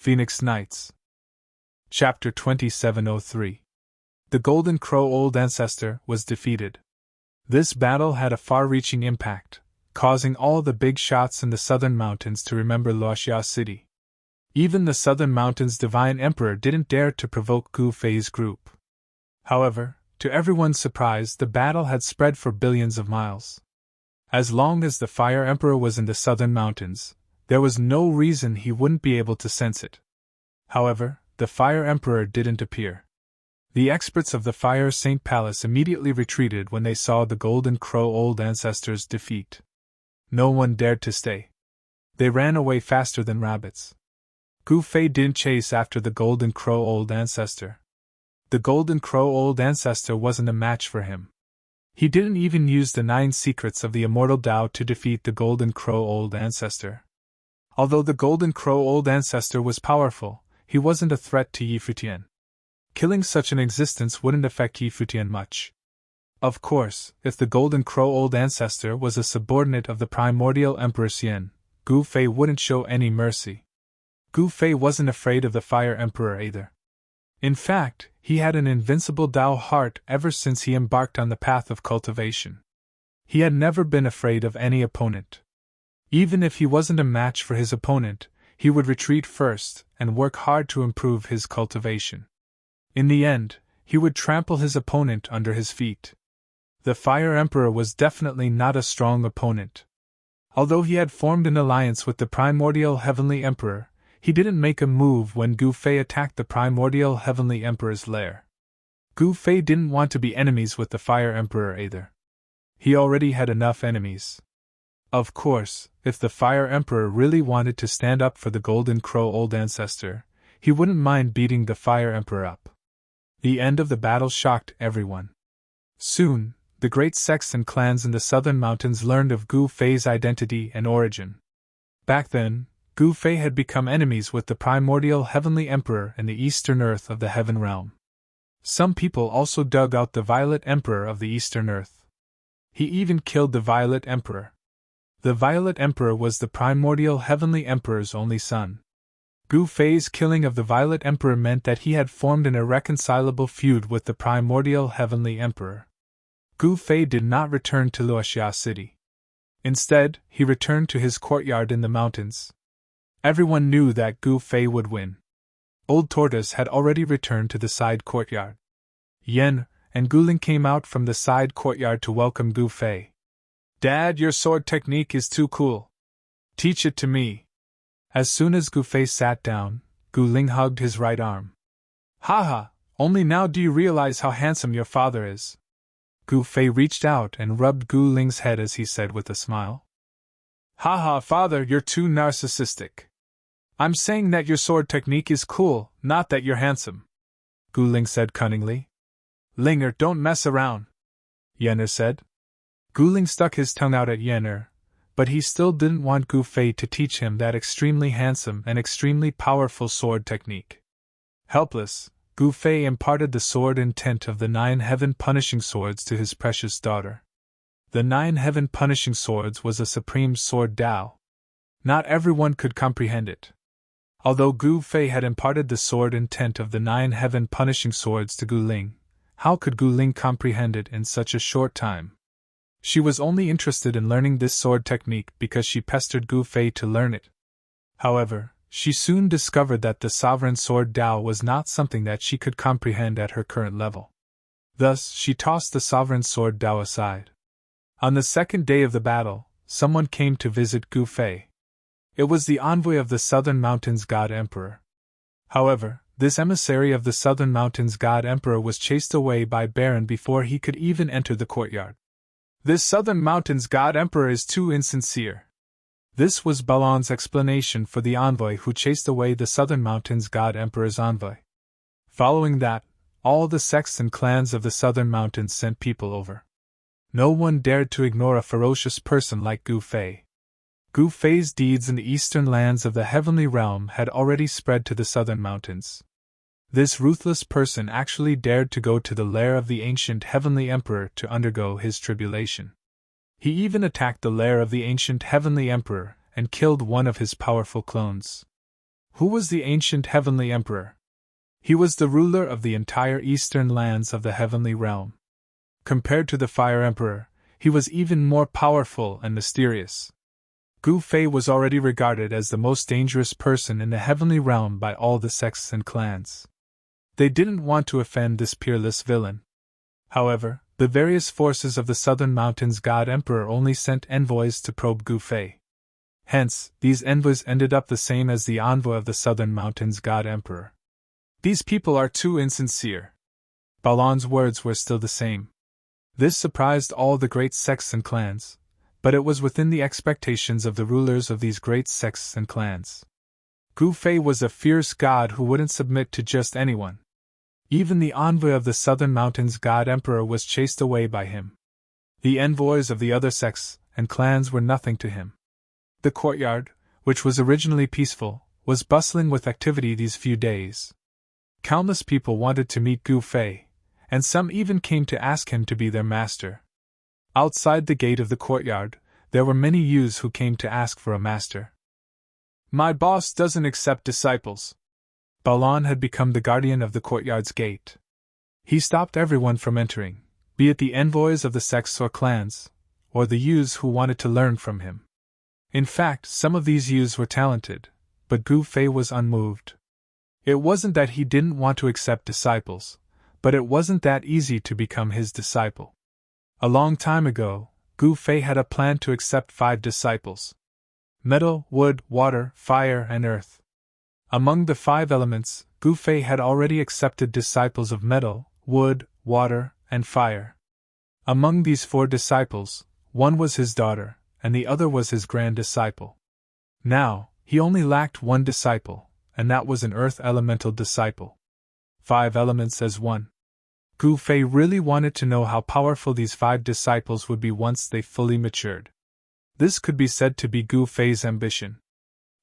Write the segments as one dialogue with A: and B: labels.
A: Phoenix Knights. Chapter 2703. The Golden Crow Old Ancestor was defeated. This battle had a far-reaching impact, causing all the big shots in the Southern Mountains to remember Luoxia City. Even the Southern Mountains' Divine Emperor didn't dare to provoke Gu Fei's group. However, to everyone's surprise, the battle had spread for billions of miles. As long as the Fire Emperor was in the Southern Mountains, there was no reason he wouldn't be able to sense it. However, the Fire Emperor didn't appear. The experts of the Fire Saint Palace immediately retreated when they saw the Golden Crow Old Ancestor's defeat. No one dared to stay. They ran away faster than rabbits. Gu Fei didn't chase after the Golden Crow Old Ancestor. The Golden Crow Old Ancestor wasn't a match for him. He didn't even use the 9 secrets of the Immortal Tao to defeat the Golden Crow Old Ancestor. Although the Golden Crow Old Ancestor was powerful, he wasn't a threat to Yi Futian. Killing such an existence wouldn't affect Yi Futian much. Of course, if the Golden Crow Old Ancestor was a subordinate of the primordial Emperor Xian, Gu Fei wouldn't show any mercy. Gu Fei wasn't afraid of the Fire Emperor either. In fact, he had an invincible Tao heart ever since he embarked on the path of cultivation. He had never been afraid of any opponent. Even if he wasn't a match for his opponent, he would retreat first and work hard to improve his cultivation. In the end, he would trample his opponent under his feet. The Fire Emperor was definitely not a strong opponent. Although he had formed an alliance with the primordial Heavenly Emperor, he didn't make a move when Gu Fei attacked the primordial Heavenly Emperor's lair. Gu Fei didn't want to be enemies with the Fire Emperor either. He already had enough enemies. Of course, if the Fire Emperor really wanted to stand up for the Golden Crow Old Ancestor, he wouldn't mind beating the Fire Emperor up. The end of the battle shocked everyone. Soon, the great sects and clans in the Southern Mountains learned of Gu Fei's identity and origin. Back then, Gu Fei had become enemies with the primordial Heavenly Emperor in the Eastern Earth of the Heaven Realm. Some people also dug out the Violet Emperor of the Eastern Earth. He even killed the Violet Emperor. The Violet Emperor was the primordial Heavenly Emperor's only son. Gu Fei's killing of the Violet Emperor meant that he had formed an irreconcilable feud with the primordial Heavenly Emperor. Gu Fei did not return to Luoxia City. Instead, he returned to his courtyard in the mountains. Everyone knew that Gu Fei would win. Old Tortoise had already returned to the side courtyard. Yen and Guling came out from the side courtyard to welcome Gu Fei. "Dad, your sword technique is too cool. Teach it to me." As soon as Gu Fei sat down, Guling hugged his right arm. "Haha, only now do you realize how handsome your father is." Gu Fei reached out and rubbed Guling's head as he said with a smile. "Haha, father, you're too narcissistic. I'm saying that your sword technique is cool, not that you're handsome," Guling said cunningly. "Linger, don't mess around," Yenner said. Guling stuck his tongue out at Yenner, but he still didn't want Gu Fei to teach him that extremely handsome and extremely powerful sword technique. Helpless, Gu Fei imparted the sword intent of the 9 heaven punishing swords to his precious daughter. The 9 heaven punishing swords was a supreme sword Tao. Not everyone could comprehend it. Although Gu Fei had imparted the sword intent of the 9 heaven punishing swords to Guling, how could Guling comprehend it in such a short time? She was only interested in learning this sword technique because she pestered Gu Fei to learn it. However, she soon discovered that the sovereign sword Tao was not something that she could comprehend at her current level. Thus, she tossed the sovereign sword Tao aside. On the second day of the battle, someone came to visit Gu Fei. It was the envoy of the Southern Mountains God Emperor. However, this emissary of the Southern Mountains God Emperor was chased away by Baron before he could even enter the courtyard. "This Southern Mountains God Emperor is too insincere." This was Balan's explanation for the envoy who chased away the Southern Mountains God Emperor's envoy. Following that, all the sects and clans of the Southern Mountains sent people over. No one dared to ignore a ferocious person like Gu Fei. Gu Fei's deeds in the eastern lands of the Heavenly Realm had already spread to the Southern Mountains. This ruthless person actually dared to go to the lair of the ancient Heavenly Emperor to undergo his tribulation. He even attacked the lair of the ancient Heavenly Emperor and killed one of his powerful clones. Who was the ancient heavenly emperor? He was the ruler of the entire eastern lands of the heavenly realm. Compared to the fire emperor, he was even more powerful and mysterious. Gu Fei was already regarded as the most dangerous person in the heavenly realm by all the sects and clans. They didn't want to offend this peerless villain. However, the various forces of the Southern Mountains God Emperor only sent envoys to probe Gu Fei. Hence, these envoys ended up the same as the envoy of the Southern Mountains God Emperor. These people are too insincere. Balan's words were still the same. This surprised all the great sects and clans, but it was within the expectations of the rulers of these great sects and clans. Gu Fei was a fierce god who wouldn't submit to just anyone. Even the envoy of the Southern Mountains God Emperor was chased away by him. The envoys of the other sects and clans were nothing to him. The courtyard, which was originally peaceful, was bustling with activity these few days. Countless people wanted to meet Gu Fei, and some even came to ask him to be their master. Outside the gate of the courtyard, there were many youths who came to ask for a master. My boss doesn't accept disciples. Balan had become the guardian of the courtyard's gate. He stopped everyone from entering, be it the envoys of the sects or clans, or the youths who wanted to learn from him. In fact, some of these youths were talented, but Gu Fei was unmoved. It wasn't that he didn't want to accept disciples, but it wasn't that easy to become his disciple. A long time ago, Gu Fei had a plan to accept 5 disciples: metal, wood, water, fire, and earth. Among the 5 elements, Gu Fei had already accepted disciples of metal, wood, water, and fire. Among these 4 disciples, one was his daughter, and the other was his grand disciple. Now, he only lacked 1 disciple, and that was an earth elemental disciple. 5 elements as one. Gu Fei really wanted to know how powerful these 5 disciples would be once they fully matured. This could be said to be Gu Fei's ambition.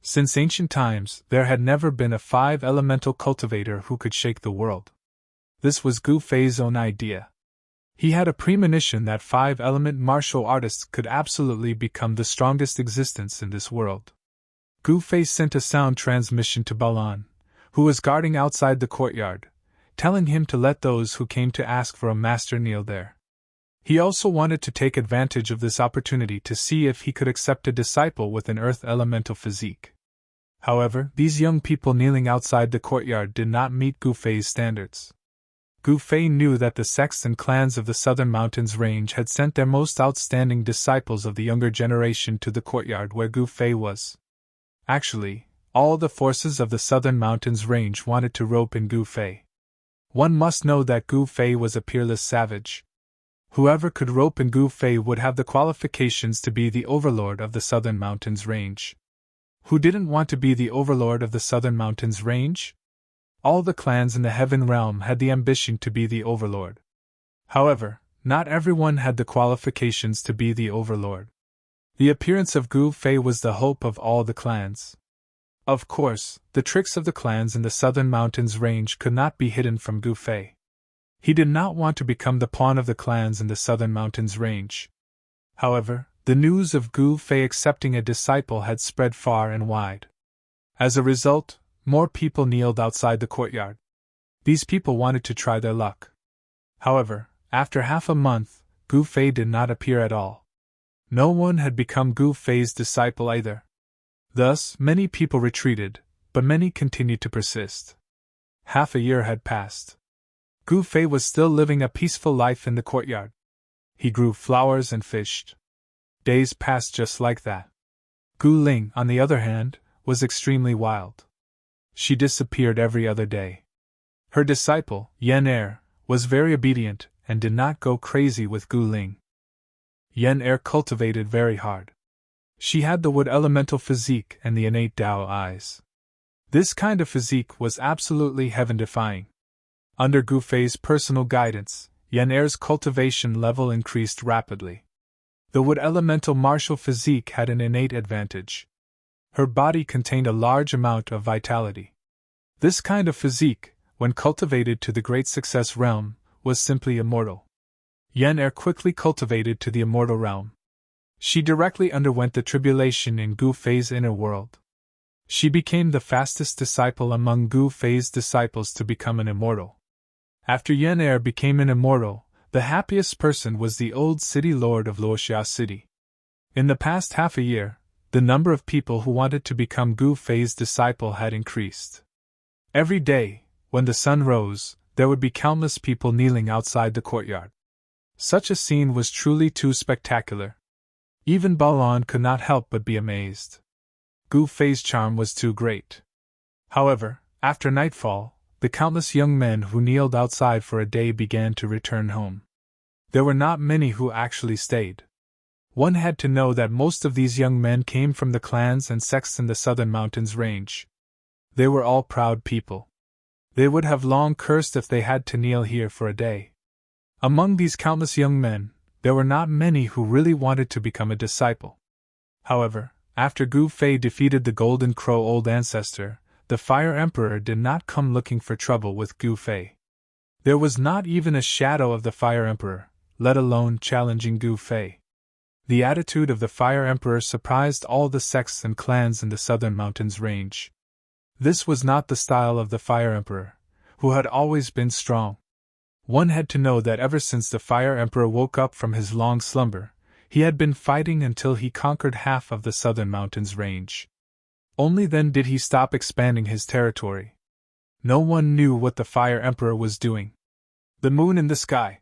A: Since ancient times, there had never been a 5 elemental cultivator who could shake the world. This was Gu Fei's own idea. He had a premonition that 5 element martial artists could absolutely become the strongest existence in this world. Gu Fei sent a sound transmission to Balan, who was guarding outside the courtyard, telling him to let those who came to ask for a master kneel there. He also wanted to take advantage of this opportunity to see if he could accept a disciple with an earth elemental physique. However, these young people kneeling outside the courtyard did not meet Gu Fei's standards. Gu Fei knew that the sects and clans of the Southern Mountains range had sent their most outstanding disciples of the younger generation to the courtyard where Gu Fei was. Actually, all the forces of the Southern Mountains range wanted to rope in Gu Fei. One must know that Gu Fei was a peerless savage. Whoever could rope in Gu Fei would have the qualifications to be the overlord of the Southern Mountains range. Who didn't want to be the overlord of the Southern Mountains range? All the clans in the Heaven Realm had the ambition to be the overlord. However, not everyone had the qualifications to be the overlord. The appearance of Gu Fei was the hope of all the clans. Of course, the tricks of the clans in the Southern Mountains range could not be hidden from Gu Fei. He did not want to become the pawn of the clans in the Southern Mountains range. However, the news of Gu Fei accepting a disciple had spread far and wide. As a result, more people kneeled outside the courtyard. These people wanted to try their luck. However, after half a month, Gu Fei did not appear at all. No one had become Gu Fei's disciple either. Thus, many people retreated, but many continued to persist. Half a year had passed. Gu Fei was still living a peaceful life in the courtyard. He grew flowers and fished. Days passed just like that. Gu Ling, on the other hand, was extremely wild. She disappeared every other day. Her disciple, Yen Er, was very obedient and did not go crazy with Gu Ling. Yen Er cultivated very hard. She had the wood elemental physique and the innate Tao eyes. This kind of physique was absolutely heaven-defying. Under Gu Fei's personal guidance, Yen Er's cultivation level increased rapidly. The wood elemental martial physique had an innate advantage. Her body contained a large amount of vitality. This kind of physique, when cultivated to the great success realm, was simply immortal. Yen Er quickly cultivated to the immortal realm. She directly underwent the tribulation in Gu Fei's inner world. She became the fastest disciple among Gu Fei's disciples to become an immortal. After Yen Er became an immortal, the happiest person was the old city lord of Luoxia City. In the past half a year, the number of people who wanted to become Gu Fei's disciple had increased. Every day, when the sun rose, there would be countless people kneeling outside the courtyard. Such a scene was truly too spectacular. Even Balan could not help but be amazed. Gu Fei's charm was too great. However, after nightfall, the countless young men who kneeled outside for a day began to return home. There were not many who actually stayed. One had to know that most of these young men came from the clans and sects in the southern mountains range. They were all proud people. They would have long cursed if they had to kneel here for a day. Among these countless young men, there were not many who really wanted to become a disciple. However, after Gu Fei defeated the Golden Crow Old Ancestor, the Fire Emperor did not come looking for trouble with Gu Fei. There was not even a shadow of the Fire Emperor, let alone challenging Gu Fei. The attitude of the Fire Emperor surprised all the sects and clans in the southern mountains range. This was not the style of the Fire Emperor, who had always been strong. One had to know that ever since the Fire Emperor woke up from his long slumber, he had been fighting until he conquered half of the southern mountains range. Only then did he stop expanding his territory. No one knew what the Fire Emperor was doing. The moon in the sky.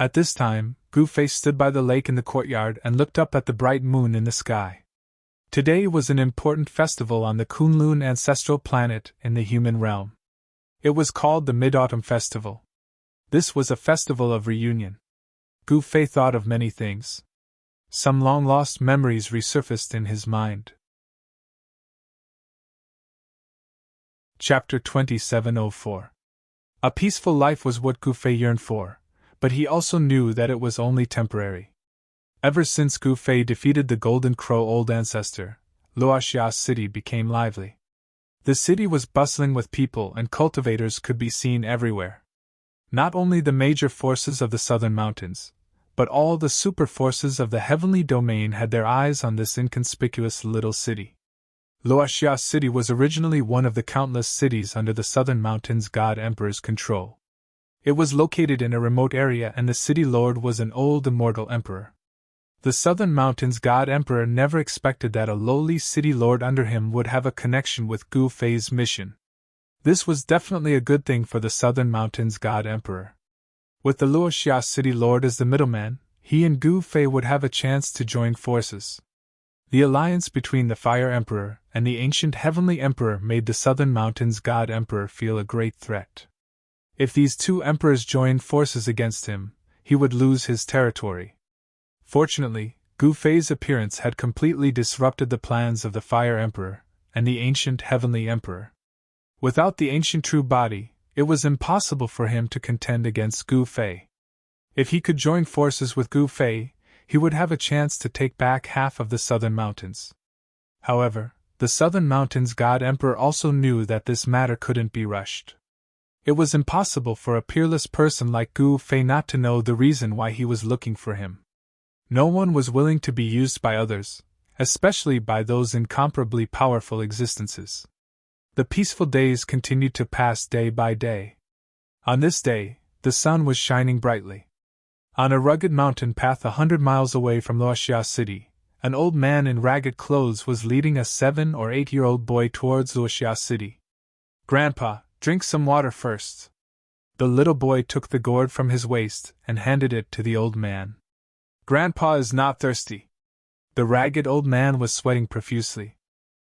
A: At this time, Gu Fei stood by the lake in the courtyard and looked up at the bright moon in the sky. Today was an important festival on the Kunlun ancestral planet in the human realm. It was called the Mid-Autumn Festival. This was a festival of reunion. Gu Fei thought of many things. Some long-lost memories resurfaced in his mind. Chapter 2704. A peaceful life was what Gu Fei yearned for, but he also knew that it was only temporary. Ever since Gu Fei defeated the Golden Crow Old Ancestor, Luoxia City became lively. The city was bustling with people and cultivators could be seen everywhere. Not only the major forces of the southern mountains, but all the super forces of the heavenly domain had their eyes on this inconspicuous little city. Luoxia City was originally one of the countless cities under the southern mountains God Emperor's control. It was located in a remote area and the city lord was an old immortal emperor. The southern mountains God Emperor never expected that a lowly city lord under him would have a connection with Gu Fei's mission. This was definitely a good thing for the southern mountains God Emperor. With the Luoxia city lord as the middleman, he and Gu Fei would have a chance to join forces. The alliance between the Fire Emperor and the ancient Heavenly Emperor made the Southern Mountains God Emperor feel a great threat. If these two emperors joined forces against him, he would lose his territory. Fortunately, Gu Fei's appearance had completely disrupted the plans of the Fire Emperor and the ancient Heavenly Emperor. Without the ancient true body, it was impossible for him to contend against Gu Fei. If he could join forces with Gu Fei, he would have a chance to take back half of the southern mountains. However, the southern mountains God Emperor also knew that this matter couldn't be rushed. It was impossible for a peerless person like Gu Fei not to know the reason why he was looking for him. No one was willing to be used by others, especially by those incomparably powerful existences. The peaceful days continued to pass day by day. On this day, the sun was shining brightly. On a rugged mountain path 100 miles away from Luoxia City, an old man in ragged clothes was leading a 7 or 8-year-old boy towards Luoxia City. "Grandpa, drink some water first." The little boy took the gourd from his waist and handed it to the old man. "Grandpa is not thirsty." The ragged old man was sweating profusely.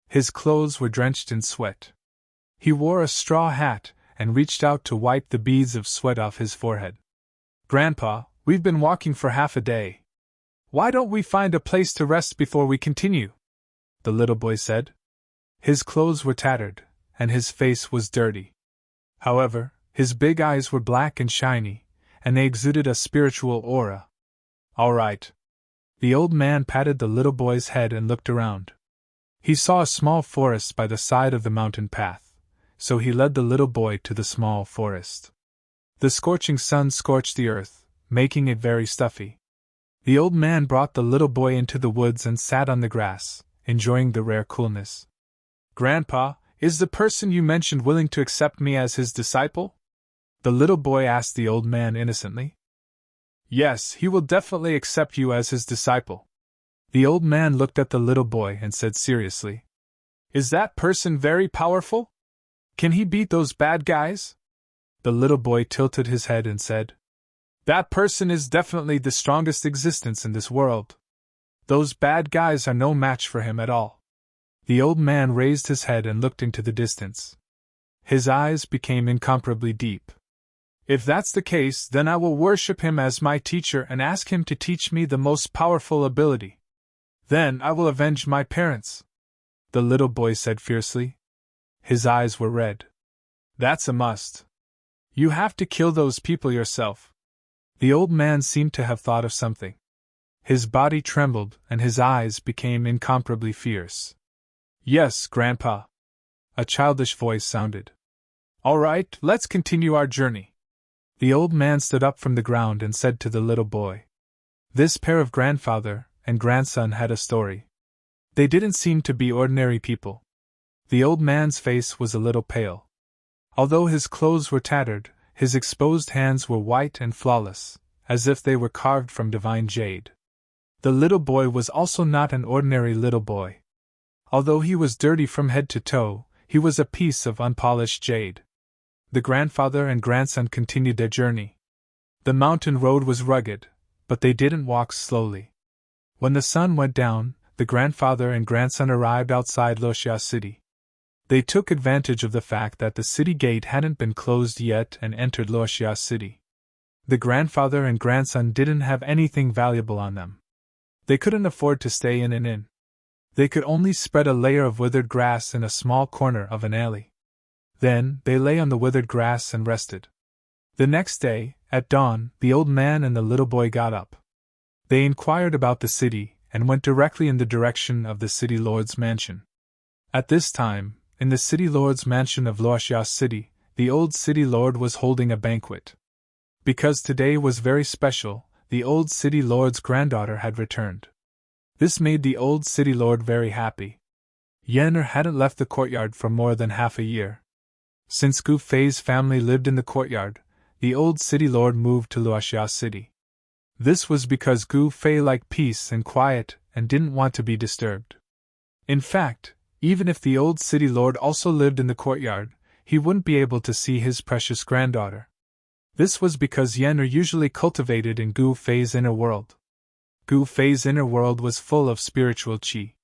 A: His clothes were drenched in sweat. He wore a straw hat and reached out to wipe the beads of sweat off his forehead. "Grandpa, we've been walking for half a day. Why don't we find a place to rest before we continue?" the little boy said. His clothes were tattered, and his face was dirty. However, his big eyes were black and shiny, and they exuded a spiritual aura. "All right." The old man patted the little boy's head and looked around. He saw a small forest by the side of the mountain path, so he led the little boy to the small forest. The scorching sun scorched the earth, making it very stuffy. The old man brought the little boy into the woods and sat on the grass, enjoying the rare coolness. Grandpa, is the person you mentioned willing to accept me as his disciple? The little boy asked the old man innocently. Yes, he will definitely accept you as his disciple. The old man looked at the little boy and said seriously. Is that person very powerful? Can he beat those bad guys? The little boy tilted his head and said, That person is definitely the strongest existence in this world. Those bad guys are no match for him at all. The old man raised his head and looked into the distance. His eyes became incomparably deep. If that's the case, then I will worship him as my teacher and ask him to teach me the most powerful ability. Then I will avenge my parents, the little boy said fiercely. His eyes were red. That's a must. You have to kill those people yourself. The old man seemed to have thought of something. His body trembled and his eyes became incomparably fierce. Yes, Grandpa. A childish voice sounded. All right, let's continue our journey. The old man stood up from the ground and said to the little boy. This pair of grandfather and grandson had a story. They didn't seem to be ordinary people. The old man's face was a little pale. Although his clothes were tattered, his exposed hands were white and flawless, as if they were carved from divine jade. The little boy was also not an ordinary little boy. Although he was dirty from head to toe, he was a piece of unpolished jade. The grandfather and grandson continued their journey. The mountain road was rugged, but they didn't walk slowly. When the sun went down, the grandfather and grandson arrived outside Luoxia City. They took advantage of the fact that the city gate hadn't been closed yet and entered Luoxia City. The grandfather and grandson didn't have anything valuable on them. They couldn't afford to stay in an inn. They could only spread a layer of withered grass in a small corner of an alley. Then, they lay on the withered grass and rested. The next day, at dawn, the old man and the little boy got up. They inquired about the city and went directly in the direction of the city lord's mansion. At this time, in the city lord's mansion of Luoxia City, the old city lord was holding a banquet. Because today was very special, the old city lord's granddaughter had returned. This made the old city lord very happy. Yenner hadn't left the courtyard for more than half a year. Since Gu Fei's family lived in the courtyard, the old city lord moved to Luoxia City. This was because Gu Fei liked peace and quiet and didn't want to be disturbed. In fact, even if the old city lord also lived in the courtyard, he wouldn't be able to see his precious granddaughter. This was because Yenner usually cultivated in Gu Fei's inner world. Gu Fei's inner world was full of spiritual qi.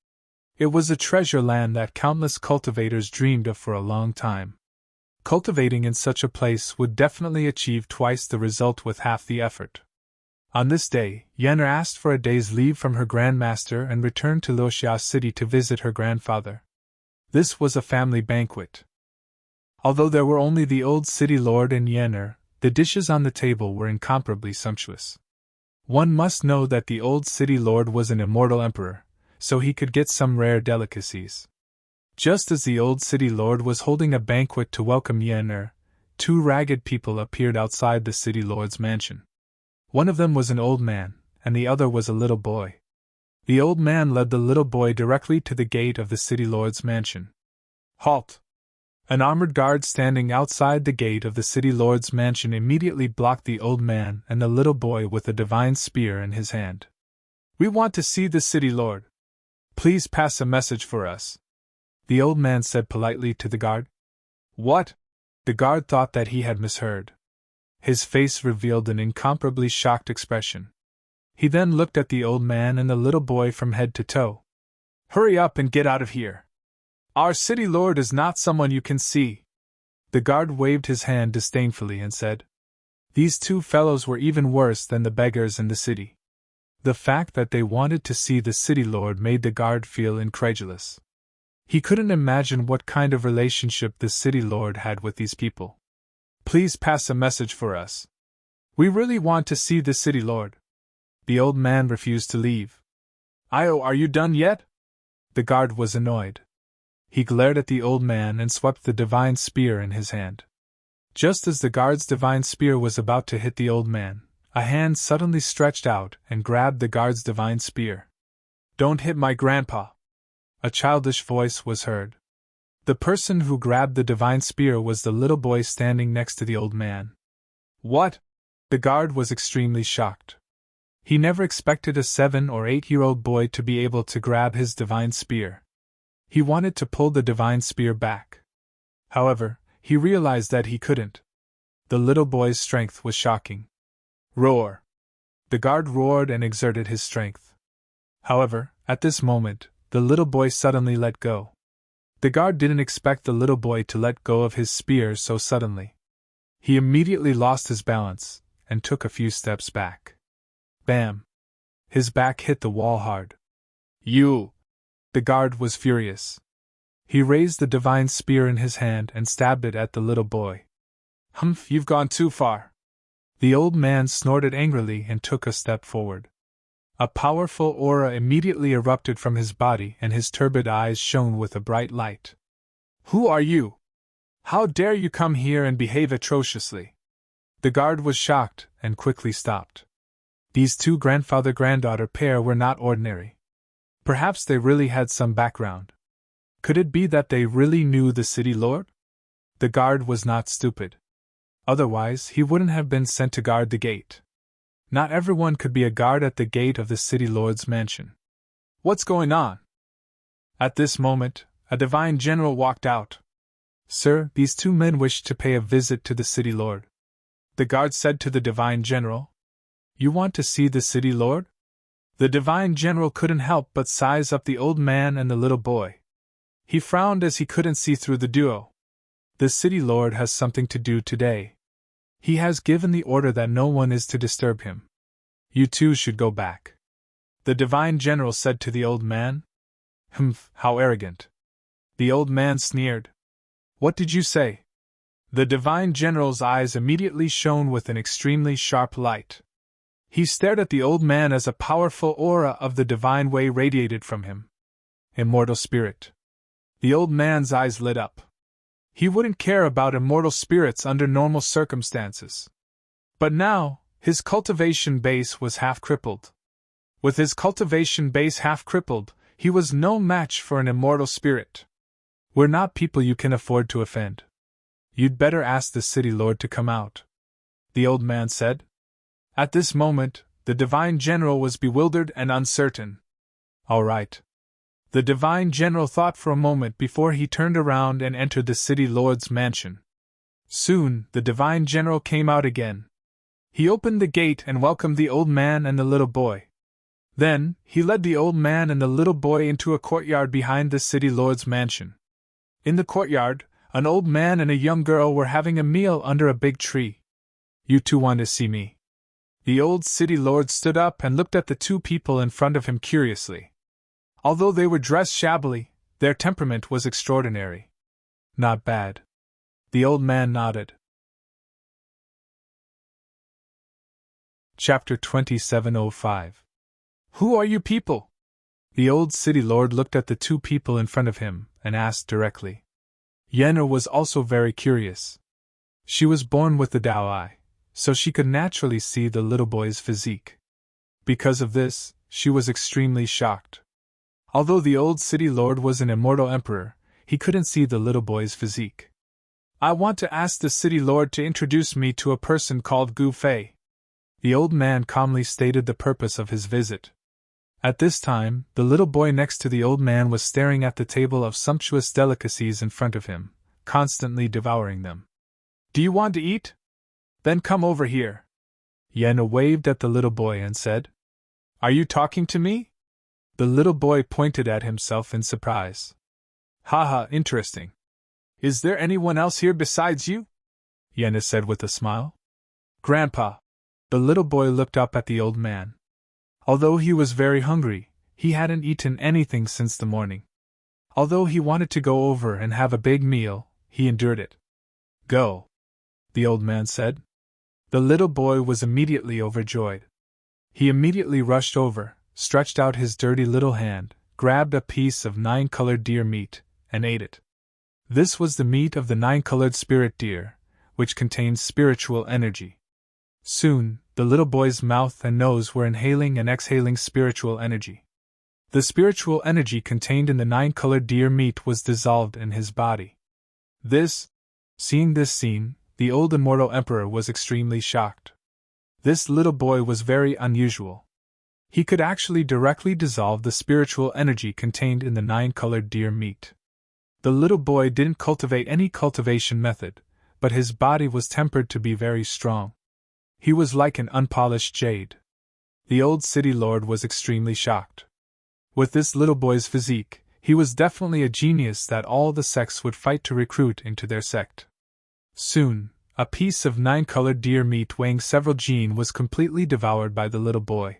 A: It was a treasure land that countless cultivators dreamed of for a long time. Cultivating in such a place would definitely achieve twice the result with half the effort. On this day, Yenner asked for a day's leave from her grandmaster and returned to Luoxia City to visit her grandfather. This was a family banquet. Although there were only the old city lord and Yenner, the dishes on the table were incomparably sumptuous. One must know that the old city lord was an immortal emperor, so he could get some rare delicacies. Just as the old city lord was holding a banquet to welcome Yenner, two ragged people appeared outside the city lord's mansion. One of them was an old man, and the other was a little boy. The old man led the little boy directly to the gate of the city lord's mansion. Halt! An armored guard standing outside the gate of the city lord's mansion immediately blocked the old man and the little boy with a divine spear in his hand. We want to see the city lord. Please pass a message for us. The old man said politely to the guard. What? The guard thought that he had misheard. His face revealed an incomparably shocked expression. He then looked at the old man and the little boy from head to toe. Hurry up and get out of here. Our city lord is not someone you can see. The guard waved his hand disdainfully and said. These two fellows were even worse than the beggars in the city. The fact that they wanted to see the city lord made the guard feel incredulous. He couldn't imagine what kind of relationship the city lord had with these people. Please pass a message for us. We really want to see the city lord. The old man refused to leave. Io, are you done yet? The guard was annoyed. He glared at the old man and swept the divine spear in his hand. Just as the guard's divine spear was about to hit the old man, a hand suddenly stretched out and grabbed the guard's divine spear. Don't hit my grandpa. A childish voice was heard. The person who grabbed the divine spear was the little boy standing next to the old man. What? The guard was extremely shocked. He never expected a 7 or 8-year-old boy to be able to grab his divine spear. He wanted to pull the divine spear back. However, he realized that he couldn't. The little boy's strength was shocking. Roar! The guard roared and exerted his strength. However, at this moment, the little boy suddenly let go. The guard didn't expect the little boy to let go of his spear so suddenly. He immediately lost his balance and took a few steps back. Bam! His back hit the wall hard. You! The guard was furious. He raised the divine spear in his hand and stabbed it at the little boy. Humph, you've gone too far. The old man snorted angrily and took a step forward. A powerful aura immediately erupted from his body and his turbid eyes shone with a bright light. Who are you? How dare you come here and behave atrociously? The guard was shocked and quickly stopped. These two grandfather-granddaughter pair were not ordinary. Perhaps they really had some background. Could it be that they really knew the city lord? The guard was not stupid. Otherwise, he wouldn't have been sent to guard the gate. Not everyone could be a guard at the gate of the city lord's mansion. What's going on? At this moment, a divine general walked out. Sir, these two men wish to pay a visit to the city lord. The guard said to the divine general. You want to see the city lord? The divine general couldn't help but size up the old man and the little boy. He frowned as he couldn't see through the duo. The city lord has something to do today. He has given the order that no one is to disturb him. You two should go back. The divine general said to the old man. Humph, how arrogant. The old man sneered. What did you say? The divine general's eyes immediately shone with an extremely sharp light. He stared at the old man as a powerful aura of the divine way radiated from him. Immortal spirit. The old man's eyes lit up. He wouldn't care about immortal spirits under normal circumstances. But now, his cultivation base was half crippled. With his cultivation base half crippled, he was no match for an immortal spirit. We're not people you can afford to offend. You'd better ask the city lord to come out, the old man said. At this moment, the divine general was bewildered and uncertain. All right. The divine general thought for a moment before he turned around and entered the city lord's mansion. Soon, the divine general came out again. He opened the gate and welcomed the old man and the little boy. Then, he led the old man and the little boy into a courtyard behind the city lord's mansion. In the courtyard, an old man and a young girl were having a meal under a big tree. You two want to see me? The old city lord stood up and looked at the two people in front of him curiously. Although they were dressed shabbily, their temperament was extraordinary. Not bad. The old man nodded. Chapter 2705. Who are you people? The old city lord looked at the two people in front of him and asked directly. Yenna was also very curious. She was born with the Tao eye, so she could naturally see the little boy's physique. Because of this, she was extremely shocked. Although the old city lord was an immortal emperor, he couldn't see the little boy's physique. I want to ask the city lord to introduce me to a person called Gu Fei. The old man calmly stated the purpose of his visit. At this time, the little boy next to the old man was staring at the table of sumptuous delicacies in front of him, constantly devouring them. Do you want to eat? Then come over here. Yenna waved at the little boy and said, Are you talking to me? The little boy pointed at himself in surprise. Haha, interesting. Is there anyone else here besides you? Yenna said with a smile. Grandpa. The little boy looked up at the old man. Although he was very hungry, he hadn't eaten anything since the morning. Although he wanted to go over and have a big meal, he endured it. Go, the old man said. The little boy was immediately overjoyed. He immediately rushed over, stretched out his dirty little hand, grabbed a piece of 9-colored deer meat, and ate it. This was the meat of the 9-colored spirit deer, which contains spiritual energy. Soon, the little boy's mouth and nose were inhaling and exhaling spiritual energy. The spiritual energy contained in the 9-colored deer meat was dissolved in his body. Seeing this scene, the old immortal emperor was extremely shocked. This little boy was very unusual. He could actually directly dissolve the spiritual energy contained in the 9-colored deer meat. The little boy didn't cultivate any cultivation method, but his body was tempered to be very strong. He was like an unpolished jade. The old city lord was extremely shocked. With this little boy's physique, he was definitely a genius that all the sects would fight to recruit into their sect. Soon, a piece of 9-colored deer meat weighing several jin was completely devoured by the little boy.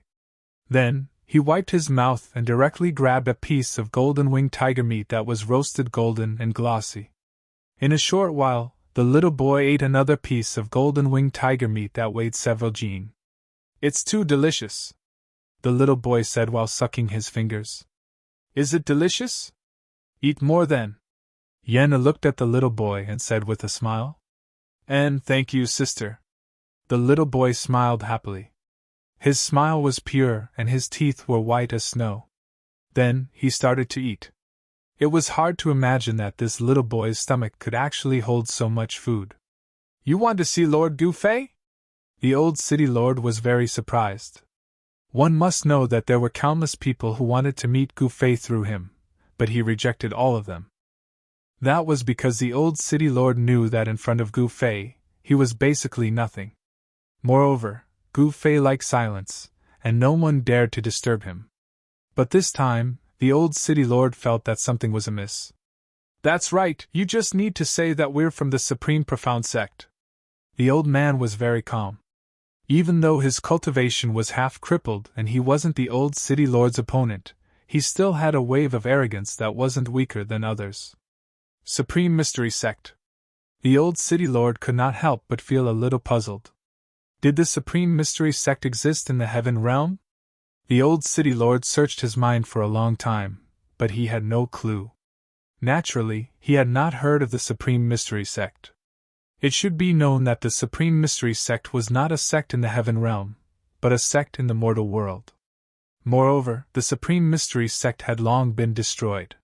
A: Then, he wiped his mouth and directly grabbed a piece of golden-winged tiger meat that was roasted golden and glossy. In a short while, the little boy ate another piece of golden-winged tiger meat that weighed several jin. "It's too delicious," the little boy said while sucking his fingers. "Is it delicious? Eat more then." Yenna looked at the little boy and said with a smile. "And thank you, sister." The little boy smiled happily. His smile was pure and his teeth were white as snow. Then, he started to eat. It was hard to imagine that this little boy's stomach could actually hold so much food. "You want to see Lord Gufei?" The old city lord was very surprised. One must know that there were countless people who wanted to meet Gufei through him, but he rejected all of them. That was because the old city lord knew that in front of Gufei, he was basically nothing. Moreover, Gufei liked silence, and no one dared to disturb him. But this time, the old city lord felt that something was amiss. "That's right, you just need to say that we're from the Supreme Profound Sect." The old man was very calm. Even though his cultivation was half crippled and he wasn't the old city lord's opponent, he still had a wave of arrogance that wasn't weaker than others. Supreme Mystery Sect. The old city lord could not help but feel a little puzzled. Did the Supreme Mystery Sect exist in the heaven realm? The old city lord searched his mind for a long time, but he had no clue. Naturally, he had not heard of the Supreme Mystery Sect. It should be known that the Supreme Mystery Sect was not a sect in the heaven realm, but a sect in the mortal world. Moreover, the Supreme Mystery Sect had long been destroyed.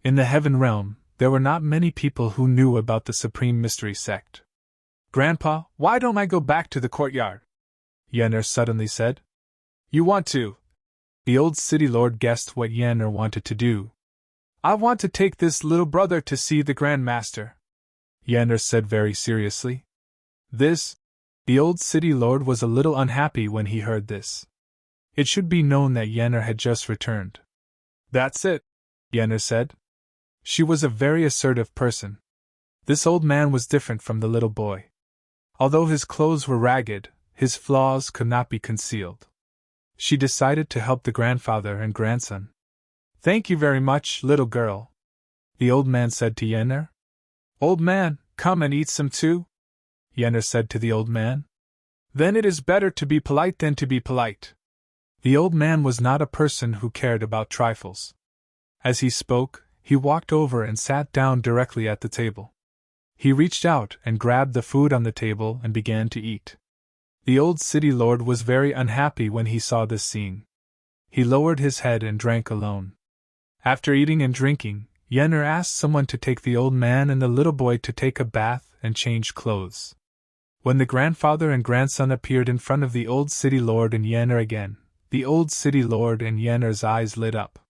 A: In the heaven realm, there were not many people who knew about the Supreme Mystery Sect. "Grandpa, why don't I go back to the courtyard?" Yenner suddenly said. "You want to?" The old city lord guessed what Yenner wanted to do. "I want to take this little brother to see the Grand Master," Yenner said very seriously. The old city lord was a little unhappy when he heard this. It should be known that Yenner had just returned. "That's it," Yenner said. She was a very assertive person. This old man was different from the little boy. Although his clothes were ragged, his flaws could not be concealed. She decided to help the grandfather and grandson. "Thank you very much, little girl," the old man said to Yenner. "Old man, come and eat some too," Yenner said to the old man. "Then it is better to be polite than to be polite." The old man was not a person who cared about trifles. As he spoke, he walked over and sat down directly at the table. He reached out and grabbed the food on the table and began to eat. The old city lord was very unhappy when he saw this scene. He lowered his head and drank alone. After eating and drinking, Yenner asked someone to take the old man and the little boy to take a bath and change clothes. When the grandfather and grandson appeared in front of the old city lord and Yenner again, the old city lord and Yenner's eyes lit up.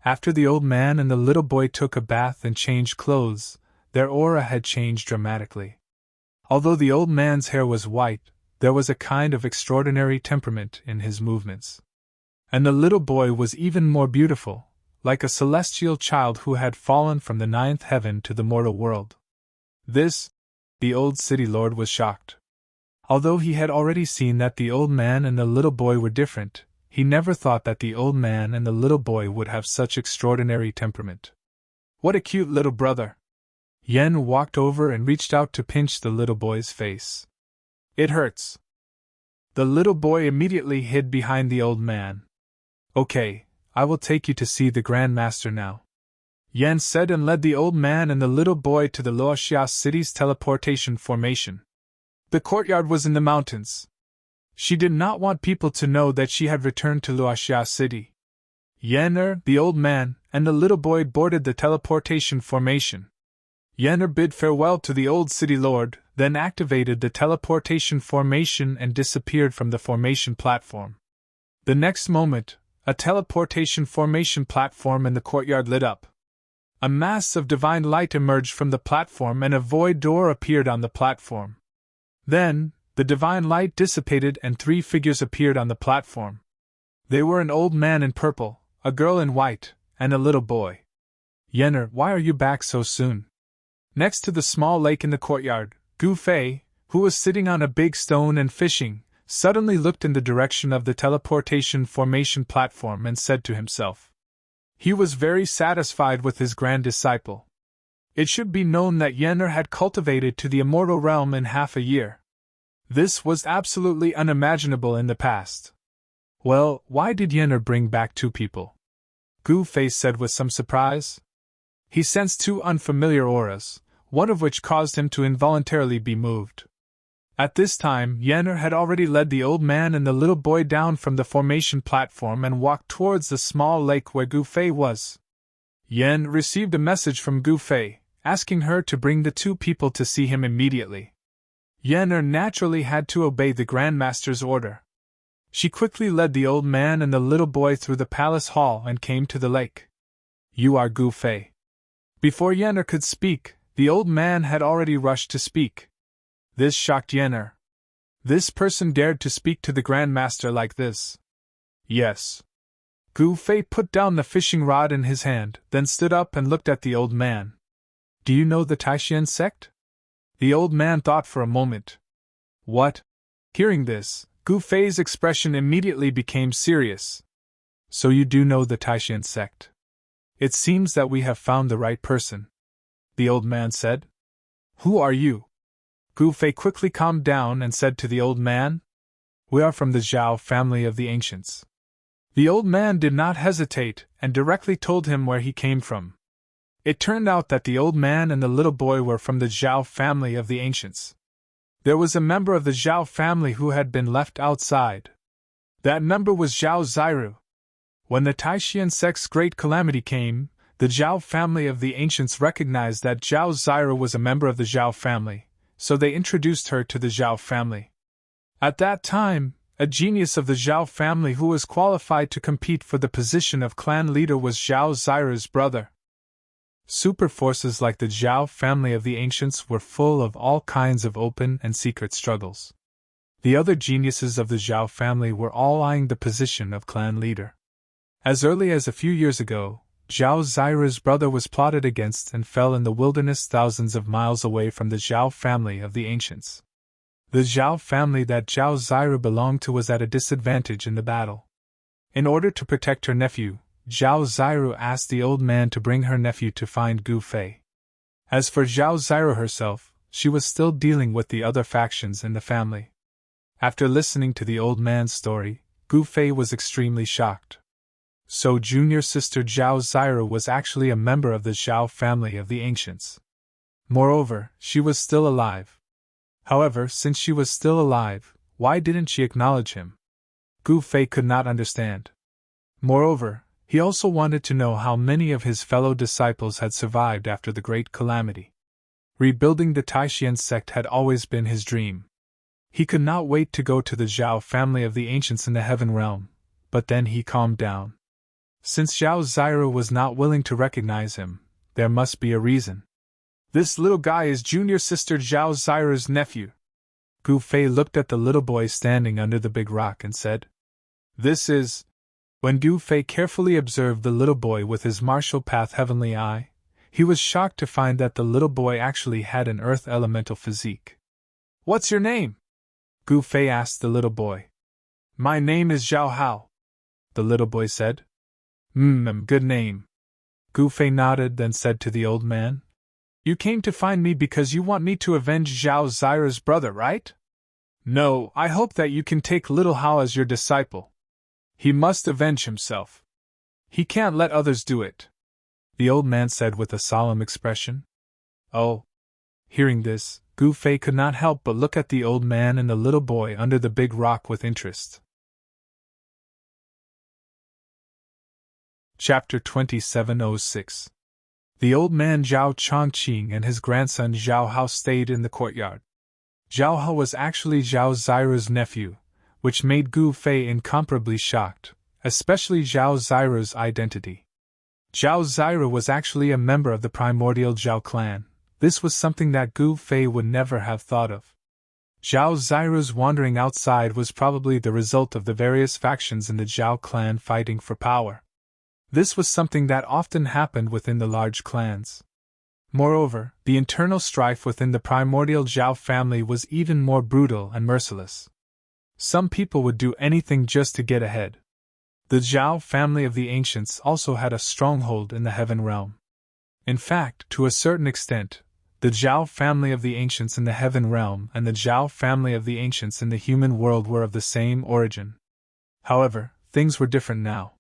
A: After the old man and the little boy took a bath and changed clothes, their aura had changed dramatically. Although the old man's hair was white, there was a kind of extraordinary temperament in his movements. And the little boy was even more beautiful, like a celestial child who had fallen from the 9th heaven to the mortal world. The old city lord was shocked. Although he had already seen that the old man and the little boy were different, he never thought that the old man and the little boy would have such extraordinary temperament. "What a cute little brother!" Yen walked over and reached out to pinch the little boy's face. "It hurts." The little boy immediately hid behind the old man. "Okay, I will take you to see the Grand Master now," Yen said and led the old man and the little boy to the Luoxia city's teleportation formation. The courtyard was in the mountains. She did not want people to know that she had returned to Luoxia city. Yenner, the old man, and the little boy boarded the teleportation formation. Yenner bid farewell to the old city lord, then activated the teleportation formation and disappeared from the formation platform. The next moment, a teleportation formation platform in the courtyard lit up. A mass of divine light emerged from the platform and a void door appeared on the platform. Then, the divine light dissipated and 3 figures appeared on the platform. They were an old man in purple, a girl in white, and a little boy. Yenner, why are you back so soon? Next to the small lake in the courtyard, Gu Fei, who was sitting on a big stone and fishing, suddenly looked in the direction of the teleportation formation platform and said to himself. He was very satisfied with his grand disciple. It should be known that Yenner had cultivated to the immortal realm in half a year. This was absolutely unimaginable in the past. Well, why did Yenner bring back 2 people? Gu Fei said with some surprise. He sensed 2 unfamiliar auras, one of which caused him to involuntarily be moved. At this time, Yenner had already led the old man and the little boy down from the formation platform and walked towards the small lake where Gu Fei was. Yen received a message from Gu Fei, asking her to bring the 2 people to see him immediately. Yenner naturally had to obey the Grand Master's order. She quickly led the old man and the little boy through the palace hall and came to the lake. You are Gu Fei. Before Yenner could speak, the old man had already rushed to speak. This shocked Yenner. This person dared to speak to the Grand Master like this. Yes. Gu Fei put down the fishing rod in his hand, then stood up and looked at the old man. Do you know the Taishan sect? The old man thought for a moment. What? Hearing this, Gu Fei's expression immediately became serious. So you do know the Taishan sect? It seems that we have found the right person. The old man said. Who are you? Gu Fei quickly calmed down and said to the old man. We are from the Zhao family of the ancients. The old man did not hesitate and directly told him where he came from. It turned out that the old man and the little boy were from the Zhao family of the ancients. There was a member of the Zhao family who had been left outside. That member was Zhao Ziru. When the Taishan sect's great calamity came, the Zhao family of the ancients recognized that Zhao Ziru was a member of the Zhao family, so they introduced her to the Zhao family. At that time, a genius of the Zhao family who was qualified to compete for the position of clan leader was Zhao Ziru's brother. Super forces like the Zhao family of the ancients were full of all kinds of open and secret struggles. The other geniuses of the Zhao family were all eyeing the position of clan leader. As early as a few years ago, Zhao Ziru's brother was plotted against and fell in the wilderness thousands of miles away from the Zhao family of the ancients. The Zhao family that Zhao Ziru belonged to was at a disadvantage in the battle. In order to protect her nephew, Zhao Ziru asked the old man to bring her nephew to find Gu Fei. As for Zhao Ziru herself, she was still dealing with the other factions in the family. After listening to the old man's story, Gu Fei was extremely shocked. So junior sister Zhao Ziru was actually a member of the Zhao family of the ancients. Moreover, she was still alive. However, since she was still alive, why didn't she acknowledge him? Gu Fei could not understand. Moreover, he also wanted to know how many of his fellow disciples had survived after the great calamity. Rebuilding the Taishan sect had always been his dream. He could not wait to go to the Zhao family of the ancients in the heaven realm, but then he calmed down. Since Zhao Ziru was not willing to recognize him, there must be a reason. This little guy is junior sister Zhao Ziru's nephew. Gu Fei looked at the little boy standing under the big rock and said, This is... When Gu Fei carefully observed the little boy with his martial path heavenly eye, he was shocked to find that the little boy actually had an earth elemental physique. What's your name? Gu Fei asked the little boy. My name is Zhao Hao, the little boy said. Good name. Gu Fei nodded, then said to the old man, You came to find me because you want me to avenge Zhao Ziru's brother, right? No, I hope that you can take little Hao as your disciple. He must avenge himself. He can't let others do it, the old man said with a solemn expression. Oh. Hearing this, Gu Fei could not help but look at the old man and the little boy under the big rock with interest. Chapter 2706. The old man Zhao Chongqing and his grandson Zhao Hao stayed in the courtyard. Zhao Hao was actually Zhao Ziru's nephew, which made Gu Fei incomparably shocked, especially Zhao Ziru's identity. Zhao Ziru was actually a member of the primordial Zhao clan. This was something that Gu Fei would never have thought of. Zhao Ziru's wandering outside was probably the result of the various factions in the Zhao clan fighting for power. This was something that often happened within the large clans. Moreover, the internal strife within the primordial Zhao family was even more brutal and merciless. Some people would do anything just to get ahead. The Zhao family of the ancients also had a stronghold in the heaven realm. In fact, to a certain extent, the Zhao family of the ancients in the heaven realm and the Zhao family of the ancients in the human world were of the same origin. However, things were different now.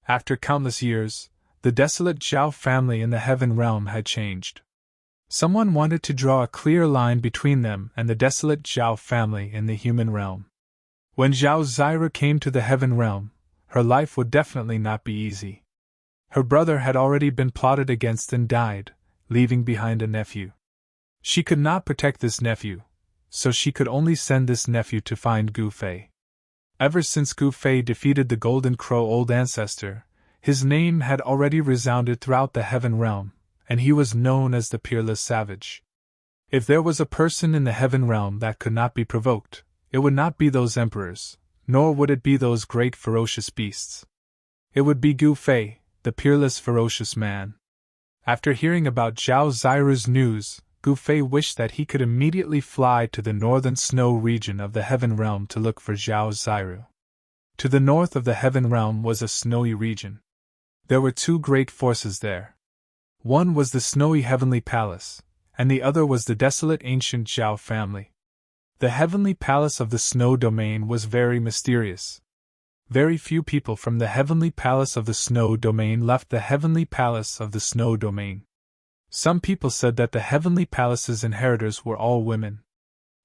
A: After countless years, the desolate Zhao family in the heaven realm had changed. Someone wanted to draw a clear line between them and the desolate Zhao family in the human realm. When Zhao Ziru came to the heaven realm, her life would definitely not be easy. Her brother had already been plotted against and died, leaving behind a nephew. She could not protect this nephew, so she could only send this nephew to find Gu Fei. Ever since Gu Fei defeated the Golden Crow Old Ancestor, his name had already resounded throughout the heaven realm, and he was known as the Peerless Savage. If there was a person in the heaven realm that could not be provoked, it would not be those emperors, nor would it be those great ferocious beasts. It would be Gu Fei, the peerless ferocious man. After hearing about Zhao Ziru's news, Gu Fei wished that he could immediately fly to the northern snow region of the heaven realm to look for Zhao Ziru. To the north of the heaven realm was a snowy region. There were two great forces there. One was the snowy heavenly palace, and the other was the desolate ancient Zhao family. The heavenly palace of the snow domain was very mysterious. Very few people from the heavenly palace of the snow domain left the heavenly palace of the snow domain. Some people said that the heavenly palace's inheritors were all women.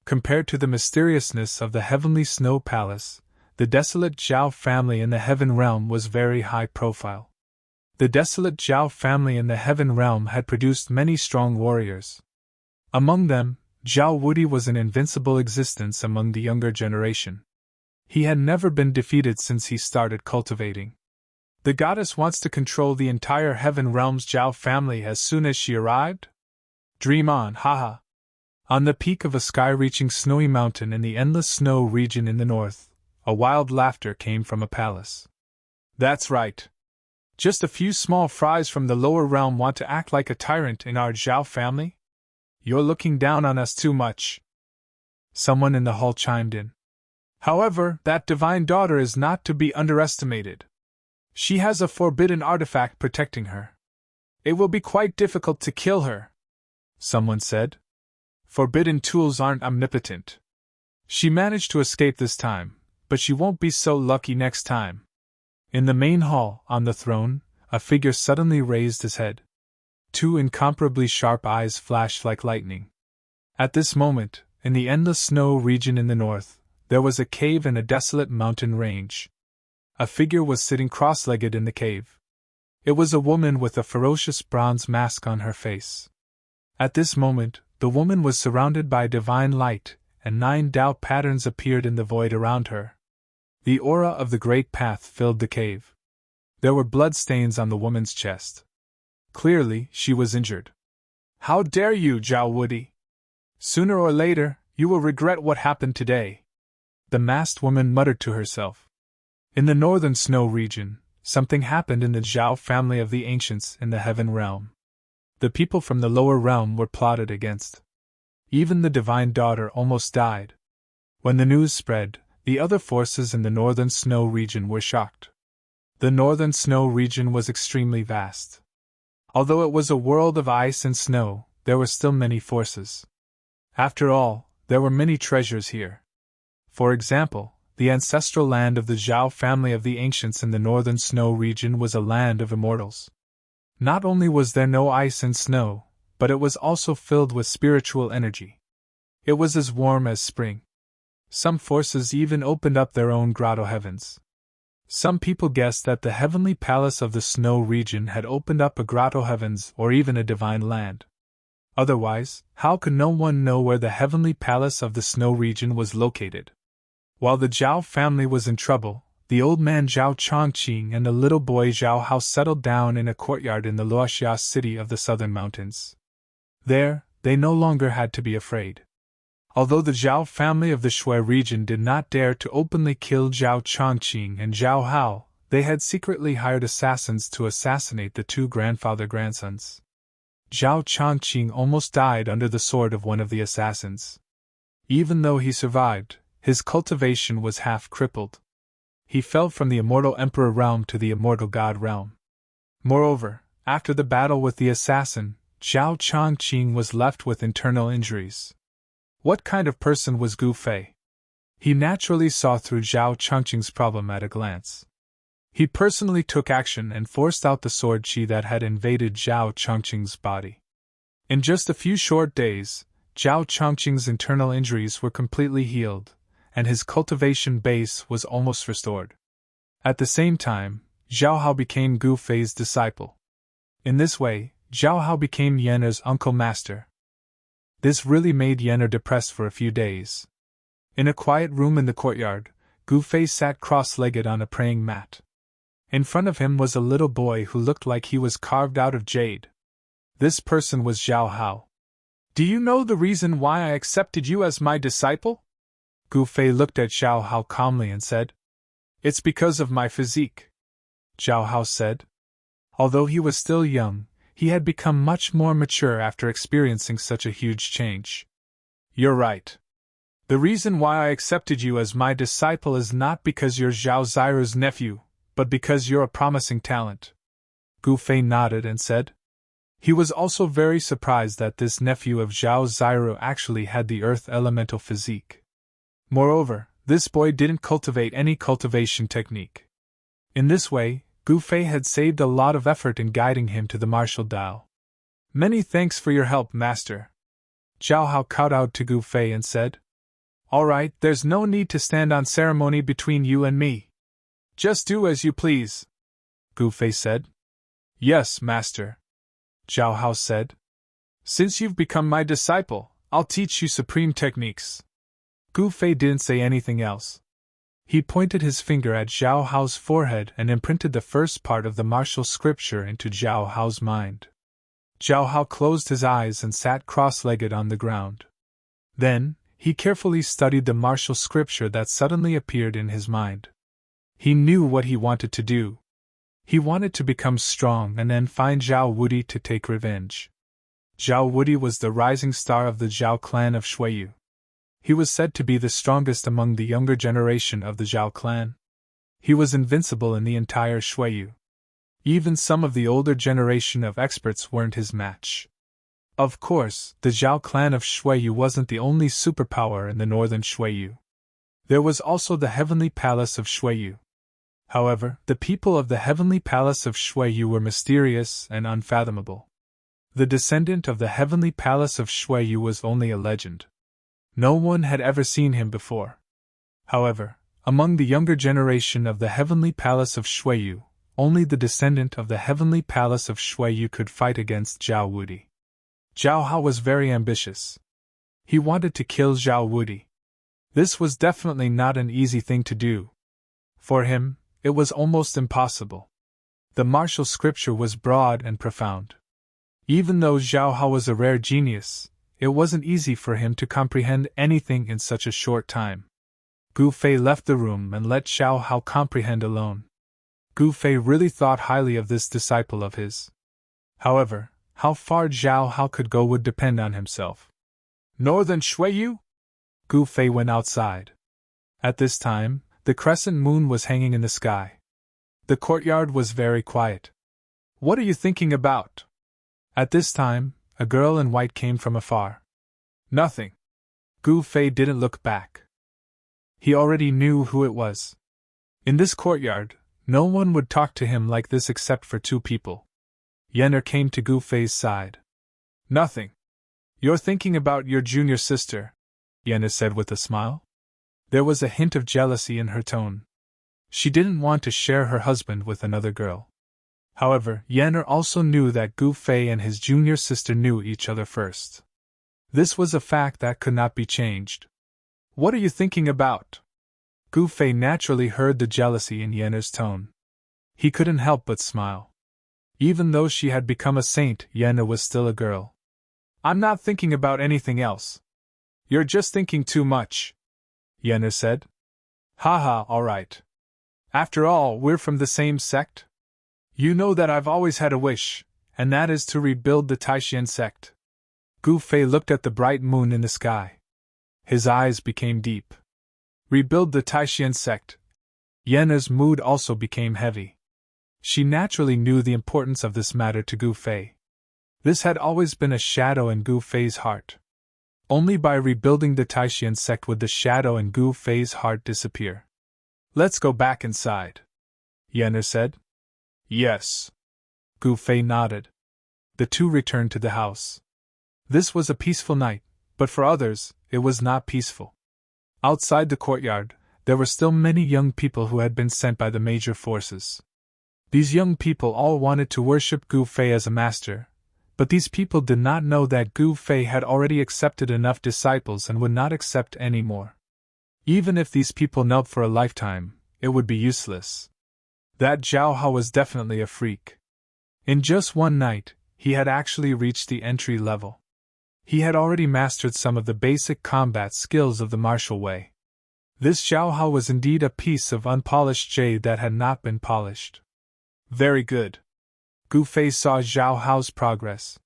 A: Compared to the mysteriousness of the heavenly snow palace, the desolate Zhao family in the heaven realm was very high profile. The desolate Zhao family in the heaven realm had produced many strong warriors. Among them, Zhao Wudi was an invincible existence among the younger generation. He had never been defeated since he started cultivating. The goddess wants to control the entire heaven realm's Zhao family as soon as she arrived? Dream on, haha. On the peak of a sky-reaching snowy mountain in the endless snow region in the north, a wild laughter came from a palace. That's right. Just a few small fries from the lower realm want to act like a tyrant in our Zhao family? You're looking down on us too much. Someone in the hall chimed in. However, that divine daughter is not to be underestimated. She has a forbidden artifact protecting her. It will be quite difficult to kill her, someone said. Forbidden tools aren't omnipotent. She managed to escape this time, but she won't be so lucky next time. In the main hall, on the throne, a figure suddenly raised his head. Two incomparably sharp eyes flashed like lightning. At this moment, in the endless snow region in the north, there was a cave and a desolate mountain range. A figure was sitting cross-legged in the cave. It was a woman with a ferocious bronze mask on her face. At this moment, the woman was surrounded by divine light, and 9 Tao patterns appeared in the void around her. The aura of the great path filled the cave. There were bloodstains on the woman's chest. Clearly, she was injured. How dare you, Zhao Wudi? Sooner or later, you will regret what happened today, the masked woman muttered to herself. In the northern snow region, something happened in the Zhao family of the ancients in the heaven realm. The people from the lower realm were plotted against. Even the divine daughter almost died. When the news spread, the other forces in the northern snow region were shocked. The northern snow region was extremely vast. Although it was a world of ice and snow, there were still many forces. After all, there were many treasures here. For example, the ancestral land of the Zhao family of the ancients in the northern snow region was a land of immortals. Not only was there no ice and snow, but it was also filled with spiritual energy. It was as warm as spring. Some forces even opened up their own grotto heavens. Some people guessed that the heavenly palace of the snow region had opened up a grotto heavens or even a divine land. Otherwise, how could no one know where the heavenly palace of the snow region was located? While the Zhao family was in trouble, the old man Zhao Chongqing and the little boy Zhao Hao settled down in a courtyard in the Luoxia city of the southern mountains. There, they no longer had to be afraid. Although the Zhao family of the Shui region did not dare to openly kill Zhao Chongqing and Zhao Hao, they had secretly hired assassins to assassinate the two grandfather-grandsons. Zhao Chongqing almost died under the sword of one of the assassins. Even though he survived, his cultivation was half crippled. He fell from the immortal emperor realm to the immortal god realm. Moreover, after the battle with the assassin, Zhao Chongqing was left with internal injuries. What kind of person was Gu Fei? He naturally saw through Zhao Chongqing's problem at a glance. He personally took action and forced out the sword qi that had invaded Zhao Chongqing's body. In just a few short days, Zhao Chongqing's internal injuries were completely healed, and his cultivation base was almost restored. At the same time, Zhao Hao became Gu Fei's disciple. In this way, Zhao Hao became Yen'er's uncle master. This really made Yen'er depressed for a few days. In a quiet room in the courtyard, Gu Fei sat cross-legged on a praying mat. In front of him was a little boy who looked like he was carved out of jade. This person was Zhao Hao. "Do you know the reason why I accepted you as my disciple?" Gu Fei looked at Zhao Hao calmly and said. "It's because of my physique," Zhao Hao said. Although he was still young, he had become much more mature after experiencing such a huge change. "You're right. The reason why I accepted you as my disciple is not because you're Zhao Ziru's nephew, but because you're a promising talent." Gu Fei nodded and said. He was also very surprised that this nephew of Zhao Ziru actually had the earth elemental physique. Moreover, this boy didn't cultivate any cultivation technique. In this way, Gu Fei had saved a lot of effort in guiding him to the martial Tao. "Many thanks for your help, master," Zhao Hao kowtowed to Gu Fei and said. "All right, there's no need to stand on ceremony between you and me. Just do as you please," Gu Fei said. "Yes, master," Zhao Hao said. "Since you've become my disciple, I'll teach you supreme techniques." Gu Fei didn't say anything else. He pointed his finger at Zhao Hao's forehead and imprinted the first part of the martial scripture into Zhao Hao's mind. Zhao Hao closed his eyes and sat cross-legged on the ground. Then, he carefully studied the martial scripture that suddenly appeared in his mind. He knew what he wanted to do. He wanted to become strong and then find Zhao Wudi to take revenge. Zhao Wudi was the rising star of the Zhao clan of Shuiyu. He was said to be the strongest among the younger generation of the Zhao clan. He was invincible in the entire Shuiyu. Even some of the older generation of experts weren't his match. Of course, the Zhao clan of Shuiyu wasn't the only superpower in the northern Shuiyu. There was also the heavenly palace of Shuiyu. However, the people of the heavenly palace of Shuiyu were mysterious and unfathomable. The descendant of the heavenly palace of Shuiyu was only a legend. No one had ever seen him before. However, among the younger generation of the heavenly palace of Shuiyu, only the descendant of the heavenly palace of Shuiyu could fight against Zhao Wudi. Zhao Hao was very ambitious. He wanted to kill Zhao Wudi. This was definitely not an easy thing to do. For him, it was almost impossible. The martial scripture was broad and profound. Even though Zhao Hao was a rare genius, it wasn't easy for him to comprehend anything in such a short time. Gu Fei left the room and let Zhao Hao comprehend alone. Gu Fei really thought highly of this disciple of his. However, how far Zhao Hao could go would depend on himself. "Northern Shuiyu?" Gu Fei went outside. At this time, the crescent moon was hanging in the sky. The courtyard was very quiet. "What are you thinking about?" At this time, a girl in white came from afar. "Nothing." Gu Fei didn't look back. He already knew who it was. In this courtyard, no one would talk to him like this except for two people. Yen'er came to Gu Fei's side. "Nothing. You're thinking about your junior sister," Yen'er said with a smile. There was a hint of jealousy in her tone. She didn't want to share her husband with another girl. However, Yenner also knew that Gu Fei and his junior sister knew each other first. This was a fact that could not be changed. What are you thinking about? Gu Fei naturally heard the jealousy in Yenner's tone. He couldn't help but smile. Even though she had become a saint, Yenner was still a girl. I'm not thinking about anything else. You're just thinking too much, Yenner said. Haha, alright. After all, we're from the same sect? You know that I've always had a wish, and that is to rebuild the Taishan sect. Gu Fei looked at the bright moon in the sky. His eyes became deep. Rebuild the Taishan sect. Yenner's mood also became heavy. She naturally knew the importance of this matter to Gu Fei. This had always been a shadow in Gu Fei's heart. Only by rebuilding the Taishan sect would the shadow in Gu Fei's heart disappear. Let's go back inside, Yenner said. Yes. Gu Fei nodded. The two returned to the house. This was a peaceful night, but for others, it was not peaceful. Outside the courtyard, there were still many young people who had been sent by the major forces. These young people all wanted to worship Gu Fei as a master, but these people did not know that Gu Fei had already accepted enough disciples and would not accept any more. Even if these people knelt for a lifetime, it would be useless. That Zhao Hao was definitely a freak. In just one night, he had actually reached the entry level. He had already mastered some of the basic combat skills of the martial way. This Zhao Hao was indeed a piece of unpolished jade that had not been polished. Very good. Gu Fei saw Zhao Hao's progress.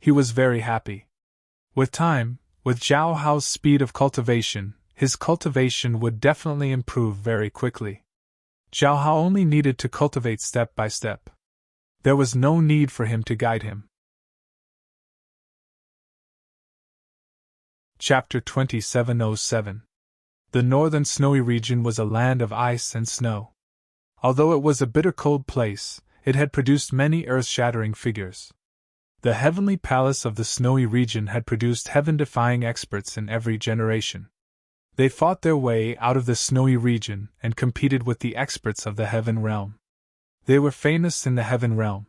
A: He was very happy. With time, with Zhao Hao's speed of cultivation, his cultivation would definitely improve very quickly. Zhao Hao only needed to cultivate step by step. There was no need for him to guide him. Chapter 2707. The northern snowy region was a land of ice and snow. Although it was a bitter cold place, it had produced many earth-shattering figures. The heavenly palace of the snowy region had produced heaven-defying experts in every generation. They fought their way out of the snowy region and competed with the experts of the heaven realm. They were famous in the heaven realm.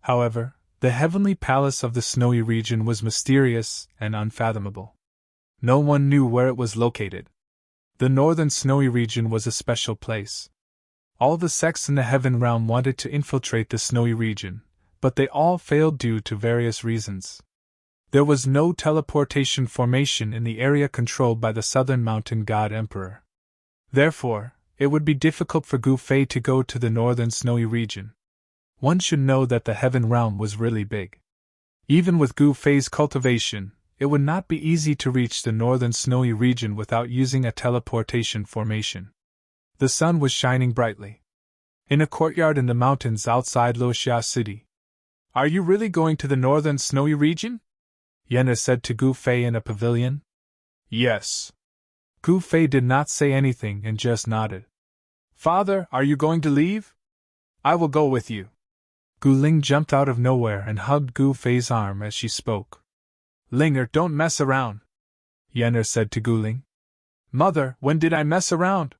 A: However, the heavenly palace of the snowy region was mysterious and unfathomable. No one knew where it was located. The northern snowy region was a special place. All the sects in the heaven realm wanted to infiltrate the snowy region, but they all failed due to various reasons. There was no teleportation formation in the area controlled by the southern mountain god emperor. Therefore, it would be difficult for Gu Fei to go to the northern snowy region. One should know that the heaven realm was really big. Even with Gu Fei's cultivation, it would not be easy to reach the northern snowy region without using a teleportation formation. The sun was shining brightly. In a courtyard in the mountains outside Luoxia City. Are you really going to the northern snowy region? Yenner said to Gu Fei in a pavilion. Yes. Gu Fei did not say anything and just nodded. Father, are you going to leave? I will go with you. Gu Ling jumped out of nowhere and hugged Gu Fei's arm as she spoke. Linger, don't mess around, Yenner said to Gu Ling. Mother, when did I mess around?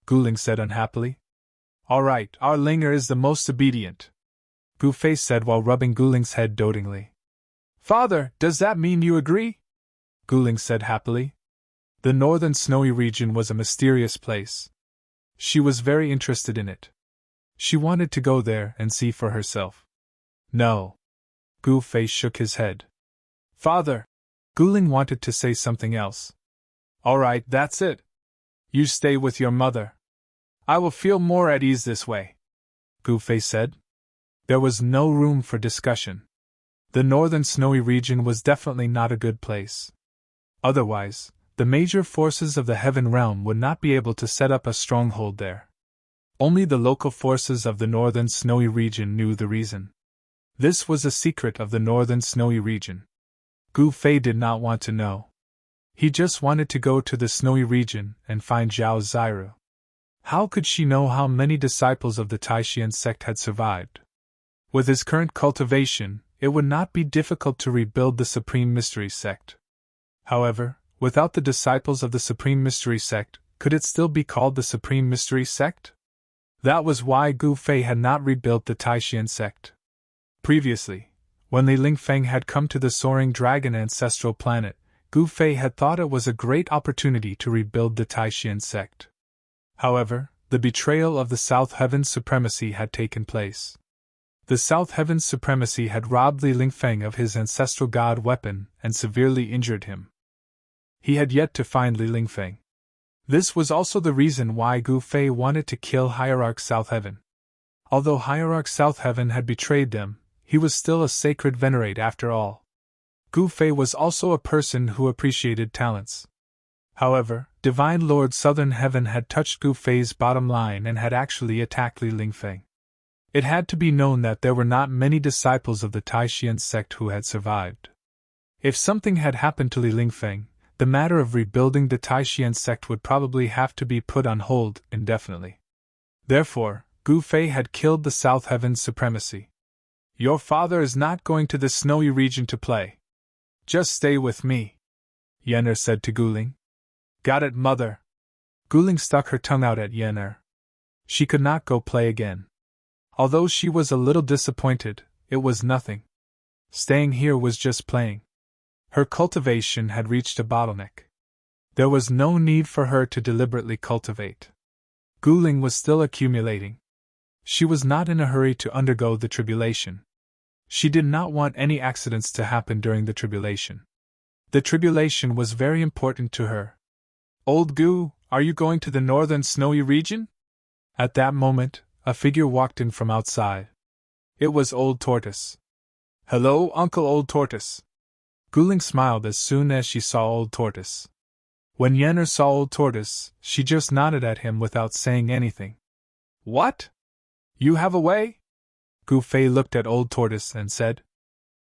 A: Gu Ling said unhappily. All right, our Linger is the most obedient, Gu Fei said while rubbing Gu Ling's head dotingly. Father, does that mean you agree? Gu Ling said happily. The northern snowy region was a mysterious place. She was very interested in it. She wanted to go there and see for herself. No. Gu Fei shook his head. Father! Gu Ling wanted to say something else. All right, that's it. You stay with your mother. I will feel more at ease this way, Gu Fei said. There was no room for discussion. The northern snowy region was definitely not a good place. Otherwise, the major forces of the heaven realm would not be able to set up a stronghold there. Only the local forces of the northern snowy region knew the reason. This was a secret of the northern snowy region. Gu Fei did not want to know. He just wanted to go to the snowy region and find Zhao Ziru. How could she know how many disciples of the Taishan sect had survived? With his current cultivation, it would not be difficult to rebuild the Supreme Mystery sect. However, without the disciples of the Supreme Mystery sect, could it still be called the Supreme Mystery sect? That was why Gu Fei had not rebuilt the Taishan sect. Previously, when Li Lingfeng had come to the Soaring Dragon ancestral planet, Gu Fei had thought it was a great opportunity to rebuild the Taishan sect. However, the betrayal of the South Heaven's supremacy had taken place. The South Heaven's supremacy had robbed Li Lingfeng of his ancestral god weapon and severely injured him. He had yet to find Li Lingfeng. This was also the reason why Gu Fei wanted to kill Hierarch South Heaven. Although Hierarch South Heaven had betrayed them, he was still a sacred venerate after all. Gu Fei was also a person who appreciated talents. However, Divine Lord Southern Heaven had touched Gu Fei's bottom line and had actually attacked Li Lingfeng. It had to be known that there were not many disciples of the Taishan sect who had survived. If something had happened to Li Lingfeng, the matter of rebuilding the Taishan sect would probably have to be put on hold indefinitely. Therefore, Gu Fei had killed the South Heaven's supremacy. Your father is not going to the snowy region to play. Just stay with me, Yen'er said to Guling. Got it, mother. Guling stuck her tongue out at Yen'er. She could not go play again. Although she was a little disappointed, it was nothing. Staying here was just playing. Her cultivation had reached a bottleneck. There was no need for her to deliberately cultivate. Guling was still accumulating. She was not in a hurry to undergo the tribulation. She did not want any accidents to happen during the tribulation. The tribulation was very important to her. Old Gu, are you going to the northern snowy region? At that moment, a figure walked in from outside. It was Old Tortoise. Hello, Uncle Old Tortoise. Guling smiled as soon as she saw Old Tortoise. When Yen'er saw Old Tortoise, she just nodded at him without saying anything. What? You have a way? Gu Fei looked at Old Tortoise and said.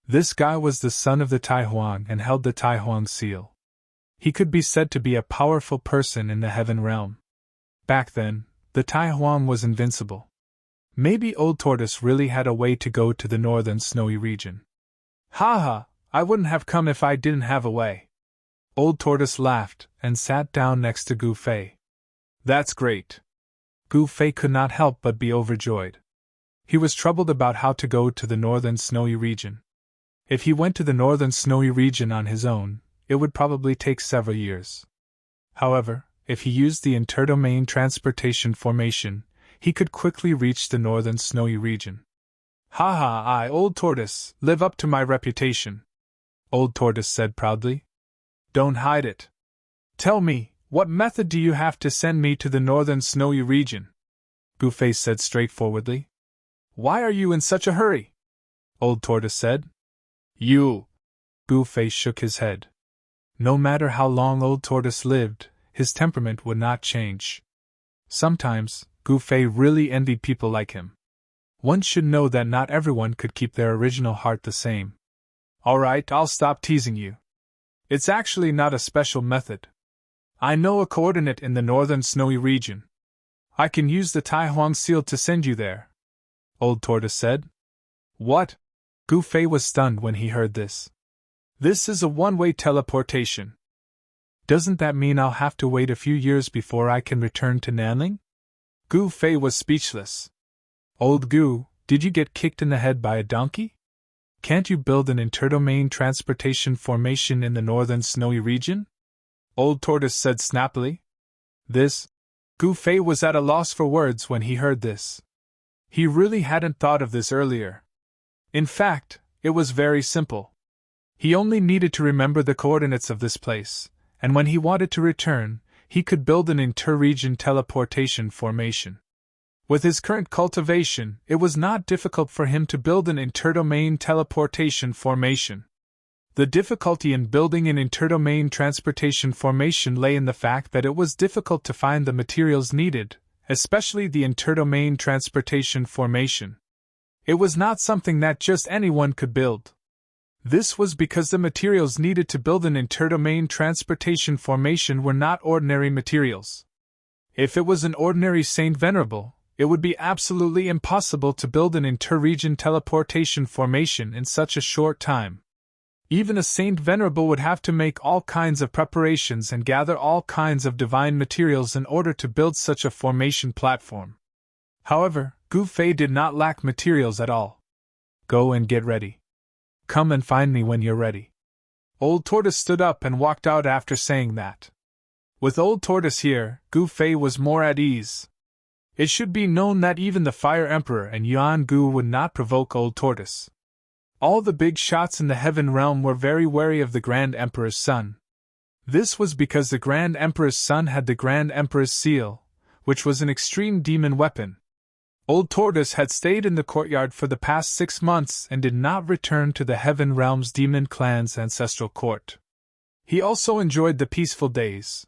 A: This guy was the son of the Tai Huang and held the Tai Huang seal. He could be said to be a powerful person in the heaven realm. Back then, the Tai Huang was invincible. Maybe Old Tortoise really had a way to go to the northern snowy region. Ha ha, I wouldn't have come if I didn't have a way. Old Tortoise laughed and sat down next to Gu Fei. That's great. Gu Fei could not help but be overjoyed. He was troubled about how to go to the northern snowy region. If he went to the northern snowy region on his own, it would probably take several years. However, if he used the interdomain transportation formation, he could quickly reach the northern snowy region. Ha ha, I, Old Tortoise, live up to my reputation, Old Tortoise said proudly. Don't hide it. Tell me, what method do you have to send me to the northern snowy region? Gu Fei said straightforwardly. Why are you in such a hurry? Old Tortoise said. You. Gu Fei shook his head. No matter how long Old Tortoise lived, his temperament would not change. Sometimes, Gu Fei really envied people like him. One should know that not everyone could keep their original heart the same. All right, I'll stop teasing you. It's actually not a special method. I know a coordinate in the northern snowy region. I can use the Tai Huang seal to send you there, Old Tortoise said. What? Gu Fei was stunned when he heard this. This is a one-way teleportation. Doesn't that mean I'll have to wait a few years before I can return to Nanling? Gu Fei was speechless. Old Gu, did you get kicked in the head by a donkey? Can't you build an interdomain transportation formation in the northern snowy region? Old Tortoise said snappily. Gu Fei was at a loss for words when he heard this. He really hadn't thought of this earlier. In fact, it was very simple. He only needed to remember the coordinates of this place, and when he wanted to return, he could build an inter-region teleportation formation. With his current cultivation, it was not difficult for him to build an interdomain teleportation formation. The difficulty in building an interdomain transportation formation lay in the fact that it was difficult to find the materials needed, especially the interdomain transportation formation. It was not something that just anyone could build. This was because the materials needed to build an interdomain transportation formation were not ordinary materials. If it was an ordinary Saint Venerable, it would be absolutely impossible to build an inter-region teleportation formation in such a short time. Even a Saint Venerable would have to make all kinds of preparations and gather all kinds of divine materials in order to build such a formation platform. However, Gu Fei did not lack materials at all. Go and get ready. Come and find me when you're ready. Old Tortoise stood up and walked out after saying that. With Old Tortoise here, Gu Fei was more at ease. It should be known that even the Fire Emperor and Yuan Gu would not provoke Old Tortoise. All the big shots in the Heaven Realm were very wary of the Grand Emperor's son. This was because the Grand Emperor's son had the Grand Emperor's seal, which was an extreme demon weapon. Old Tortoise had stayed in the courtyard for the past 6 months and did not return to the Heaven Realm's demon clan's ancestral court. He also enjoyed the peaceful days.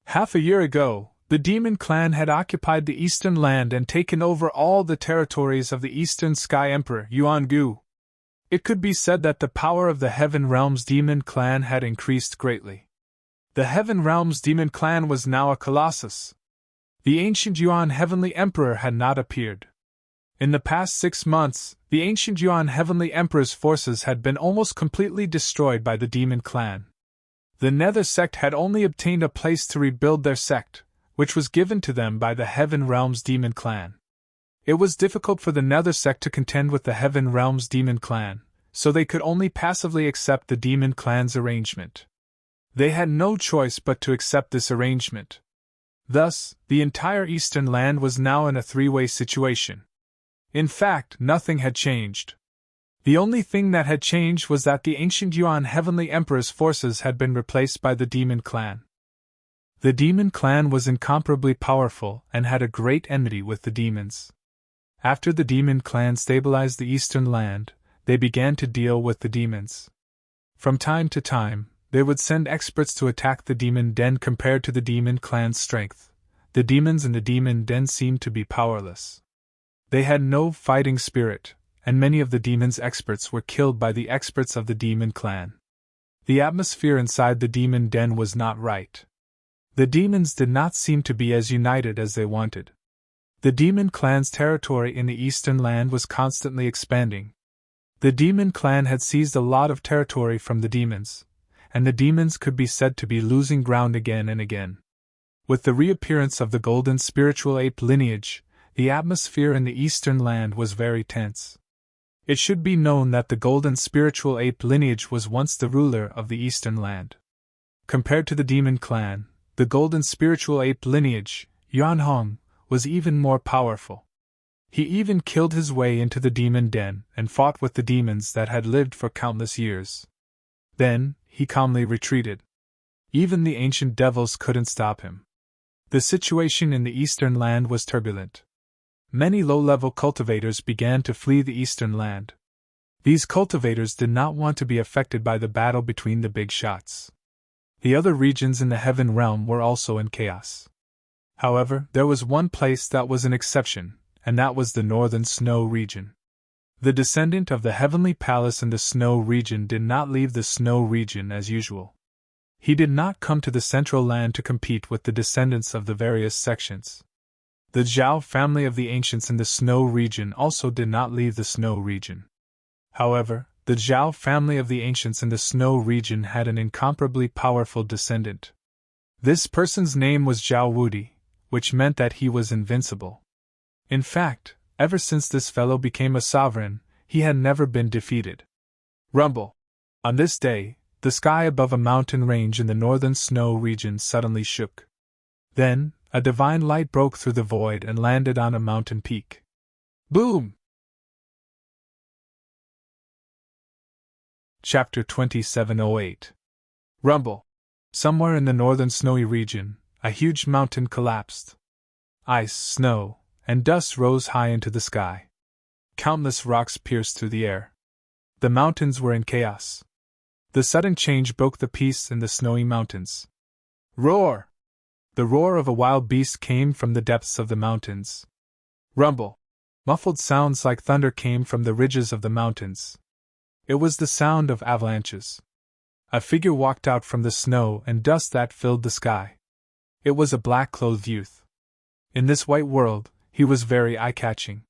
A: Half a year ago, the demon clan had occupied the Eastern Land and taken over all the territories of the Eastern Sky Emperor, Yuan Gu. It could be said that the power of the Heaven Realm's demon clan had increased greatly. The Heaven Realm's demon clan was now a colossus. The ancient Yuan Heavenly Emperor had not appeared. In the past 6 months, the ancient Yuan Heavenly Emperor's forces had been almost completely destroyed by the demon clan. The Nether sect had only obtained a place to rebuild their sect, which was given to them by the Heaven Realm's demon clan. It was difficult for the Nether sect to contend with the Heaven Realm's demon clan, so they could only passively accept the demon clan's arrangement. They had no choice but to accept this arrangement. Thus, the entire Eastern Land was now in a 3-way situation. In fact, nothing had changed. The only thing that had changed was that the ancient Yuan Heavenly Emperor's forces had been replaced by the demon clan. The demon clan was incomparably powerful and had a great enmity with the demons. After the demon clan stabilized the Eastern Land, they began to deal with the demons. From time to time, they would send experts to attack the demon den. Compared to the demon clan's strength, the demons in the demon den seemed to be powerless. They had no fighting spirit, and many of the demons' experts were killed by the experts of the demon clan. The atmosphere inside the demon den was not right. The demons did not seem to be as united as they wanted. The demon clan's territory in the Eastern Land was constantly expanding. The demon clan had seized a lot of territory from the demons, and the demons could be said to be losing ground again and again. With the reappearance of the golden spiritual ape lineage, the atmosphere in the Eastern Land was very tense. It should be known that the golden spiritual ape lineage was once the ruler of the Eastern Land. Compared to the demon clan, the golden spiritual ape lineage, Yuan Hong, was even more powerful. He even killed his way into the demon den and fought with the demons that had lived for countless years. Then, he calmly retreated. Even the ancient devils couldn't stop him. The situation in the Eastern Land was turbulent. Many low-level cultivators began to flee the Eastern Land. These cultivators did not want to be affected by the battle between the big shots. The other regions in the Heaven Realm were also in chaos. However, there was one place that was an exception, and that was the Northern Snow region. The descendant of the Heavenly Palace in the Snow region did not leave the Snow region as usual. He did not come to the Central Land to compete with the descendants of the various sections. The Zhao family of the ancients in the Snow region also did not leave the Snow region. However, the Zhao family of the ancients in the Snow region had an incomparably powerful descendant. This person's name was Zhao Wudi, which meant that he was invincible. In fact, ever since this fellow became a sovereign, he had never been defeated. Rumble! On this day, the sky above a mountain range in the Northern Snow region suddenly shook. Then, a divine light broke through the void and landed on a mountain peak. Boom! Chapter 2708. Rumble! Somewhere in the northern snowy region, a huge mountain collapsed. Ice, snow, and dust rose high into the sky. Countless rocks pierced through the air. The mountains were in chaos. The sudden change broke the peace in the snowy mountains. Roar! The roar of a wild beast came from the depths of the mountains. Rumble! Muffled sounds like thunder came from the ridges of the mountains. It was the sound of avalanches. A figure walked out from the snow and dust that filled the sky. It was a black-clothed youth. In this white world, he was very eye-catching.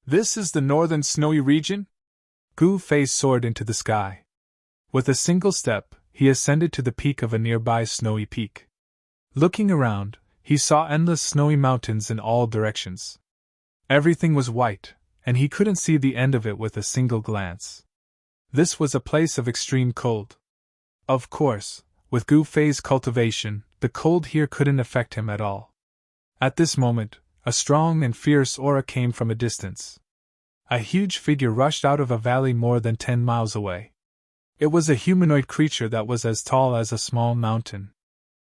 A: This is the northern snowy region? Gu Fei soared into the sky. With a single step, he ascended to the peak of a nearby snowy peak. Looking around, he saw endless snowy mountains in all directions. Everything was white, and he couldn't see the end of it with a single glance. This was a place of extreme cold. Of course, with Gu Fei's cultivation, the cold here couldn't affect him at all. At this moment, a strong and fierce aura came from a distance. A huge figure rushed out of a valley more than 10 miles away. It was a humanoid creature that was as tall as a small mountain.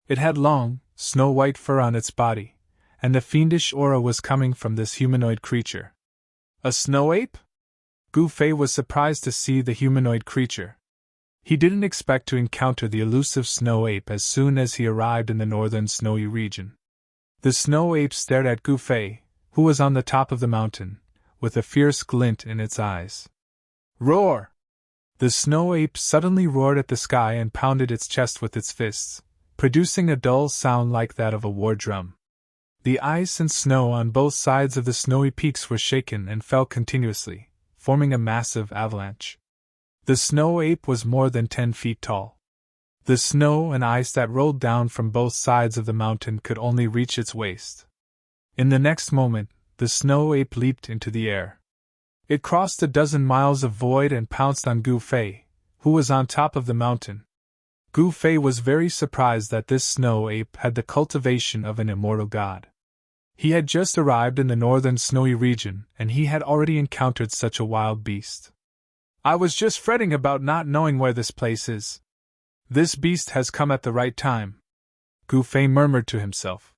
A: It had long, snow-white fur on its body, and a fiendish aura was coming from this humanoid creature. A snow ape? Gu Fei was surprised to see the humanoid creature. He didn't expect to encounter the elusive snow ape as soon as he arrived in the northern snowy region. The snow ape stared at Gu Fei, who was on the top of the mountain, with a fierce glint in its eyes. Roar! The snow ape suddenly roared at the sky and pounded its chest with its fists, producing a dull sound like that of a war drum. The ice and snow on both sides of the snowy peaks were shaken and fell continuously, forming a massive avalanche. The snow ape was more than 10 feet tall. The snow and ice that rolled down from both sides of the mountain could only reach its waist. In the next moment, the snow ape leaped into the air. It crossed a dozen miles of void and pounced on Gu Fei, who was on top of the mountain. Gu Fei was very surprised that this snow ape had the cultivation of an immortal god. He had just arrived in the northern snowy region, and he had already encountered such a wild beast. I was just fretting about not knowing where this place is. This beast has come at the right time, Gu Fei murmured to himself.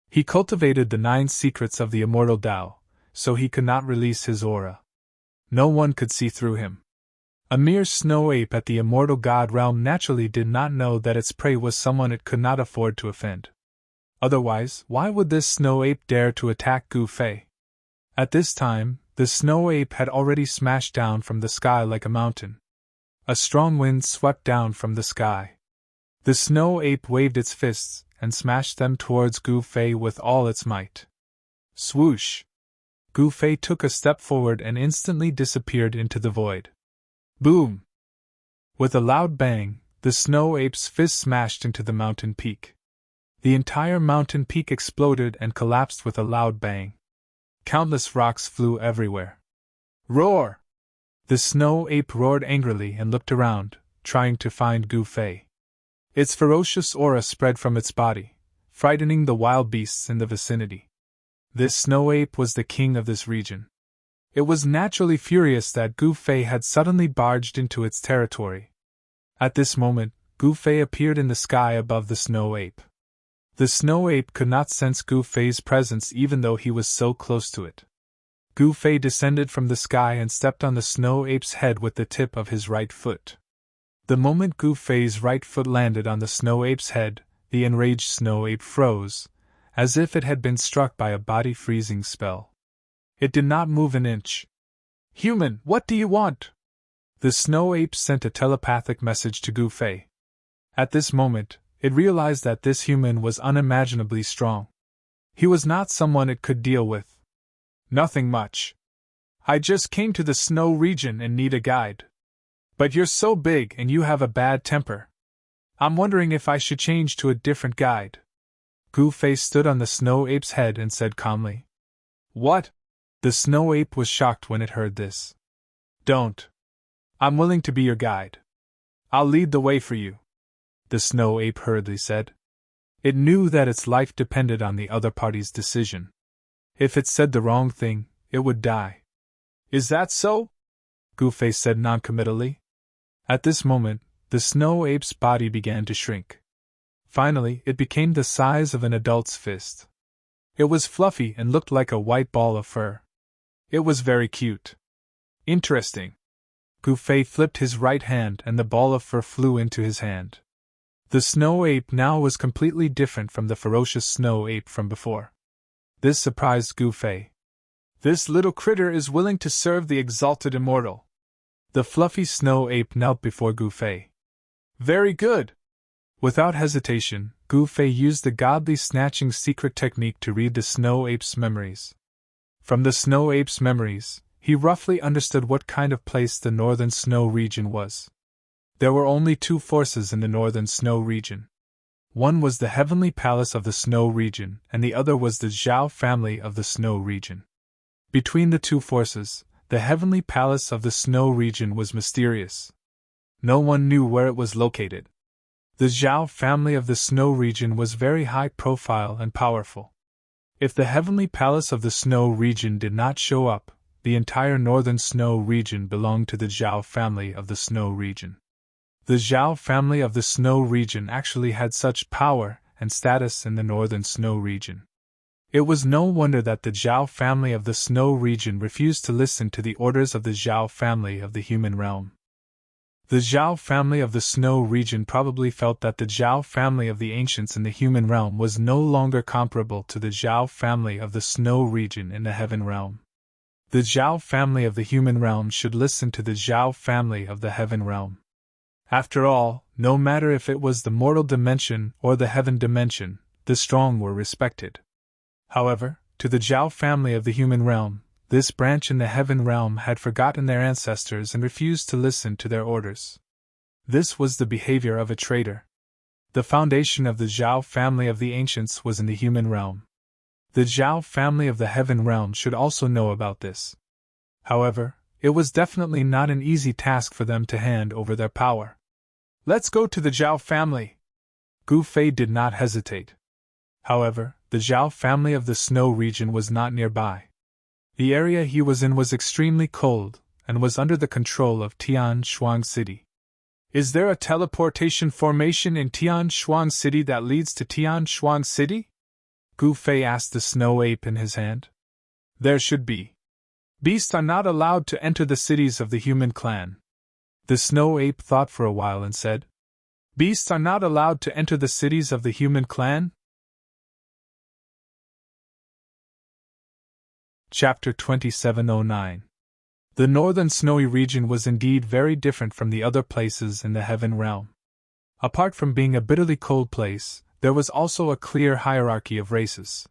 A: He cultivated the 9 secrets of the immortal Tao, so he could not release his aura. No one could see through him. A mere snow ape at the immortal god realm naturally did not know that its prey was someone it could not afford to offend. Otherwise, why would this snow ape dare to attack Gu Fei? At this time, the snow ape had already smashed down from the sky like a mountain. A strong wind swept down from the sky. The snow ape waved its fists and smashed them towards Gu Fei with all its might. Swoosh! Gu Fei took a step forward and instantly disappeared into the void. Boom! With a loud bang, the snow ape's fist smashed into the mountain peak. The entire mountain peak exploded and collapsed with a loud bang. Countless rocks flew everywhere. Roar! The snow ape roared angrily and looked around, trying to find Gu Fei. Its ferocious aura spread from its body, frightening the wild beasts in the vicinity. This snow ape was the king of this region. It was naturally furious that Gu Fei had suddenly barged into its territory. At this moment, Gu Fei appeared in the sky above the snow ape. The snow ape could not sense Gu Fei's presence even though he was so close to it. Gu Fei descended from the sky and stepped on the snow ape's head with the tip of his right foot. The moment Gu Fei's right foot landed on the snow ape's head, the enraged snow ape froze, as if it had been struck by a body-freezing spell. It did not move an inch. Human, what do you want? The snow ape sent a telepathic message to Gu Fei. At this moment, it realized that this human was unimaginably strong. He was not someone it could deal with. Nothing much. I just came to the snow region and need a guide. But you're so big and you have a bad temper. I'm wondering if I should change to a different guide. Gu Fei stood on the snow ape's head and said calmly. What? The snow ape was shocked when it heard this. Don't. I'm willing to be your guide. I'll lead the way for you, the snow ape hurriedly said. It knew that its life depended on the other party's decision. If it said the wrong thing, it would die. Is that so? Gu Fei said noncommittally. At this moment, the snow ape's body began to shrink. Finally, it became the size of an adult's fist. It was fluffy and looked like a white ball of fur. It was very cute. Interesting. Gu Fei flipped his right hand and the ball of fur flew into his hand. The snow ape now was completely different from the ferocious snow ape from before. This surprised Gu Fei. This little critter is willing to serve the exalted immortal. The fluffy snow ape knelt before Gu Fei. Very good. Without hesitation, Gu Fei used the godly snatching secret technique to read the snow ape's memories. From the snow ape's memories, he roughly understood what kind of place the northern snow region was. There were only 2 forces in the northern snow region. One was the heavenly palace of the snow region, and the other was the Zhao family of the snow region. Between the two forces, the heavenly palace of the snow region was mysterious. No one knew where it was located. The Zhao family of the snow region was very high profile and powerful. If the heavenly palace of the snow region did not show up, the entire northern snow region belonged to the Zhao family of the snow region. The Zhao family of the snow region actually had such power and status in the northern snow region. It was no wonder that the Zhao family of the snow region refused to listen to the orders of the Zhao family of the human realm. The Zhao family of the snow region probably felt that the Zhao family of the ancients in the human realm was no longer comparable to the Zhao family of the snow region in the heaven realm. The Zhao family of the human realm should listen to the Zhao family of the heaven realm. After all, no matter if it was the mortal dimension or the heaven dimension, the strong were respected. However, to the Zhao family of the human realm, this branch in the heaven realm had forgotten their ancestors and refused to listen to their orders. This was the behavior of a traitor. The foundation of the Zhao family of the ancients was in the human realm. The Zhao family of the heaven realm should also know about this. However, it was definitely not an easy task for them to hand over their power. Let's go to the Zhao family. Gu Fei did not hesitate. However, the Zhao family of the snow region was not nearby. The area he was in was extremely cold, and was under the control of Tian Shuang City. Is there a teleportation formation in Tian Shuang City that leads to Tian Shuang City? Gu Fei asked the snow ape in his hand. There should be. Beasts are not allowed to enter the cities of the human clan. The snow ape thought for a while and said, Beasts are not allowed to enter the cities of the human clan? Chapter 2709. The northern snowy region was indeed very different from the other places in the heaven realm. Apart from being a bitterly cold place, there was also a clear hierarchy of races.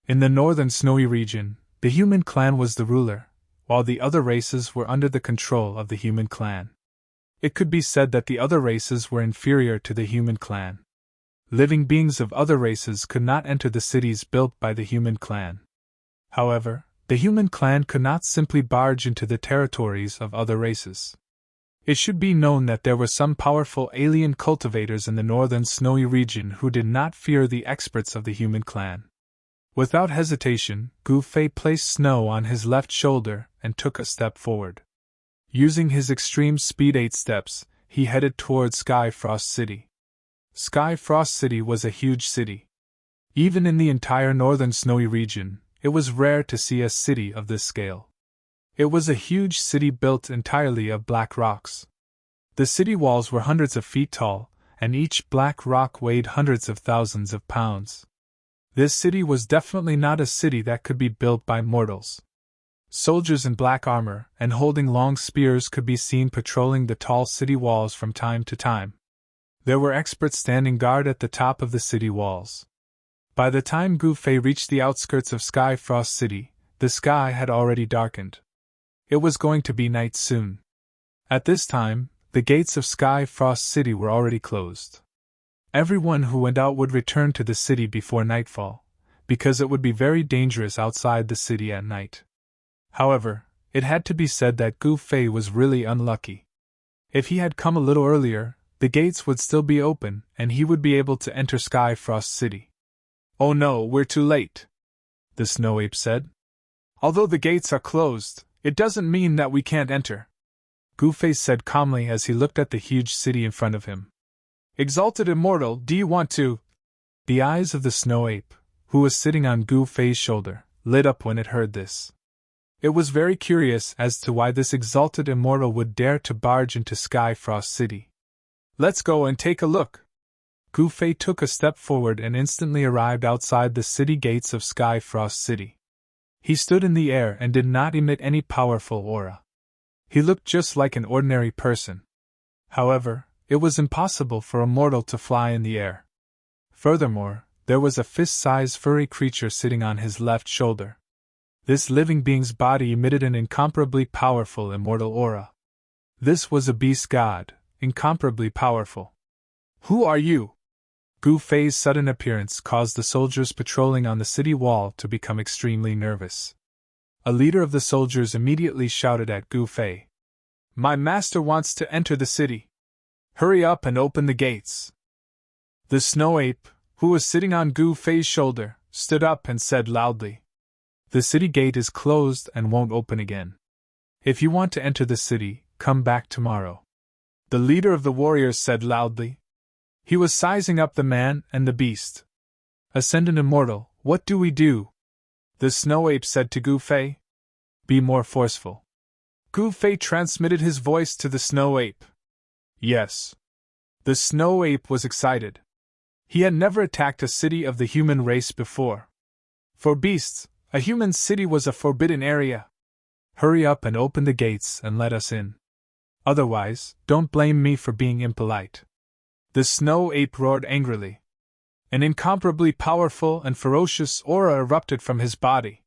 A: In the northern snowy region, the human clan was the ruler, while the other races were under the control of the human clan. It could be said that the other races were inferior to the human clan. Living beings of other races could not enter the cities built by the human clan. However, the human clan could not simply barge into the territories of other races. It should be known that there were some powerful alien cultivators in the northern snowy region who did not fear the experts of the human clan. Without hesitation, Gu Fei placed snow on his left shoulder and took a step forward. Using his extreme speed 8 steps, he headed towards Sky Frost City. Sky Frost City was a huge city. Even in the entire northern snowy region, it was rare to see a city of this scale. It was a huge city built entirely of black rocks. The city walls were hundreds of feet tall, and each black rock weighed hundreds of thousands of pounds. This city was definitely not a city that could be built by mortals. Soldiers in black armor and holding long spears could be seen patrolling the tall city walls from time to time. There were experts standing guard at the top of the city walls. By the time Gu Fei reached the outskirts of Sky Frost City, the sky had already darkened. It was going to be night soon. At this time, the gates of Sky Frost City were already closed. Everyone who went out would return to the city before nightfall, because it would be very dangerous outside the city at night. However, it had to be said that Gu Fei was really unlucky. If he had come a little earlier, the gates would still be open and he would be able to enter Sky Frost City. Oh no, we're too late, the snow ape said. Although the gates are closed, it doesn't mean that we can't enter, Gu Fei said calmly as he looked at the huge city in front of him. Exalted Immortal, do you want to? The eyes of the snow ape, who was sitting on Gu Fei's shoulder, lit up when it heard this. It was very curious as to why this exalted immortal would dare to barge into Sky Frost City. Let's go and take a look. Gu Fei took a step forward and instantly arrived outside the city gates of Sky Frost City. He stood in the air and did not emit any powerful aura. He looked just like an ordinary person. However, it was impossible for a mortal to fly in the air. Furthermore, there was a fist-sized furry creature sitting on his left shoulder. This living being's body emitted an incomparably powerful immortal aura. This was a beast god, incomparably powerful. Who are you? Gu Fei's sudden appearance caused the soldiers patrolling on the city wall to become extremely nervous. A leader of the soldiers immediately shouted at Gu Fei. My master wants to enter the city. Hurry up and open the gates. The snow ape, who was sitting on Gu Fei's shoulder, stood up and said loudly, The city gate is closed and won't open again. If you want to enter the city, come back tomorrow. The leader of the warriors said loudly. He was sizing up the man and the beast. Ascendant Immortal, what do we do? The snow ape said to Gu Fei. Be more forceful. Gu Fei transmitted his voice to the snow ape. Yes. The snow ape was excited. He had never attacked a city of the human race before. For beasts, a human city was a forbidden area. Hurry up and open the gates and let us in. Otherwise, don't blame me for being impolite. The snow ape roared angrily. An incomparably powerful and ferocious aura erupted from his body.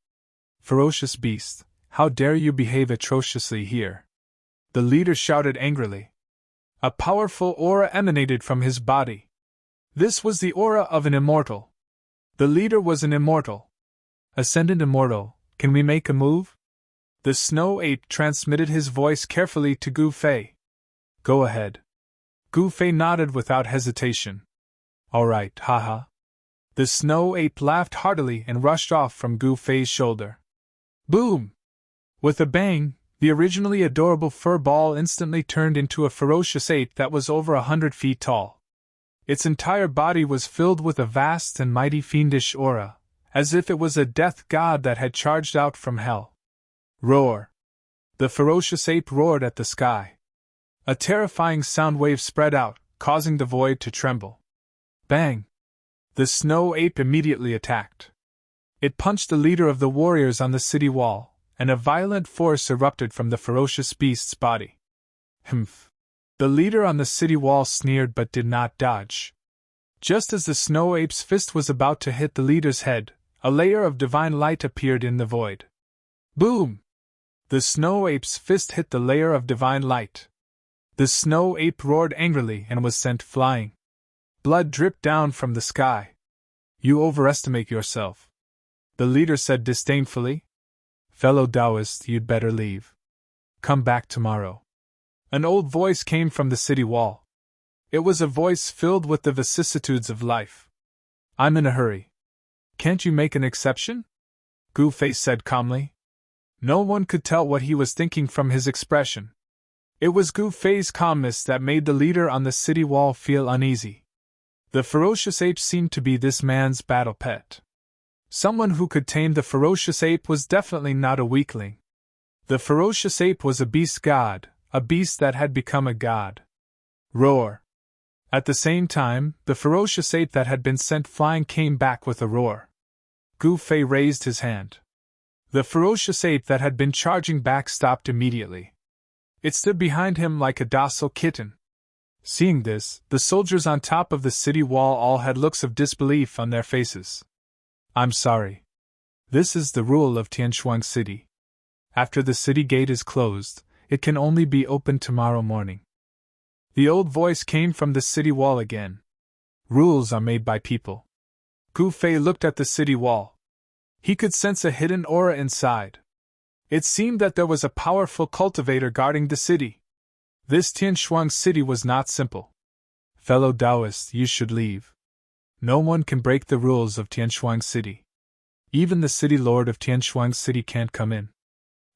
A: Ferocious beast, how dare you behave atrociously here? The leader shouted angrily. A powerful aura emanated from his body. This was the aura of an immortal. The leader was an immortal. Ascendant Immortal, can we make a move? The snow ape transmitted his voice carefully to Gu Fei. Go ahead. Gu Fei nodded without hesitation. All right, haha. The snow ape laughed heartily and rushed off from Gu Fei's shoulder. Boom! With a bang, the originally adorable fur ball instantly turned into a ferocious ape that was over 100 feet tall. Its entire body was filled with a vast and mighty fiendish aura, as if it was a death god that had charged out from hell. Roar! The ferocious ape roared at the sky. A terrifying sound wave spread out, causing the void to tremble. Bang! The snow ape immediately attacked. It punched the leader of the warriors on the city wall, and a violent force erupted from the ferocious beast's body. Humph! The leader on the city wall sneered but did not dodge. Just as the snow ape's fist was about to hit the leader's head, a layer of divine light appeared in the void. Boom! The snow ape's fist hit the layer of divine light. The snow ape roared angrily and was sent flying. Blood dripped down from the sky. You overestimate yourself, the leader said disdainfully. Fellow Taoist, you'd better leave. Come back tomorrow. An old voice came from the city wall. It was a voice filled with the vicissitudes of life. I'm in a hurry. Can't you make an exception? Gu Fei said calmly. No one could tell what he was thinking from his expression. It was Gu Fei's calmness that made the leader on the city wall feel uneasy. The ferocious ape seemed to be this man's battle pet. Someone who could tame the ferocious ape was definitely not a weakling. The ferocious ape was a beast god, a beast that had become a god. Roar! At the same time, the ferocious ape that had been sent flying came back with a roar. Gu Fei raised his hand. The ferocious ape that had been charging back stopped immediately. It stood behind him like a docile kitten. Seeing this, the soldiers on top of the city wall all had looks of disbelief on their faces. I'm sorry. This is the rule of Tianshuang City. After the city gate is closed, it can only be opened tomorrow morning. The old voice came from the city wall again. Rules are made by people. Gu Fei looked at the city wall. He could sense a hidden aura inside. It seemed that there was a powerful cultivator guarding the city. This Tianshuang City was not simple. Fellow Taoists, you should leave. No one can break the rules of Tianshuang City. Even the city lord of Tianshuang City can't come in.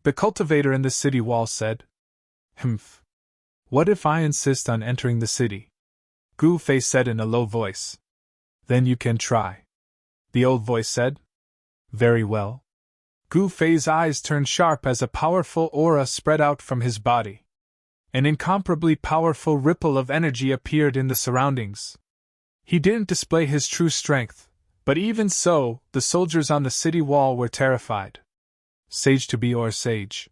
A: The cultivator in the city wall said. Humph. What if I insist on entering the city? Gu Fei said in a low voice. Then you can try. The old voice said. Very well. Gu Fei's eyes turned sharp as a powerful aura spread out from his body. An incomparably powerful ripple of energy appeared in the surroundings. He didn't display his true strength, but even so, the soldiers on the city wall were terrified. Sage to be or sage.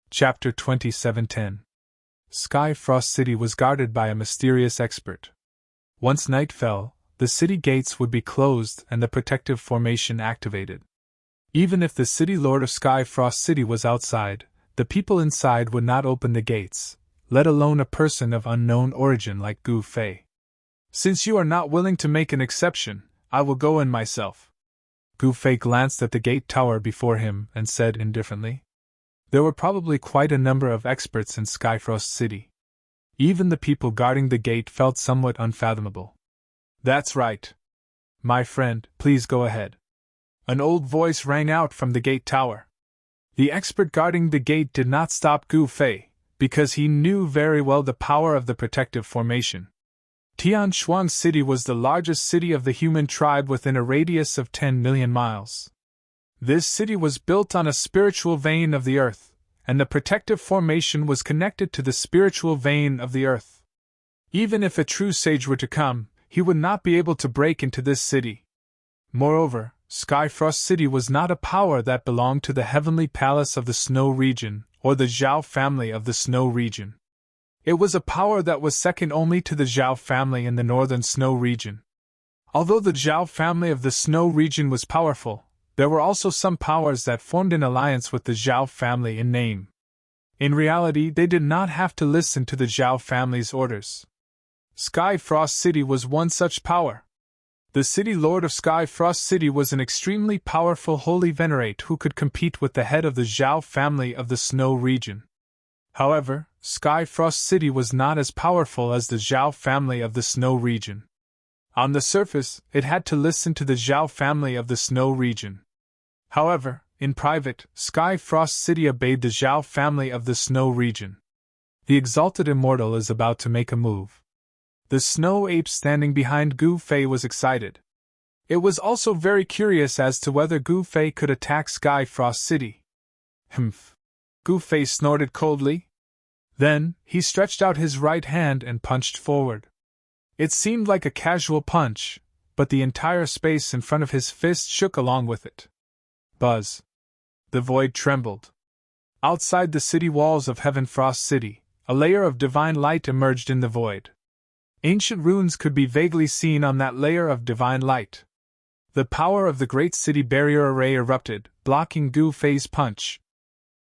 A: Chapter 27:10. Sky Frost City was guarded by a mysterious expert. Once night fell, the city gates would be closed and the protective formation activated. Even if the city lord of Sky Frost City was outside, the people inside would not open the gates, let alone a person of unknown origin like Gu Fei. Since you are not willing to make an exception, I will go in myself. Gu Fei glanced at the gate tower before him and said indifferently. There were probably quite a number of experts in Skyfrost City. Even the people guarding the gate felt somewhat unfathomable. That's right. My friend, please go ahead. An old voice rang out from the gate tower. The expert guarding the gate did not stop Gu Fei, because he knew very well the power of the protective formation. Tianshuang City was the largest city of the human tribe within a radius of 10 million miles. This city was built on a spiritual vein of the earth, and the protective formation was connected to the spiritual vein of the earth. Even if a true sage were to come, he would not be able to break into this city. Moreover, Skyfrost City was not a power that belonged to the heavenly palace of the snow region, or the Zhao family of the snow region. It was a power that was second only to the Zhao family in the northern snow region. Although the Zhao family of the snow region was powerful, there were also some powers that formed an alliance with the Zhao family in name. In reality, they did not have to listen to the Zhao family's orders. Skyfrost City was one such power. The city lord of Skyfrost City was an extremely powerful holy venerate who could compete with the head of the Zhao family of the snow region. However, Skyfrost City was not as powerful as the Zhao family of the snow region. On the surface, it had to listen to the Zhao family of the snow region. However, in private, Skyfrost City obeyed the Zhao family of the snow region. The exalted immortal is about to make a move. The snow ape standing behind Gu Fei was excited. It was also very curious as to whether Gu Fei could attack Skyfrost City. Humph! Gu Fei snorted coldly. Then, he stretched out his right hand and punched forward. It seemed like a casual punch, but the entire space in front of his fist shook along with it. Buzz! The void trembled. Outside the city walls of Heaven Frost City, a layer of divine light emerged in the void. Ancient runes could be vaguely seen on that layer of divine light. The power of the great city barrier array erupted, blocking Gu Fei's punch.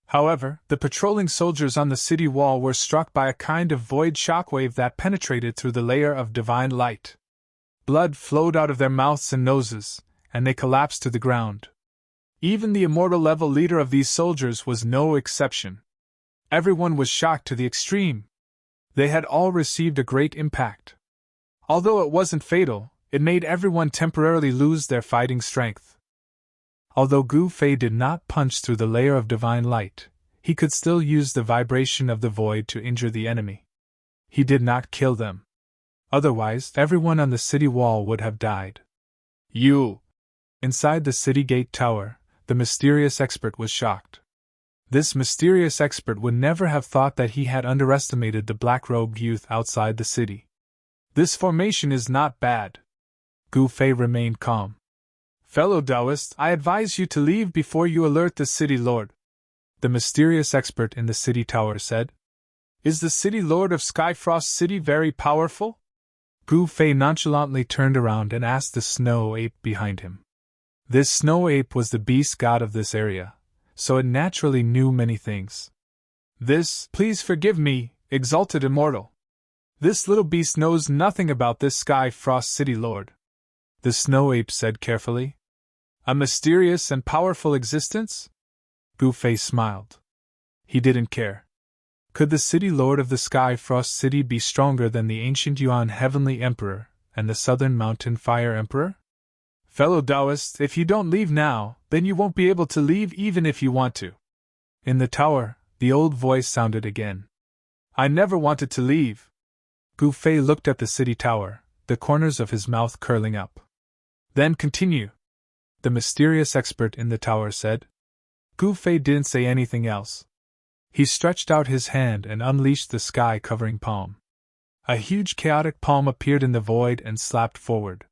A: However, the patrolling soldiers on the city wall were struck by a kind of void shockwave that penetrated through the layer of divine light. Blood flowed out of their mouths and noses, and they collapsed to the ground. Even the immortal level leader of these soldiers was no exception. Everyone was shocked to the extreme. They had all received a great impact. Although it wasn't fatal, it made everyone temporarily lose their fighting strength. Although Gu Fei did not punch through the layer of divine light, he could still use the vibration of the void to injure the enemy. He did not kill them. Otherwise, everyone on the city wall would have died. You! Inside the city gate tower, the mysterious expert was shocked. This mysterious expert would never have thought that he had underestimated the black-robed youth outside the city. This formation is not bad. Gu Fei remained calm. Fellow Taoist, I advise you to leave before you alert the city lord, the mysterious expert in the city tower said. Is the city lord of Skyfrost City very powerful? Gu Fei nonchalantly turned around and asked the snow ape behind him. This snow ape was the beast god of this area, so it naturally knew many things. Please forgive me, exalted immortal. This little beast knows nothing about this Skyfrost City lord, the snow ape said carefully. A mysterious and powerful existence? Gu Fei smiled. He didn't care. Could the city lord of the Skyfrost City be stronger than the ancient Yuan Heavenly Emperor and the Southern Mountain Fire Emperor? Fellow Taoist, if you don't leave now, then you won't be able to leave even if you want to. In the tower, the old voice sounded again. I never wanted to leave. Gu Fei looked at the city tower, the corners of his mouth curling up. Then continue, the mysterious expert in the tower said. Gu Fei didn't say anything else. He stretched out his hand and unleashed the sky-covering palm. A huge chaotic palm appeared in the void and slapped forward.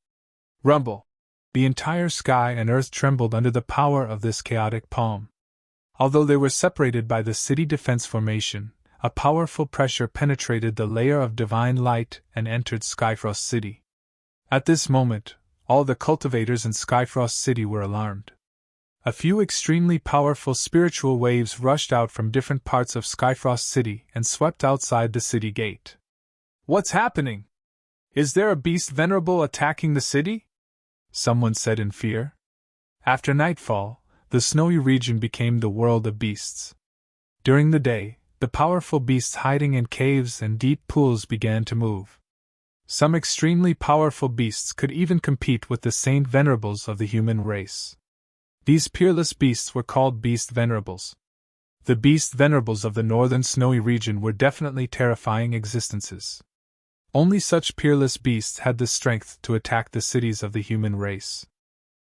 A: Rumble! The entire sky and earth trembled under the power of this chaotic palm. Although they were separated by the city defense formation, a powerful pressure penetrated the layer of divine light and entered Skyfrost City. At this moment, all the cultivators in Skyfrost City were alarmed. A few extremely powerful spiritual waves rushed out from different parts of Skyfrost City and swept outside the city gate. What's happening? Is there a beast Venerable attacking the city? Someone said in fear. After nightfall, the snowy region became the world of beasts. During the day, the powerful beasts hiding in caves and deep pools began to move. Some extremely powerful beasts could even compete with the Saint Venerables of the human race. These peerless beasts were called Beast Venerables. The Beast Venerables of the northern snowy region were definitely terrifying existences. Only such peerless beasts had the strength to attack the cities of the human race.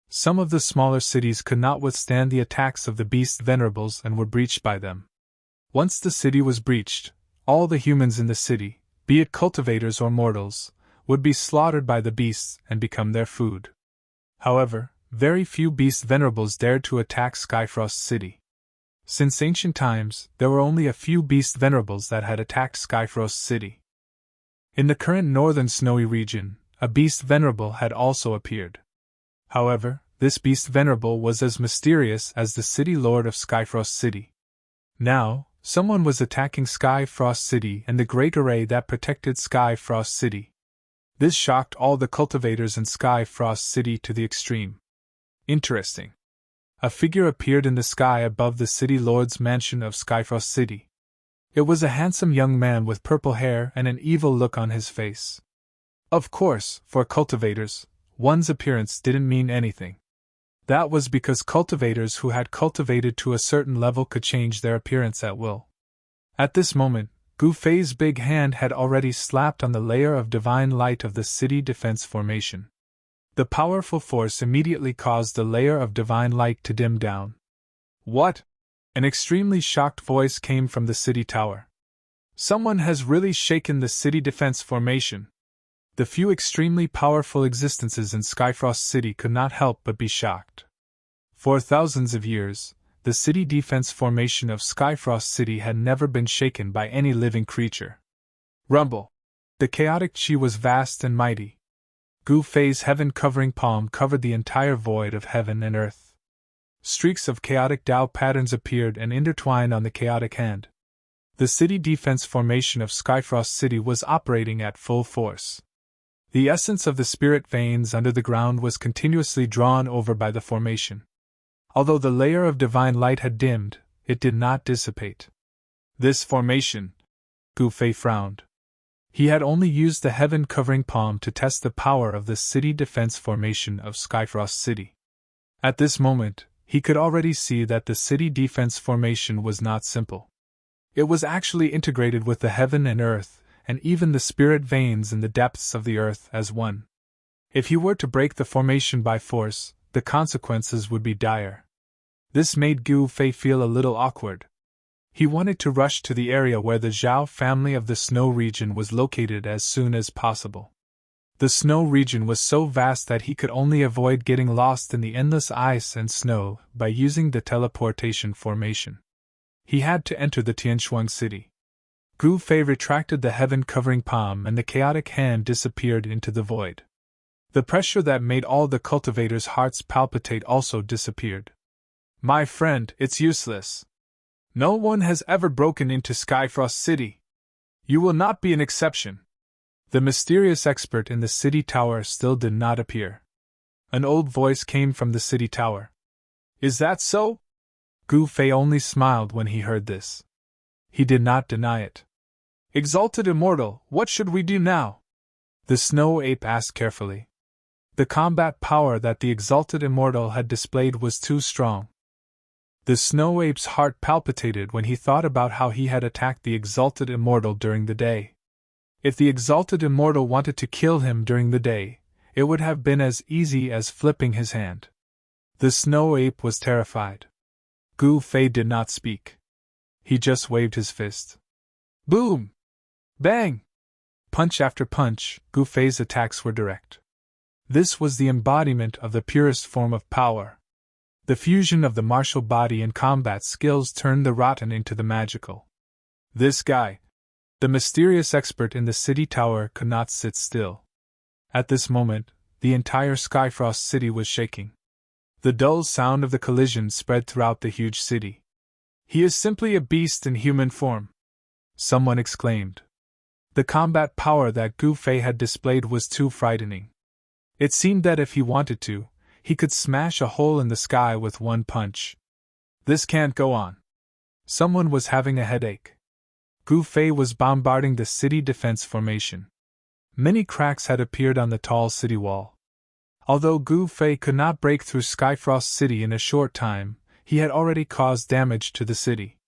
A: Some of the smaller cities could not withstand the attacks of the Beast Venerables and were breached by them. Once the city was breached, all the humans in the city, be it cultivators or mortals, would be slaughtered by the beasts and become their food. However, very few Beast Venerables dared to attack Skyfrost City. Since ancient times, there were only a few Beast Venerables that had attacked Skyfrost City. In the current northern snowy region, a Beast Venerable had also appeared. However, this Beast Venerable was as mysterious as the City Lord of Skyfrost City. Now, someone was attacking Skyfrost City and the great array that protected Skyfrost City. This shocked all the cultivators in Skyfrost City to the extreme. Interesting. A figure appeared in the sky above the City Lord's mansion of Skyfrost City. It was a handsome young man with purple hair and an evil look on his face. Of course, for cultivators, one's appearance didn't mean anything. That was because cultivators who had cultivated to a certain level could change their appearance at will. At this moment, Gu Fei's big hand had already slapped on the layer of divine light of the city defense formation. The powerful force immediately caused the layer of divine light to dim down. What? An extremely shocked voice came from the city tower. Someone has really shaken the city defense formation. The few extremely powerful existences in Skyfrost City could not help but be shocked. For thousands of years, the city defense formation of Skyfrost City had never been shaken by any living creature. Rumble! The chaotic chi was vast and mighty. Gu Fei's heaven-covering palm covered the entire void of heaven and earth. Streaks of chaotic Dao patterns appeared and intertwined on the chaotic hand. The city defense formation of Skyfrost City was operating at full force. The essence of the spirit veins under the ground was continuously drawn over by the formation. Although the layer of divine light had dimmed, it did not dissipate. This formation, Gu Fei frowned. He had only used the heaven-covering palm to test the power of the city defense formation of Skyfrost City. At this moment, he could already see that the city defense formation was not simple. It was actually integrated with the heaven and earth, and even the spirit veins in the depths of the earth as one. If he were to break the formation by force, the consequences would be dire. This made Gu Fei feel a little awkward. He wanted to rush to the area where the Zhao family of the snow region was located as soon as possible. The snow region was so vast that he could only avoid getting lost in the endless ice and snow by using the teleportation formation. He had to enter the Tianshuang city. Gu Fei retracted the heaven-covering palm and the chaotic hand disappeared into the void. The pressure that made all the cultivators' hearts palpitate also disappeared. My friend, it's useless. No one has ever broken into Skyfrost City. You will not be an exception. The mysterious expert in the city tower still did not appear. An old voice came from the city tower. Is that so? Gu Fei only smiled when he heard this. He did not deny it. Exalted Immortal, what should we do now? The snow ape asked carefully. The combat power that the Exalted Immortal had displayed was too strong. The snow ape's heart palpitated when he thought about how he had attacked the Exalted Immortal during the day. If the Exalted Immortal wanted to kill him during the day, it would have been as easy as flipping his hand. The snow ape was terrified. Gu Fei did not speak. He just waved his fist. Boom! Bang! Punch after punch, Gu Fei's attacks were direct. This was the embodiment of the purest form of power. The fusion of the martial body and combat skills turned the rotten into the magical. This guy, the mysterious expert in the city tower, could not sit still. At this moment, the entire Skyfrost City was shaking. The dull sound of the collision spread throughout the huge city. He is simply a beast in human form, someone exclaimed. The combat power that Gu Fei had displayed was too frightening. It seemed that if he wanted to, he could smash a hole in the sky with one punch. This can't go on. Someone was having a headache. Gu Fei was bombarding the city defense formation. Many cracks had appeared on the tall city wall. Although Gu Fei could not break through Skyfrost City in a short time, he had already caused damage to the city.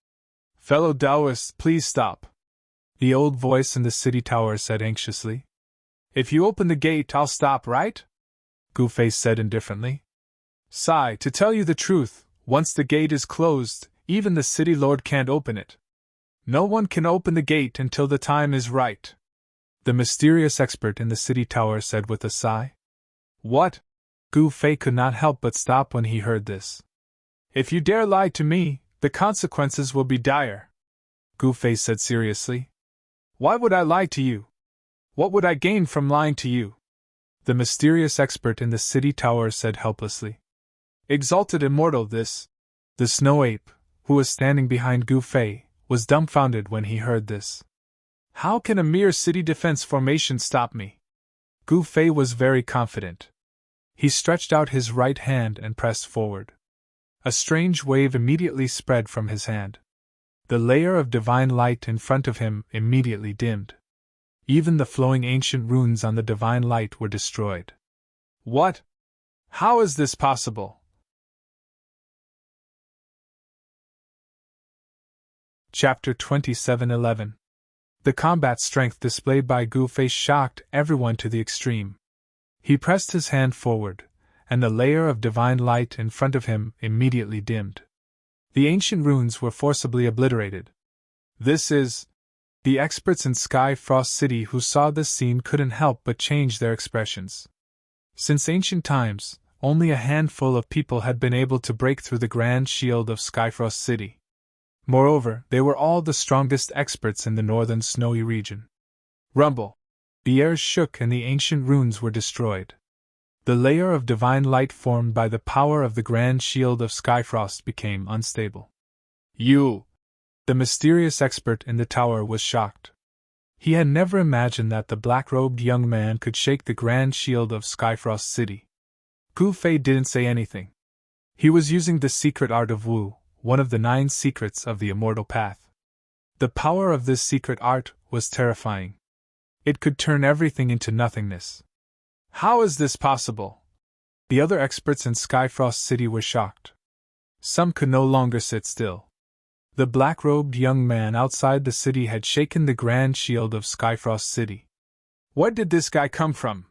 A: "Fellow Taoists, please stop," the old voice in the city tower said anxiously. "If you open the gate, I'll stop, right?" Gu Fei said indifferently. "Sigh, to tell you the truth, once the gate is closed, even the city lord can't open it. No one can open the gate until the time is right," the mysterious expert in the city tower said with a sigh. "What?" Gu Fei could not help but stop when he heard this. "If you dare lie to me, the consequences will be dire," Gu Fei said seriously. "Why would I lie to you? What would I gain from lying to you?" the mysterious expert in the city tower said helplessly. Exalted immortal this. The snow ape, who was standing behind Gu Fei, was dumbfounded when he heard this. "How can a mere city defense formation stop me?" Gu Fei was very confident. He stretched out his right hand and pressed forward. A strange wave immediately spread from his hand. The layer of divine light in front of him immediately dimmed. Even the flowing ancient runes on the divine light were destroyed. "What? How is this possible?" Chapter 27:11. The combat strength displayed by Gu Fei shocked everyone to the extreme. He pressed his hand forward, and the layer of divine light in front of him immediately dimmed. The ancient runes were forcibly obliterated. "This is..." The experts in Skyfrost City who saw this scene couldn't help but change their expressions. Since ancient times, only a handful of people had been able to break through the grand shield of Skyfrost City. Moreover, they were all the strongest experts in the northern snowy region. Rumble! The air shook and the ancient runes were destroyed. The layer of divine light formed by the power of the grand shield of Skyfrost became unstable. "You!" The mysterious expert in the tower was shocked. He had never imagined that the black-robed young man could shake the grand shield of Skyfrost City. Gu Fei didn't say anything. He was using the secret art of Wu, one of the 9 secrets of the immortal path. The power of this secret art was terrifying. It could turn everything into nothingness. "How is this possible?" The other experts in Skyfrost City were shocked. Some could no longer sit still. The black-robed young man outside the city had shaken the grand shield of Skyfrost City. Where did this guy come from?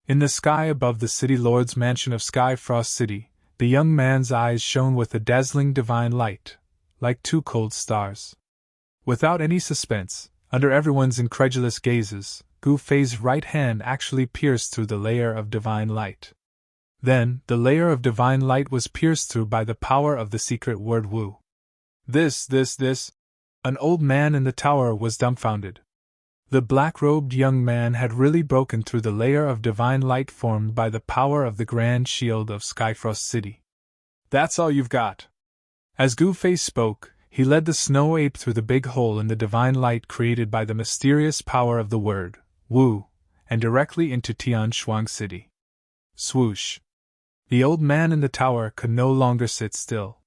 A: In the sky above the city lord's mansion of Skyfrost City, the young man's eyes shone with a dazzling divine light, like 2 cold stars. Without any suspense, under everyone's incredulous gazes, Gu Fei's right hand actually pierced through the layer of divine light. Then, the layer of divine light was pierced through by the power of the secret word Wu. This. An old man in the tower was dumbfounded. The black-robed young man had really broken through the layer of divine light formed by the power of the grand shield of Skyfrost City. "That's all you've got." As Gu Fei spoke, he led the snow ape through the big hole in the divine light created by the mysterious power of the word, Wu, and directly into Tianshuang City. Swoosh! The old man in the tower could no longer sit still.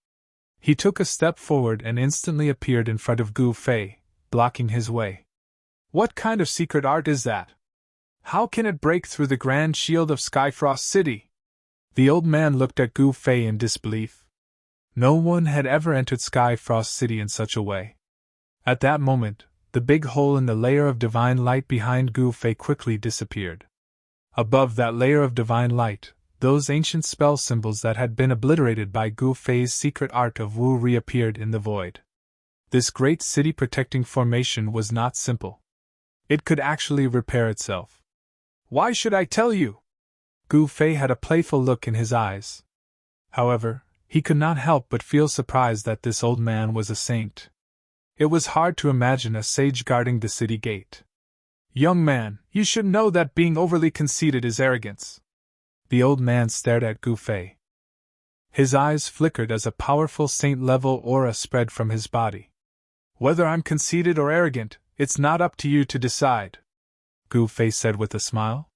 A: He took a step forward and instantly appeared in front of Gu Fei, blocking his way. "What kind of secret art is that? How can it break through the grand shield of Skyfrost City?" The old man looked at Gu Fei in disbelief. No one had ever entered Skyfrost City in such a way. At that moment, the big hole in the layer of divine light behind Gu Fei quickly disappeared. Above that layer of divine light, those ancient spell symbols that had been obliterated by Gu Fei's secret art of Wu reappeared in the void. This great city-protecting formation was not simple. It could actually repair itself. "Why should I tell you?" Gu Fei had a playful look in his eyes. However, he could not help but feel surprised that this old man was a saint. It was hard to imagine a sage guarding the city gate. "Young man, you should know that being overly conceited is arrogance." The old man stared at Gu Fei. His eyes flickered as a powerful saint-level aura spread from his body. "Whether I'm conceited or arrogant, it's not up to you to decide," Gu Fei said with a smile.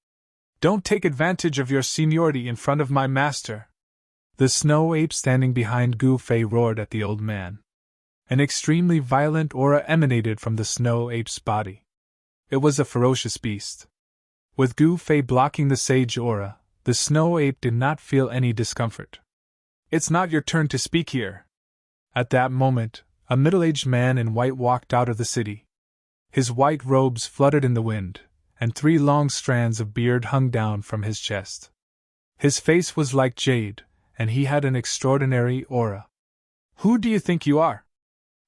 A: Don't take advantage of your seniority in front of my master. The snow ape standing behind Gu Fei roared at the old man. An extremely violent aura emanated from the snow ape's body. It was a ferocious beast. With Gu Fei blocking the sage aura, the snow ape did not feel any discomfort. It's not your turn to speak here. At that moment, a middle-aged man in white walked out of the city. His white robes fluttered in the wind, and 3 long strands of beard hung down from his chest. His face was like jade, and he had an extraordinary aura. Who do you think you are?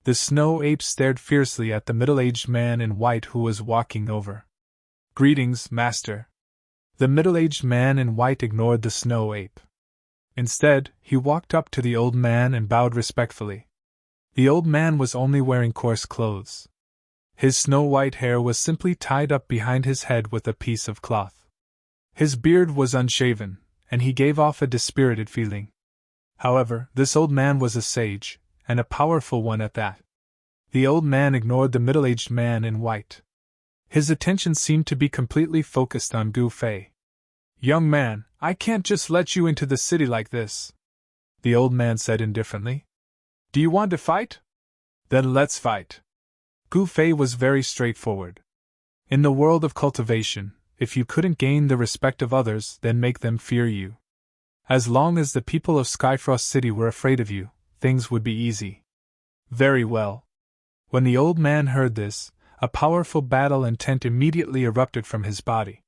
A: The snow ape stared fiercely at the middle-aged man in white who was walking over. Greetings, master. The middle-aged man in white ignored the snow ape. Instead, he walked up to the old man and bowed respectfully. The old man was only wearing coarse clothes. His snow-white hair was simply tied up behind his head with a piece of cloth. His beard was unshaven, and he gave off a dispirited feeling. However, this old man was a sage, and a powerful one at that. The old man ignored the middle-aged man in white. His attention seemed to be completely focused on Gu Fei. Young man, I can't just let you into the city like this, the old man said indifferently. Do you want to fight? Then let's fight. Gu Fei was very straightforward. In the world of cultivation, if you couldn't gain the respect of others, then make them fear you. As long as the people of Skyfrost City were afraid of you, things would be easy. Very well. When the old man heard this, a powerful battle intent immediately erupted from his body.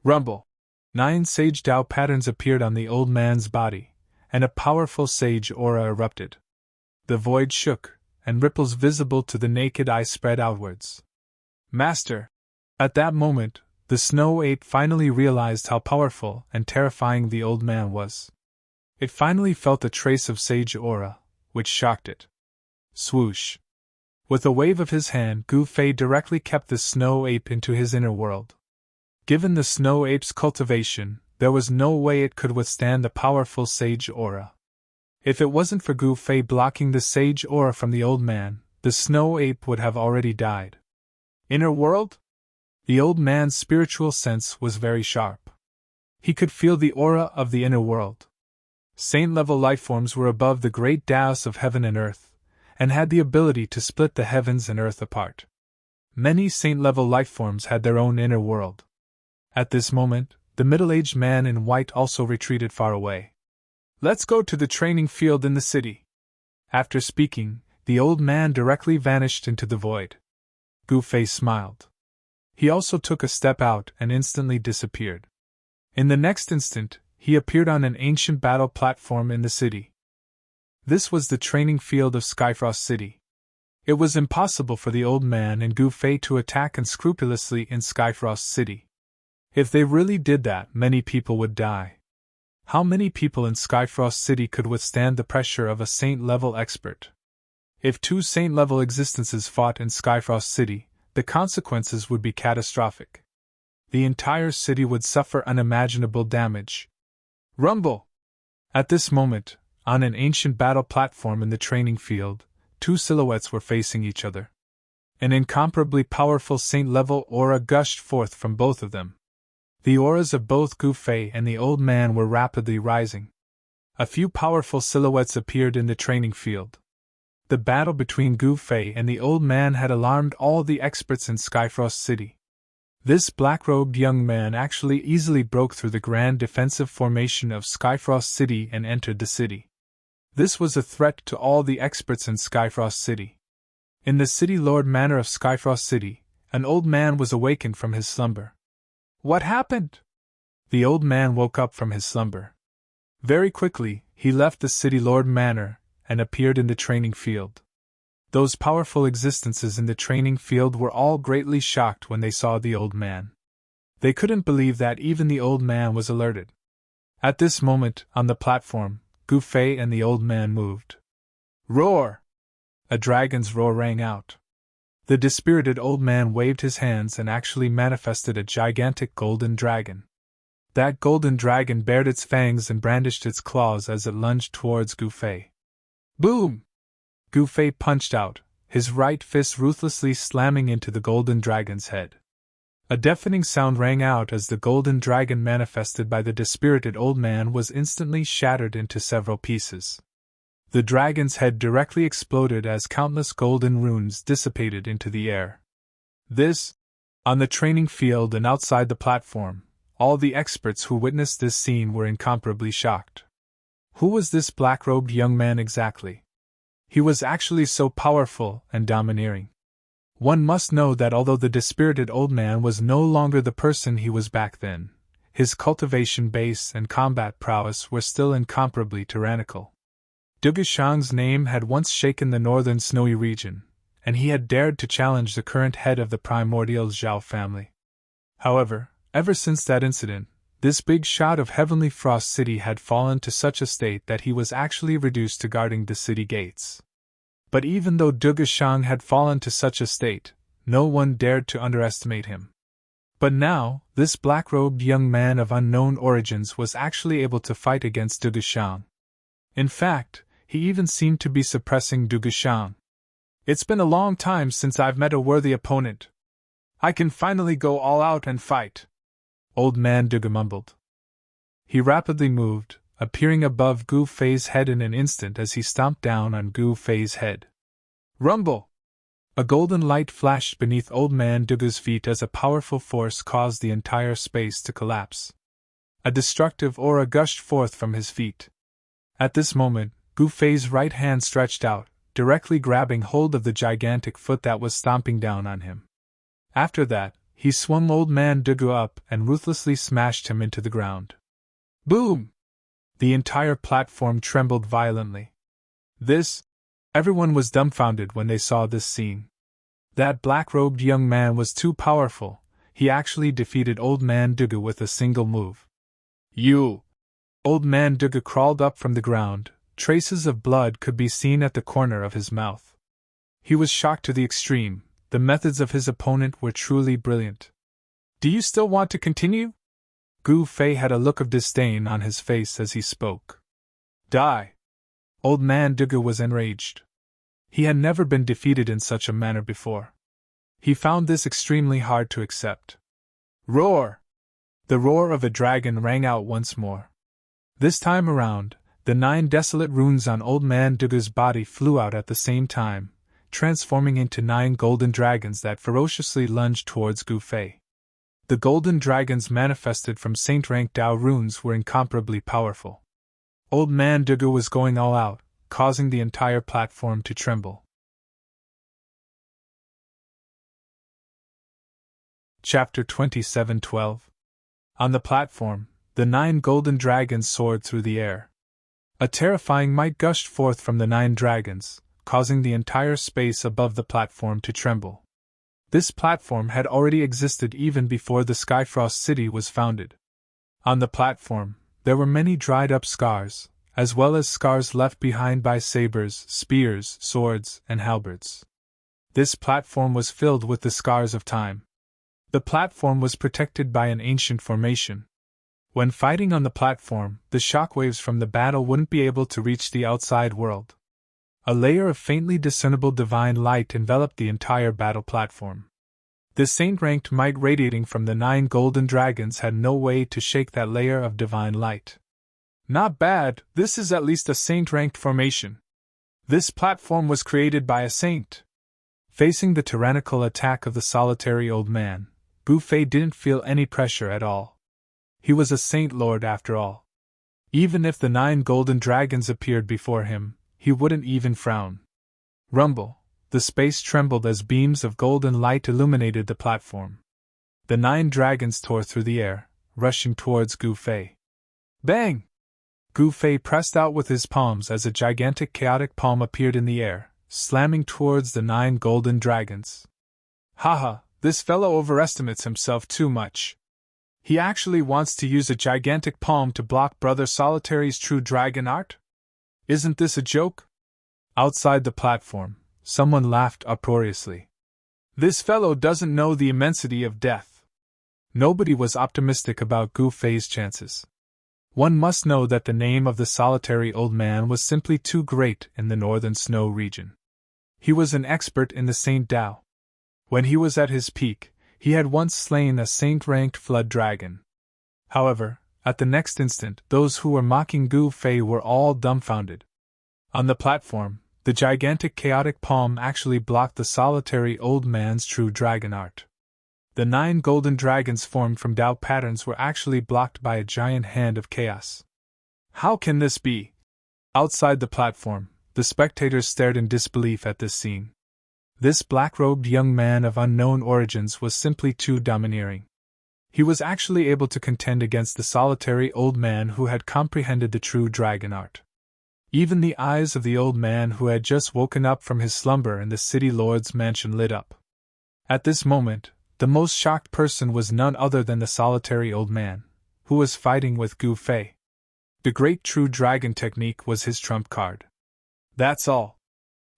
A: Rumble! 9 sage Dao patterns appeared on the old man's body, and a powerful sage aura erupted. The void shook, and ripples visible to the naked eye spread outwards. Master! At that moment, the snow ape finally realized how powerful and terrifying the old man was. It finally felt a trace of sage aura, which shocked it. Swoosh! With a wave of his hand, Gu Fei directly kept the snow ape into his inner world. Given the snow ape's cultivation, there was no way it could withstand the powerful sage aura. If it wasn't for Gu Fei blocking the sage aura from the old man, the snow ape would have already died. Inner world? The old man's spiritual sense was very sharp. He could feel the aura of the inner world. Saint-level lifeforms were above the great Taoists of heaven and earth, and had the ability to split the heavens and earth apart. Many saint-level lifeforms had their own inner world. At this moment, the middle-aged man in white also retreated far away. Let's go to the training field in the city. After speaking, the old man directly vanished into the void. Gu Fei smiled. He also took a step out and instantly disappeared. In the next instant, he appeared on an ancient battle platform in the city. This was the training field of Skyfrost City. It was impossible for the old man and Gu Fei to attack unscrupulously in Skyfrost City. If they really did that, many people would die. How many people in Skyfrost City could withstand the pressure of a saint-level expert? If 2 saint-level existences fought in Skyfrost City, the consequences would be catastrophic. The entire city would suffer unimaginable damage. Rumble! At this moment, on an ancient battle platform in the training field, 2 silhouettes were facing each other. An incomparably powerful saint-level aura gushed forth from both of them. The auras of both Gu Fei and the old man were rapidly rising. A few powerful silhouettes appeared in the training field. The battle between Gu Fei and the old man had alarmed all the experts in Skyfrost City. This black-robed young man actually easily broke through the grand defensive formation of Skyfrost City and entered the city. This was a threat to all the experts in Skyfrost City. In the City Lord Manor of Skyfrost City, an old man was awakened from his slumber. What happened? The old man woke up from his slumber. Very quickly, he left the City Lord Manor and appeared in the training field. Those powerful existences in the training field were all greatly shocked when they saw the old man. They couldn't believe that even the old man was alerted. At this moment, on the platform, Gu Fei and the old man moved. Roar! A dragon's roar rang out. The dispirited old man waved his hands and actually manifested a gigantic golden dragon. That golden dragon bared its fangs and brandished its claws as it lunged towards Gu Fei. Boom! Gu Fei punched out, his right fist ruthlessly slamming into the golden dragon's head. A deafening sound rang out as the golden dragon manifested by the dispirited old man was instantly shattered into several pieces. The dragon's head directly exploded as countless golden runes dissipated into the air. On the training field and outside the platform, all the experts who witnessed this scene were incomparably shocked. Who was this black-robed young man exactly? He was actually so powerful and domineering. One must know that although the dispirited old man was no longer the person he was back then, his cultivation base and combat prowess were still incomparably tyrannical. Dugushang's name had once shaken the northern snowy region, and he had dared to challenge the current head of the primordial Zhao family. However, ever since that incident, this big shot of heavenly frost city had fallen to such a state that he was actually reduced to guarding the city gates. But even though Dugushang had fallen to such a state, no one dared to underestimate him. But now, this black-robed young man of unknown origins was actually able to fight against Dugushang. In fact, he even seemed to be suppressing Dugushang. "It's been a long time since I've met a worthy opponent. I can finally go all out and fight," Old Man Dugu mumbled. He rapidly moved, appearing above Gu Fei's head in an instant as he stomped down on Gu Fei's head. Rumble! A golden light flashed beneath Old Man Dugu's feet as a powerful force caused the entire space to collapse. A destructive aura gushed forth from his feet. At this moment, Gu Fei's right hand stretched out, directly grabbing hold of the gigantic foot that was stomping down on him. After that, he swung Old Man Dugu up and ruthlessly smashed him into the ground. Boom! The entire platform trembled violently. Everyone was dumbfounded when they saw this scene. That black-robed young man was too powerful. He actually defeated Old Man Dugu with a single move. "You!" Old Man Dugu crawled up from the ground. Traces of blood could be seen at the corner of his mouth. He was shocked to the extreme. The methods of his opponent were truly brilliant. "Do you still want to continue?" Gu Fei had a look of disdain on his face as he spoke. "Die!" Old Man Dugu was enraged. He had never been defeated in such a manner before. He found this extremely hard to accept. Roar! The roar of a dragon rang out once more. This time around, the 9 desolate runes on Old Man Dugu's body flew out at the same time, transforming into 9 golden dragons that ferociously lunged towards Gu Fei. The golden dragons manifested from saint-rank Dao runes were incomparably powerful. Old Man Dugu was going all out, causing the entire platform to tremble. Chapter 27:12. On the platform, the 9 golden dragons soared through the air. A terrifying might gushed forth from the 9 dragons, causing the entire space above the platform to tremble. This platform had already existed even before the Skyfrost City was founded. On the platform, there were many dried-up scars, as well as scars left behind by sabers, spears, swords, and halberds. This platform was filled with the scars of time. The platform was protected by an ancient formation. When fighting on the platform, the shockwaves from the battle wouldn't be able to reach the outside world. A layer of faintly discernible divine light enveloped the entire battle platform. The saint-ranked might radiating from the 9 golden dragons had no way to shake that layer of divine light. Not bad, this is at least a saint-ranked formation. This platform was created by a saint. Facing the tyrannical attack of the solitary old man, Gu Fei didn't feel any pressure at all. He was a saint lord after all. Even if the 9 golden dragons appeared before him, he wouldn't even frown. Rumble! The space trembled as beams of golden light illuminated the platform. The 9 dragons tore through the air, rushing towards Gu Fei. Bang! Gu Fei pressed out with his palms as a gigantic chaotic palm appeared in the air, slamming towards the 9 golden dragons. Haha, this fellow overestimates himself too much. He actually wants to use a gigantic palm to block Brother Solitary's true dragon art? Isn't this a joke? Outside the platform, someone laughed uproariously. This fellow doesn't know the immensity of death. Nobody was optimistic about Gu Fei's chances. One must know that the name of the solitary old man was simply too great in the northern snow region. He was an expert in the Saint Dao. When he was at his peak, He had once slain a saint-ranked flood dragon. However, at the next instant, those who were mocking Gu Fei were all dumbfounded. On the platform, the gigantic chaotic palm actually blocked the solitary old man's true dragon art. The 9 golden dragons formed from Tao patterns were actually blocked by a giant hand of chaos. How can this be? Outside the platform, the spectators stared in disbelief at this scene. This black-robed young man of unknown origins was simply too domineering. He was actually able to contend against the solitary old man who had comprehended the true dragon art. Even the eyes of the old man who had just woken up from his slumber in the city lord's mansion lit up. At this moment, the most shocked person was none other than the solitary old man, who was fighting with Gu Fei. The great true dragon technique was his trump card. That's all.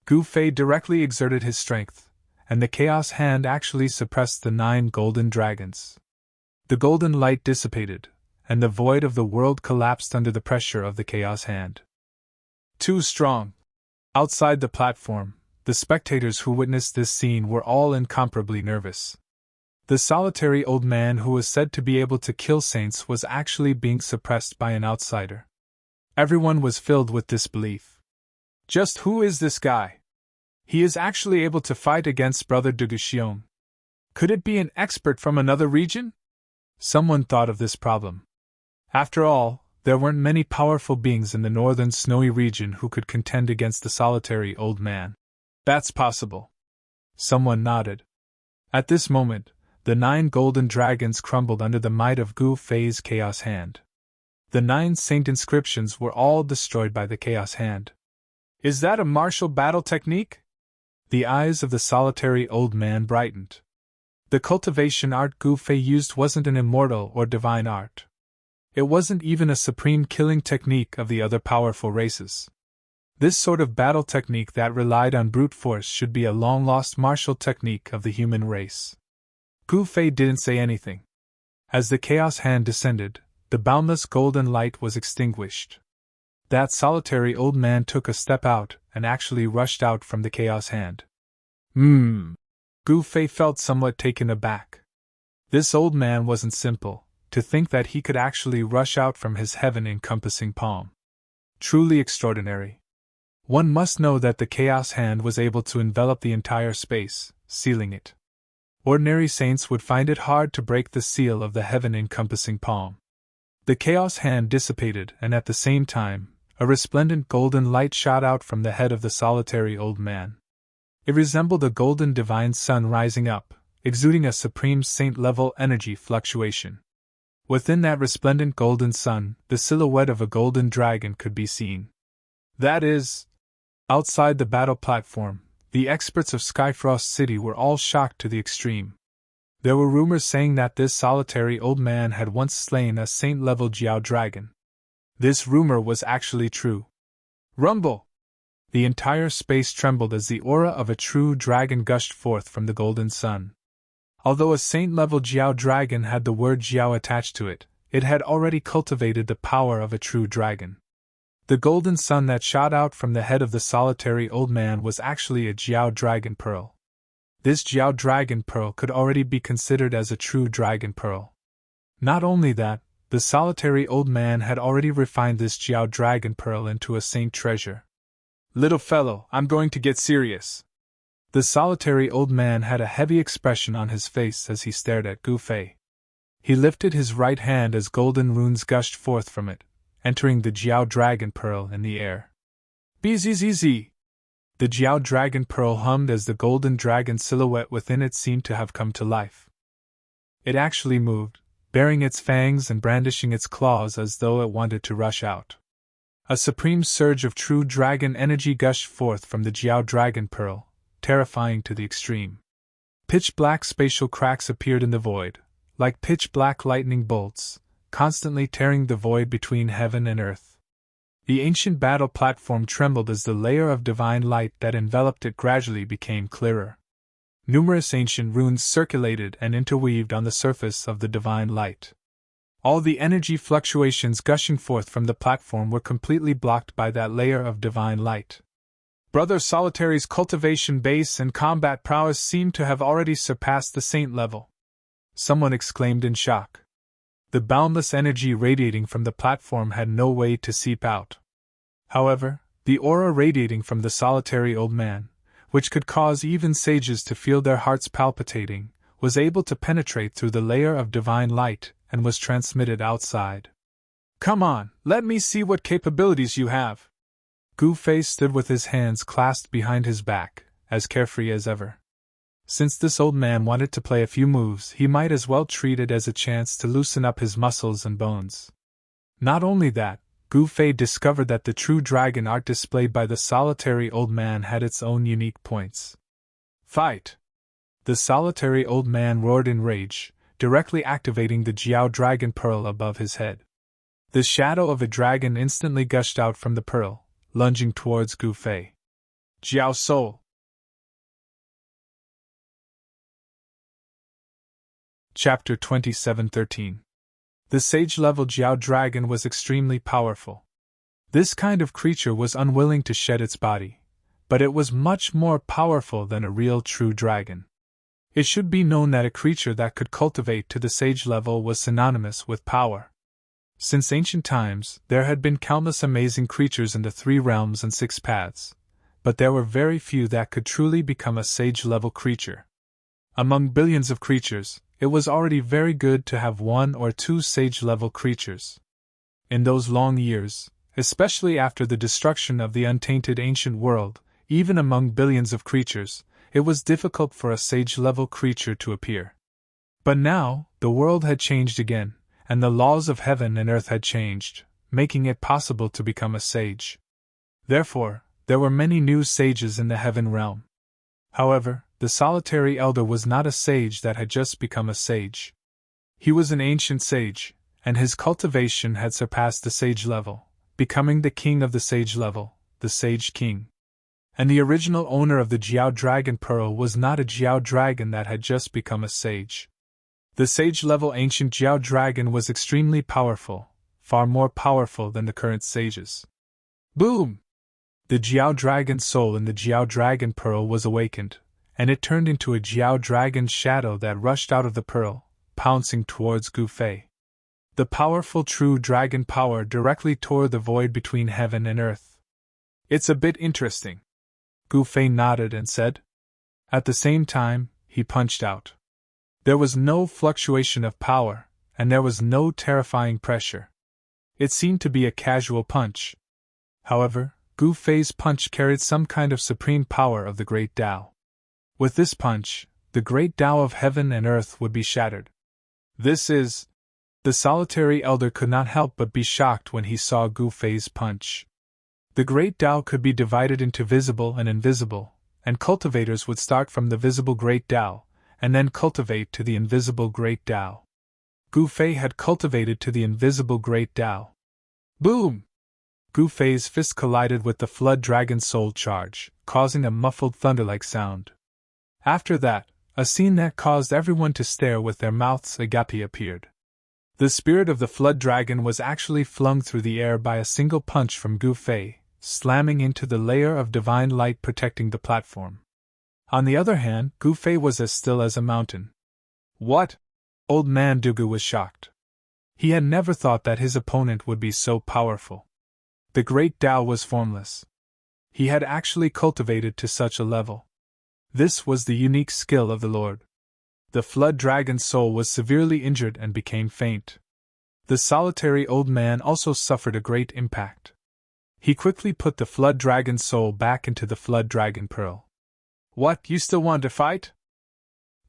A: Gu Fei directly exerted his strength, and the chaos hand actually suppressed the 9 golden dragons. The golden light dissipated, and the void of the world collapsed under the pressure of the chaos hand. Too strong. Outside the platform, the spectators who witnessed this scene were all incomparably nervous. The solitary old man who was said to be able to kill saints was actually being suppressed by an outsider. Everyone was filled with disbelief. Just who is this guy? He is actually able to fight against Brother Duguxiong. Could it be an expert from another region? Someone thought of this problem. After all, there weren't many powerful beings in the northern snowy region who could contend against the solitary old man. That's possible. Someone nodded. At this moment, the 9 golden dragons crumbled under the might of Gu Fei's chaos hand. The 9 saint inscriptions were all destroyed by the chaos hand. Is that a martial battle technique? The eyes of the solitary old man brightened. The cultivation art Gu Fei used wasn't an immortal or divine art. It wasn't even a supreme killing technique of the other powerful races. This sort of battle technique that relied on brute force should be a long-lost martial technique of the human race. Gu Fei didn't say anything. As the chaos hand descended, the boundless golden light was extinguished. That solitary old man took a step out and actually rushed out from the chaos hand. Gu Fei felt somewhat taken aback. This old man wasn't simple, to think that he could actually rush out from his heaven-encompassing palm. Truly extraordinary. One must know that the chaos hand was able to envelop the entire space, sealing it. Ordinary saints would find it hard to break the seal of the heaven-encompassing palm. The chaos hand dissipated, and at the same time, a resplendent golden light shot out from the head of the solitary old man. It resembled a golden divine sun rising up, exuding a supreme saint-level energy fluctuation. Within that resplendent golden sun, the silhouette of a golden dragon could be seen. That is, outside the battle platform, the experts of Skyfrost City were all shocked to the extreme. There were rumors saying that this solitary old man had once slain a saint-level Jiao dragon. This rumor was actually true. Rumble! The entire space trembled as the aura of a true dragon gushed forth from the golden sun. Although a saint-level Jiao dragon had the word Jiao attached to it, it had already cultivated the power of a true dragon. The golden sun that shot out from the head of the solitary old man was actually a Jiao dragon pearl. This Jiao dragon pearl could already be considered as a true dragon pearl. Not only that, the solitary old man had already refined this Jiao dragon pearl into a saint treasure. Little fellow, I'm going to get serious. The solitary old man had a heavy expression on his face as he stared at Gu Fei. He lifted his right hand as golden runes gushed forth from it, entering the Jiao dragon pearl in the air. Bzzz! The Jiao dragon pearl hummed as the golden dragon silhouette within it seemed to have come to life. It actually moved, baring its fangs and brandishing its claws as though it wanted to rush out. A supreme surge of true dragon energy gushed forth from the Jiao dragon pearl, terrifying to the extreme. Pitch-black spatial cracks appeared in the void, like pitch-black lightning bolts, constantly tearing the void between heaven and earth. The ancient battle platform trembled as the layer of divine light that enveloped it gradually became clearer. Numerous ancient runes circulated and interweaved on the surface of the divine light. All the energy fluctuations gushing forth from the platform were completely blocked by that layer of divine light. Brother Solitary's cultivation base and combat prowess seemed to have already surpassed the saint level. someone exclaimed in shock. The boundless energy radiating from the platform had no way to seep out. However, the aura radiating from the solitary old man, which could cause even sages to feel their hearts palpitating, was able to penetrate through the layer of divine light and was transmitted outside. "Come on, let me see what capabilities you have." Gu Fei stood with his hands clasped behind his back, as carefree as ever. Since this old man wanted to play a few moves, he might as well treat it as a chance to loosen up his muscles and bones. Not only that, Gu Fei discovered that the true dragon art displayed by the solitary old man had its own unique points. "Fight!" The solitary old man roared in rage, directly activating the Jiao Dragon Pearl above his head. The shadow of a dragon instantly gushed out from the pearl, lunging towards Gu Fei. "Jiao Soul!" Chapter 27:13. The sage-level Jiao Dragon was extremely powerful. This kind of creature was unwilling to shed its body, but it was much more powerful than a real true dragon. It should be known that a creature that could cultivate to the sage level was synonymous with power. Since ancient times, there had been countless amazing creatures in the 3 realms and 6 paths, but there were very few that could truly become a sage-level creature. Among billions of creatures, it was already very good to have 1 or 2 sage-level creatures. In those long years, especially after the destruction of the untainted ancient world, even among billions of creatures, it was difficult for a sage-level creature to appear. But now, the world had changed again, and the laws of heaven and earth had changed, making it possible to become a sage. Therefore, there were many new sages in the heaven realm. However, the solitary elder was not a sage that had just become a sage. He was an ancient sage, and his cultivation had surpassed the sage level, becoming the king of the sage level, the Sage King. And the original owner of the Jiao Dragon Pearl was not a Jiao Dragon that had just become a sage. The sage-level ancient Jiao Dragon was extremely powerful, far more powerful than the current sages. Boom! The Jiao Dragon soul in the Jiao Dragon Pearl was awakened, and it turned into a Jiao Dragon shadow that rushed out of the pearl, pouncing towards Gu Fei. The powerful true dragon power directly tore the void between heaven and earth. "It's a bit interesting." Gu Fei nodded and said. At the same time, he punched out. There was no fluctuation of power, and there was no terrifying pressure. It seemed to be a casual punch. However, Gu Fei's punch carried some kind of supreme power of the Great Tao. With this punch, the Great Tao of heaven and earth would be shattered. This is... The solitary elder could not help but be shocked when he saw Gu Fei's punch. The Great Tao could be divided into visible and invisible, and cultivators would start from the visible Great Tao, and then cultivate to the invisible Great Tao. Gu Fei had cultivated to the invisible Great Tao. Boom! Gu Fei's fist collided with the Flood Dragon Soul charge, causing a muffled thunder-like sound. After that, a scene that caused everyone to stare with their mouths agape appeared. The spirit of the Flood Dragon was actually flung through the air by a single punch from Gu Fei, slamming into the layer of divine light protecting the platform. On the other hand, Gu Fei was as still as a mountain. What? Old man Dugu was shocked. He had never thought that his opponent would be so powerful. The Great Tao was formless. He had actually cultivated to such a level. This was the unique skill of the Lord. The Flood Dragon soul was severely injured and became faint. The solitary old man also suffered a great impact. He quickly put the Flood Dragon soul back into the Flood Dragon Pearl. What, you still want to fight?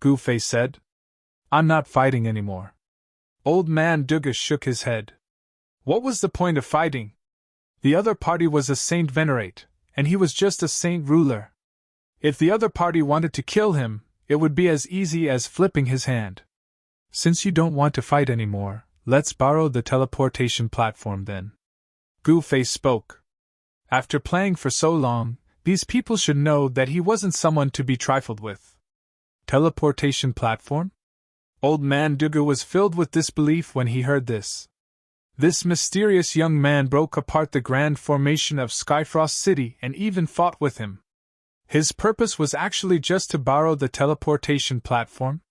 A: Gu Fei said. I'm not fighting anymore. Old man Duga shook his head. What was the point of fighting? The other party was a saint venerate, and he was just a saint ruler. If the other party wanted to kill him, it would be as easy as flipping his hand. Since you don't want to fight anymore, let's borrow the teleportation platform then. Gu Fei spoke. After playing for so long, these people should know that he wasn't someone to be trifled with. Teleportation platform? Old man Dugu was filled with disbelief when he heard this. This mysterious young man broke apart the grand formation of Skyfrost City and even fought with him. His purpose was actually just to borrow the teleportation platform?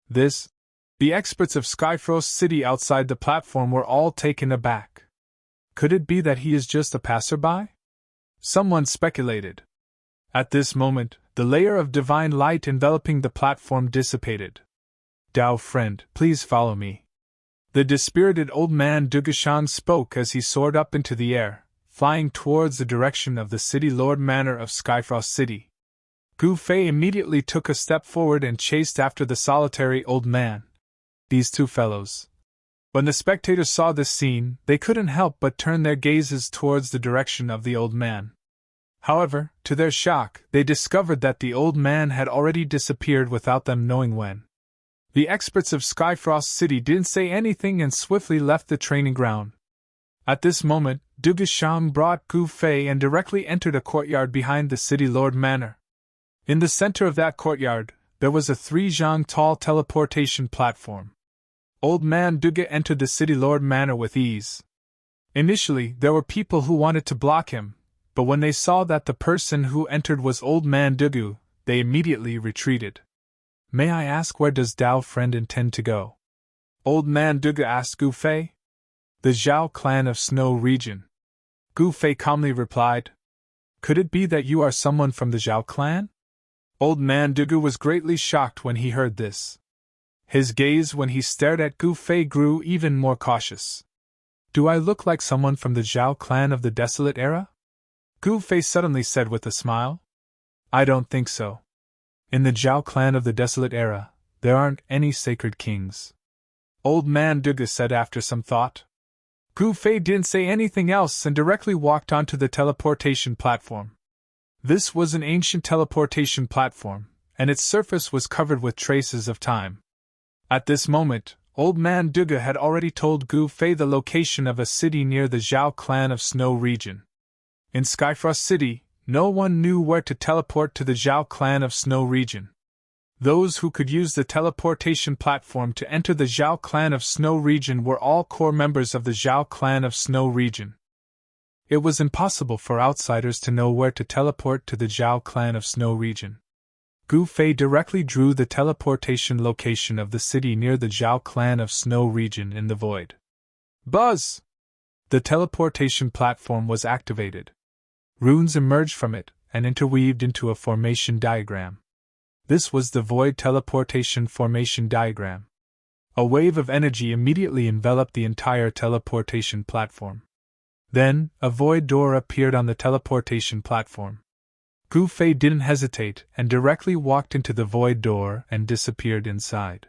A: This? The experts of Skyfrost City outside the platform were all taken aback. Could it be that he is just a passerby? Someone speculated. At this moment, the layer of divine light enveloping the platform dissipated. Tao friend, please follow me. The dispirited old man Dugashan spoke as he soared up into the air, flying towards the direction of the City Lord Manor of Skyfrost City. Gu Fei immediately took a step forward and chased after the solitary old man. These two fellows. When the spectators saw this scene, they couldn't help but turn their gazes towards the direction of the old man. However, to their shock, they discovered that the old man had already disappeared without them knowing when. The experts of Skyfrost City didn't say anything and swiftly left the training ground. At this moment, Dugashan brought Gu Fei and directly entered a courtyard behind the City Lord Manor. In the center of that courtyard, there was a 3-zhang tall teleportation platform. Old man Duga entered the City Lord Manor with ease. Initially, there were people who wanted to block him, but when they saw that the person who entered was Old Man Dugu, they immediately retreated. May I ask, where does Dao friend intend to go? Old man Duga asked Gu Fei. The Zhao clan of Snow region. Gu Fei calmly replied. Could it be that you are someone from the Zhao clan? Old man Dugu was greatly shocked when he heard this. His gaze when he stared at Gu Fei grew even more cautious. Do I look like someone from the Zhao clan of the Desolate Era? Gu Fei suddenly said with a smile. I don't think so. In the Zhao clan of the Desolate Era, there aren't any sacred kings. Old man Duga said after some thought. Gu Fei didn't say anything else and directly walked onto the teleportation platform. This was an ancient teleportation platform, and its surface was covered with traces of time. At this moment, Old Man Duga had already told Gu Fei the location of a city near the Zhao clan of Snow region. In Skyfrost City, no one knew where to teleport to the Zhao clan of Snow region. Those who could use the teleportation platform to enter the Zhao clan of Snow region were all core members of the Zhao clan of Snow region. It was impossible for outsiders to know where to teleport to the Zhao clan of Snow region. Gu Fei directly drew the teleportation location of the city near the Zhao clan of Snow region in the void. Buzz! The teleportation platform was activated. Runes emerged from it and interweaved into a formation diagram. This was the void teleportation formation diagram. A wave of energy immediately enveloped the entire teleportation platform. Then, a void door appeared on the teleportation platform. Gu Fei didn't hesitate and directly walked into the void door and disappeared inside.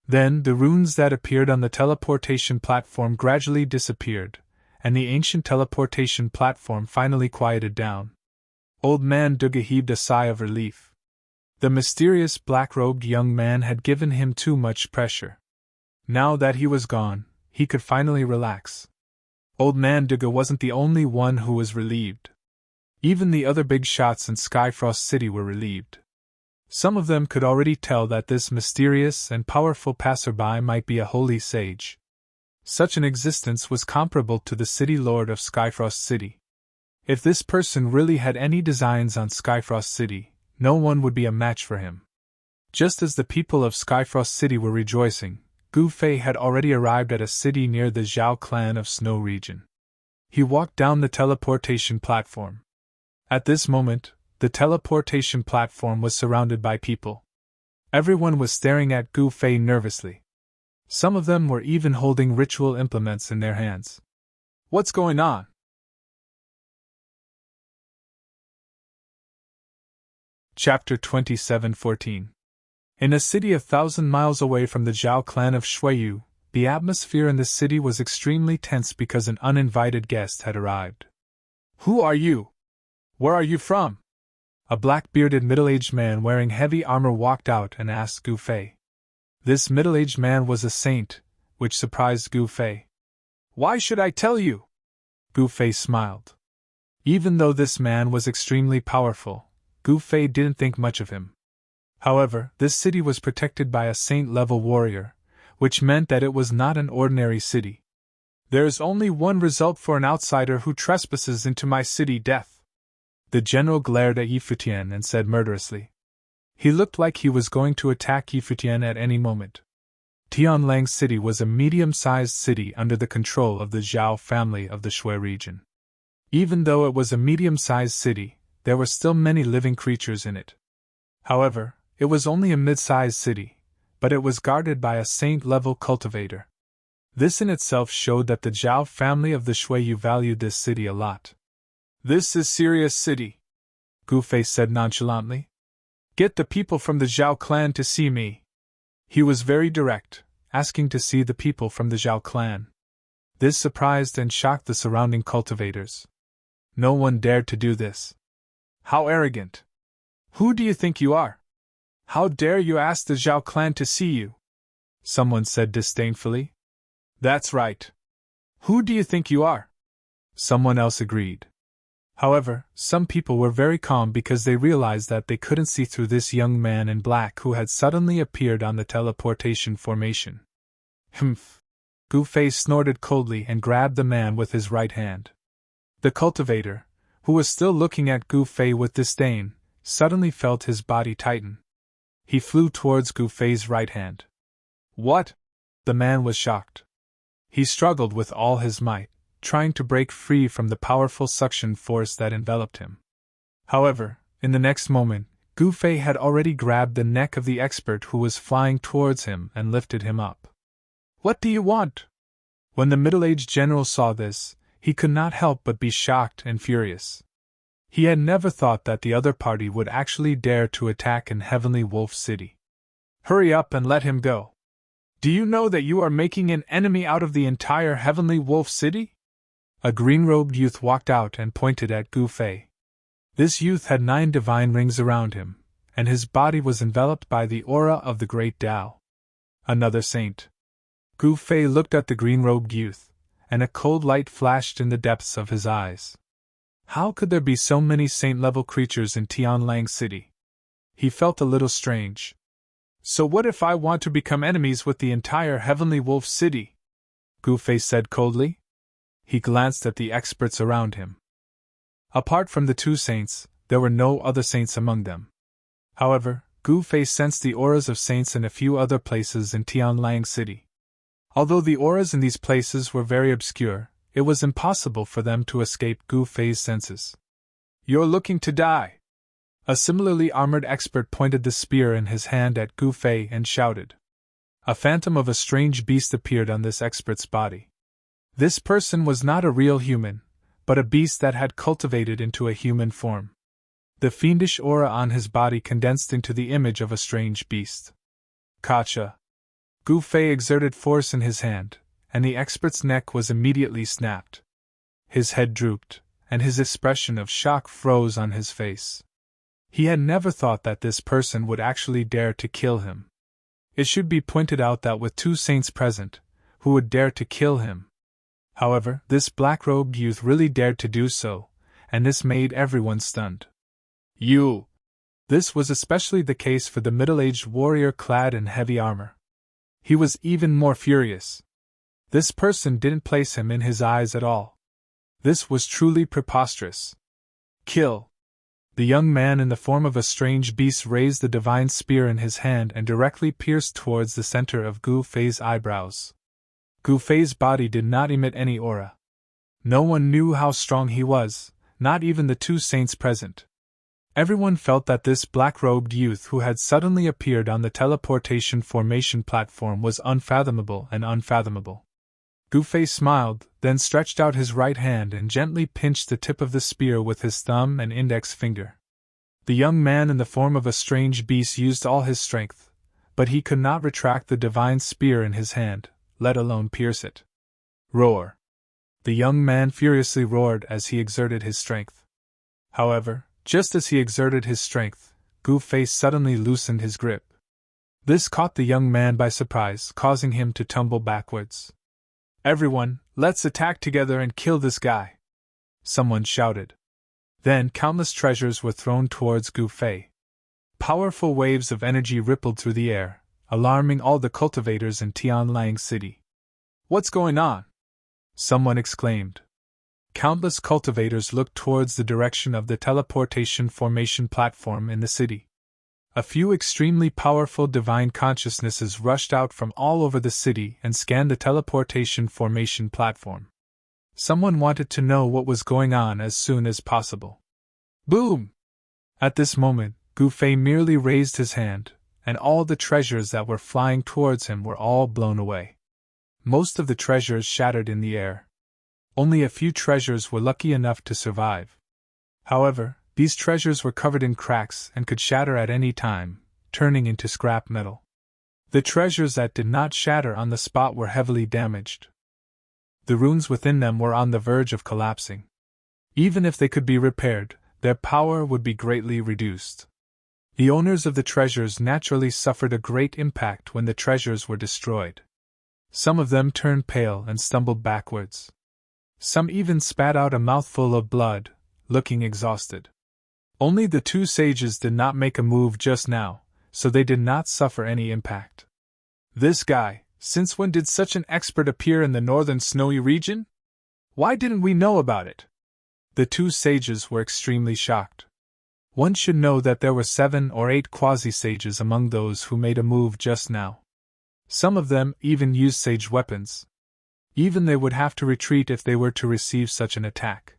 A: Then the runes that appeared on the teleportation platform gradually disappeared, and the ancient teleportation platform finally quieted down. Old Man Duga heaved a sigh of relief. The mysterious black-robed young man had given him too much pressure. Now that he was gone, he could finally relax. Old Man Duga wasn't the only one who was relieved. Even the other big shots in Skyfrost City were relieved. Some of them could already tell that this mysterious and powerful passerby might be a holy sage. Such an existence was comparable to the City Lord of Skyfrost City. If this person really had any designs on Skyfrost City, no one would be a match for him. Just as the people of Skyfrost City were rejoicing, Gu Fei had already arrived at a city near the Zhao clan of Snow region. He walked down the teleportation platform. At this moment, the teleportation platform was surrounded by people. Everyone was staring at Gu Fei nervously. Some of them were even holding ritual implements in their hands. What's going on? Chapter 27:14. In a city 1,000 miles away from the Zhao clan of Shuiyu, the atmosphere in the city was extremely tense because an uninvited guest had arrived. Who are you? Where are you from? A black-bearded middle-aged man wearing heavy armor walked out and asked Gu Fei. This middle-aged man was a saint, which surprised Gu Fei. Why should I tell you? Gu Fei smiled. Even though this man was extremely powerful, Gu Fei didn't think much of him. However, this city was protected by a saint-level warrior, which meant that it was not an ordinary city. There is only one result for an outsider who trespasses into my city: death. The general glared at Yifutian and said murderously. He looked like he was going to attack Yifutian at any moment. Tianlang City was a medium-sized city under the control of the Zhao family of the Shui region. Even though it was a medium-sized city, there were still many living creatures in it. However, it was only a mid-sized city, but it was guarded by a saint-level cultivator. This in itself showed that the Zhao family of the Shui valued this city a lot. "This is serious city," Gu Fei said nonchalantly. "Get the people from the Zhao clan to see me." He was very direct, asking to see the people from the Zhao clan. This surprised and shocked the surrounding cultivators. No one dared to do this. "How arrogant! Who do you think you are? How dare you ask the Zhao clan to see you?" someone said disdainfully. "That's right. Who do you think you are?" someone else agreed. However, some people were very calm because they realized that they couldn't see through this young man in black who had suddenly appeared on the teleportation formation. "Humph!" Gu Fei snorted coldly and grabbed the man with his right hand. The cultivator, who was still looking at Gu Fei with disdain, suddenly felt his body tighten. He flew towards Gu Fei's right hand. "What?" The man was shocked. He struggled with all his might, trying to break free from the powerful suction force that enveloped him. However, in the next moment, Gu Fei had already grabbed the neck of the expert who was flying towards him and lifted him up. "What do you want?" When the middle-aged general saw this, he could not help but be shocked and furious. He had never thought that the other party would actually dare to attack in Heavenly Wolf City. "Hurry up and let him go. Do you know that you are making an enemy out of the entire Heavenly Wolf City?" A green-robed youth walked out and pointed at Gu Fei. This youth had 9 divine rings around him, and his body was enveloped by the aura of the Great Tao. Another saint. Gu Fei looked at the green-robed youth, and a cold light flashed in the depths of his eyes. How could there be so many saint-level creatures in Tianlang City? He felt a little strange. "So what if I want to become enemies with the entire Heavenly Wolf City?" Gu Fei said coldly. He glanced at the experts around him. Apart from the 2 saints, there were no other saints among them. However, Gu Fei sensed the auras of saints in a few other places in Tianlang City. Although the auras in these places were very obscure, it was impossible for them to escape Gu Fei's senses. "You're looking to die!" A similarly armored expert pointed the spear in his hand at Gu Fei and shouted. A phantom of a strange beast appeared on this expert's body. This person was not a real human, but a beast that had cultivated into a human form. The fiendish aura on his body condensed into the image of a strange beast. "Gotcha!" Gu Fei exerted force in his hand, and the expert's neck was immediately snapped. His head drooped, and his expression of shock froze on his face. He had never thought that this person would actually dare to kill him. It should be pointed out that with 2 saints present, who would dare to kill him? However, this black-robed youth really dared to do so, and this made everyone stunned. "You!" This was especially the case for the middle-aged warrior clad in heavy armor. He was even more furious. This person didn't place him in his eyes at all. This was truly preposterous. "Kill!" The young man in the form of a strange beast raised the divine spear in his hand and directly pierced towards the center of Gu Fei's eyebrows. Gu Fei's body did not emit any aura. No one knew how strong he was, not even the 2 saints present. Everyone felt that this black-robed youth who had suddenly appeared on the teleportation formation platform was unfathomable and unfathomable. Gu Fei smiled, then stretched out his right hand and gently pinched the tip of the spear with his thumb and index finger. The young man in the form of a strange beast used all his strength, but he could not retract the divine spear in his hand, let alone pierce it. "Roar!" The young man furiously roared as he exerted his strength. However, just as he exerted his strength, Gu Fei suddenly loosened his grip. This caught the young man by surprise, causing him to tumble backwards. "Everyone, let's attack together and kill this guy!" someone shouted. Then countless treasures were thrown towards Gu Fei. Powerful waves of energy rippled through the air, alarming all the cultivators in Tianlang City. "What's going on?" someone exclaimed. Countless cultivators looked towards the direction of the teleportation formation platform in the city. A few extremely powerful divine consciousnesses rushed out from all over the city and scanned the teleportation formation platform. Someone wanted to know what was going on as soon as possible. Boom! At this moment, Gu Fei merely raised his hand, and all the treasures that were flying towards him were all blown away. Most of the treasures shattered in the air. Only a few treasures were lucky enough to survive. However, these treasures were covered in cracks and could shatter at any time, turning into scrap metal. The treasures that did not shatter on the spot were heavily damaged. The runes within them were on the verge of collapsing. Even if they could be repaired, their power would be greatly reduced. The owners of the treasures naturally suffered a great impact when the treasures were destroyed. Some of them turned pale and stumbled backwards. Some even spat out a mouthful of blood, looking exhausted. Only the two sages did not make a move just now, so they did not suffer any impact. This guy, since when did such an expert appear in the northern snowy region? Why didn't we know about it? The two sages were extremely shocked. One should know that there were 7 or 8 quasi-sages among those who made a move just now. Some of them even used sage weapons. Even they would have to retreat if they were to receive such an attack.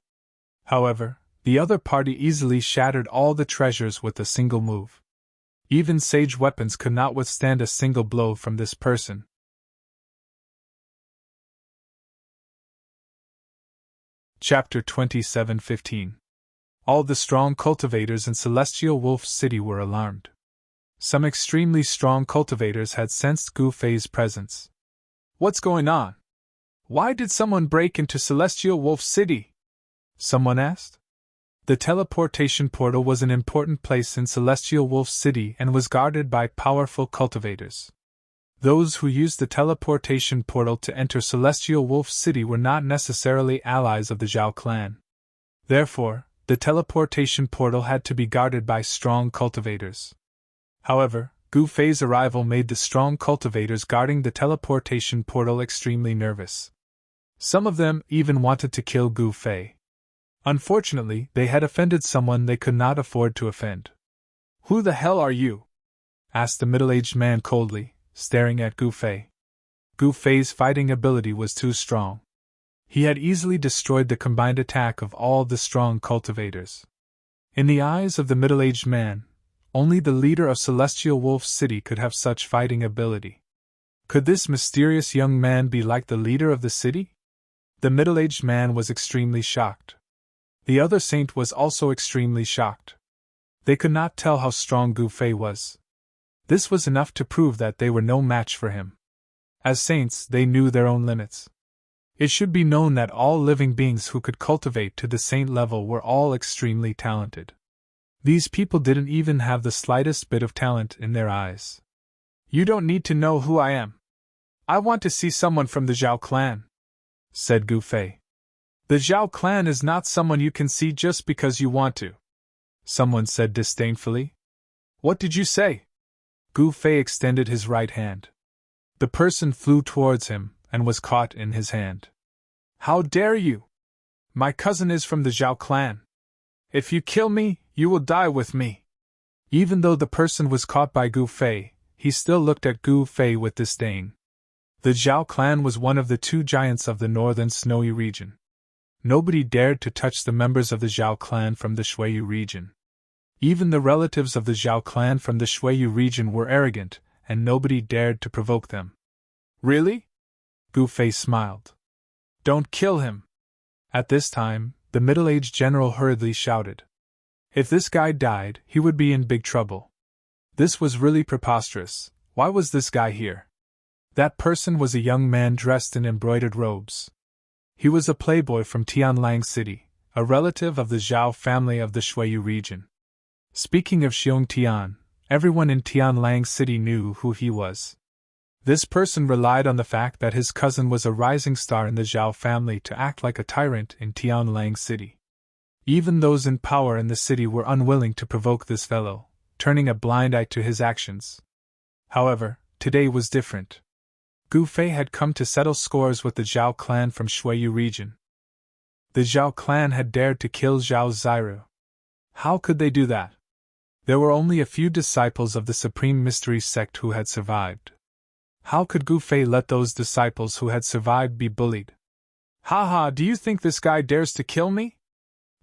A: However, the other party easily shattered all the treasures with a single move. Even sage weapons could not withstand a single blow from this person. Chapter 27:15. All the strong cultivators in Celestial Wolf City were alarmed. Some extremely strong cultivators had sensed Gu Fei's presence. What's going on? Why did someone break into Celestial Wolf City? Someone asked. The teleportation portal was an important place in Celestial Wolf City and was guarded by powerful cultivators. Those who used the teleportation portal to enter Celestial Wolf City were not necessarily allies of the Zhao clan. Therefore, the teleportation portal had to be guarded by strong cultivators. However, Gu Fei's arrival made the strong cultivators guarding the teleportation portal extremely nervous. Some of them even wanted to kill Gu Fei. Unfortunately, they had offended someone they could not afford to offend. Who the hell are you? Asked the middle-aged man coldly, staring at Gu Fei. Gu Fei's fighting ability was too strong. He had easily destroyed the combined attack of all the strong cultivators. In the eyes of the middle-aged man, only the leader of Celestial Wolf City could have such fighting ability. Could this mysterious young man be like the leader of the city? The middle-aged man was extremely shocked. The other saint was also extremely shocked. They could not tell how strong Gu Fei was. This was enough to prove that they were no match for him. As saints, they knew their own limits. It should be known that all living beings who could cultivate to the saint level were all extremely talented. These people didn't even have the slightest bit of talent in their eyes. You don't need to know who I am. I want to see someone from the Zhao clan, said Gu Fei. The Zhao clan is not someone you can see just because you want to, someone said disdainfully. What did you say? Gu Fei extended his right hand. The person flew towards him and was caught in his hand. How dare you? My cousin is from the Zhao clan. If you kill me, you will die with me. Even though the person was caught by Gu Fei, he still looked at Gu Fei with disdain. The Zhao clan was one of the 2 giants of the northern snowy region. Nobody dared to touch the members of the Zhao clan from the Shuiyu region. Even the relatives of the Zhao clan from the Shuiyu region were arrogant, and nobody dared to provoke them. Really? Gu Fei smiled. Don't kill him. At this time, the middle-aged general hurriedly shouted. If this guy died, he would be in big trouble. This was really preposterous. Why was this guy here? That person was a young man dressed in embroidered robes. He was a playboy from Tianlang City, a relative of the Zhao family of the Shuiyu region. Speaking of Xiongtian, everyone in Tianlang City knew who he was. This person relied on the fact that his cousin was a rising star in the Zhao family to act like a tyrant in Tianlang City. Even those in power in the city were unwilling to provoke this fellow, turning a blind eye to his actions. However, today was different. Gu Fei had come to settle scores with the Zhao clan from Shuiyu region. The Zhao clan had dared to kill Zhao Ziru. How could they do that? There were only a few disciples of the Supreme Mystery sect who had survived. How could Gu Fei let those disciples who had survived be bullied? "Ha ha, do you think this guy dares to kill me?"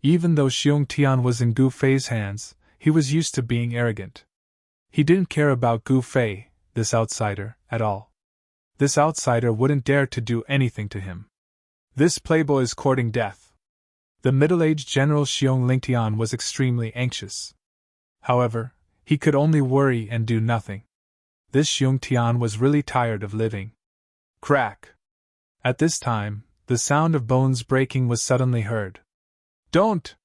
A: Even though Xiong Tian was in Gu Fei's hands, he was used to being arrogant. He didn't care about Gu Fei, this outsider, at all. This outsider wouldn't dare to do anything to him. This playboy is courting death. The middle-aged General Xiong Lingtian was extremely anxious. However, he could only worry and do nothing. This Xiong Tian was really tired of living. Crack! At this time, the sound of bones breaking was suddenly heard. "Don't!"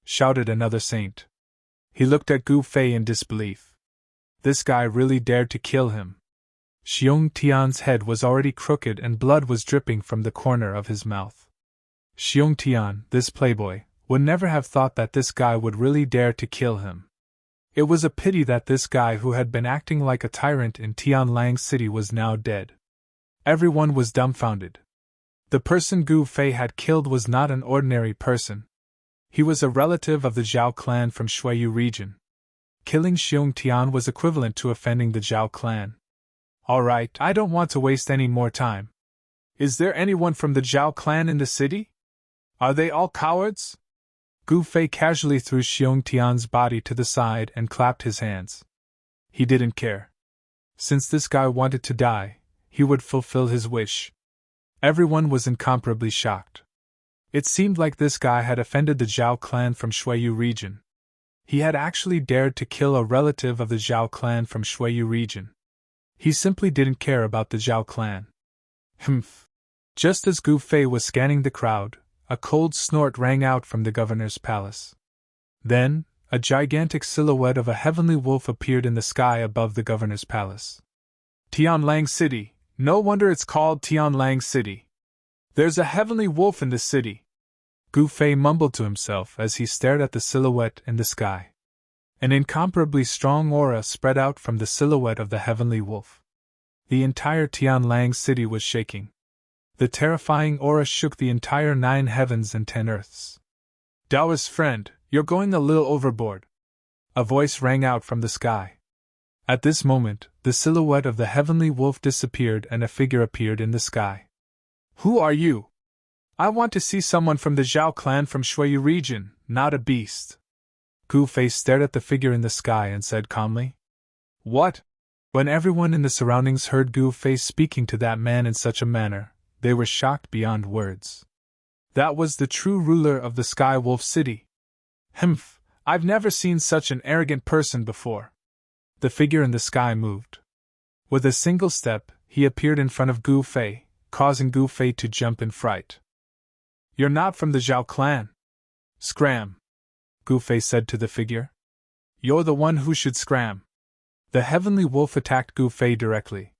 A: shouted another saint. He looked at Gu Fei in disbelief. This guy really dared to kill him. Xiong Tian's head was already crooked and blood was dripping from the corner of his mouth. Xiong Tian, this playboy, would never have thought that this guy would really dare to kill him. It was a pity that this guy who had been acting like a tyrant in Tianlang City was now dead. Everyone was dumbfounded. The person Gu Fei had killed was not an ordinary person. He was a relative of the Zhao clan from Shuiyu region. Killing Xiong Tian was equivalent to offending the Zhao clan. "Alright, I don't want to waste any more time. Is there anyone from the Zhao clan in the city? Are they all cowards?" Gu Fei casually threw Xiong Tian's body to the side and clapped his hands. He didn't care. Since this guy wanted to die, he would fulfill his wish. Everyone was incomparably shocked. It seemed like this guy had offended the Zhao clan from Shuiyu region. He had actually dared to kill a relative of the Zhao clan from Shuiyu region. He simply didn't care about the Zhao clan. Humph! Just as Gu Fei was scanning the crowd, a cold snort rang out from the governor's palace. Then, a gigantic silhouette of a heavenly wolf appeared in the sky above the governor's palace. "Tianlang City, no wonder it's called Tianlang City. There's a heavenly wolf in the city," Gu Fei mumbled to himself as he stared at the silhouette in the sky. An incomparably strong aura spread out from the silhouette of the heavenly wolf. The entire Tianlang City was shaking. The terrifying aura shook the entire 9 heavens and 10 earths. "Taoist friend, you're going a little overboard," a voice rang out from the sky. At this moment, the silhouette of the heavenly wolf disappeared and a figure appeared in the sky. "Who are you?" "I want to see someone from the Zhao clan from Shuiyu region, not a beast." Gu Fei stared at the figure in the sky and said calmly, "What?" When everyone in the surroundings heard Gu Fei speaking to that man in such a manner, they were shocked beyond words. That was the true ruler of the Sky Wolf City. "Humph, I've never seen such an arrogant person before." The figure in the sky moved. With a single step, he appeared in front of Gu Fei, causing Gu Fei to jump in fright. "You're not from the Zhao clan." "Scram," Gu Fei said to the figure. "You're the one who should scram." The heavenly wolf attacked Gu Fei directly.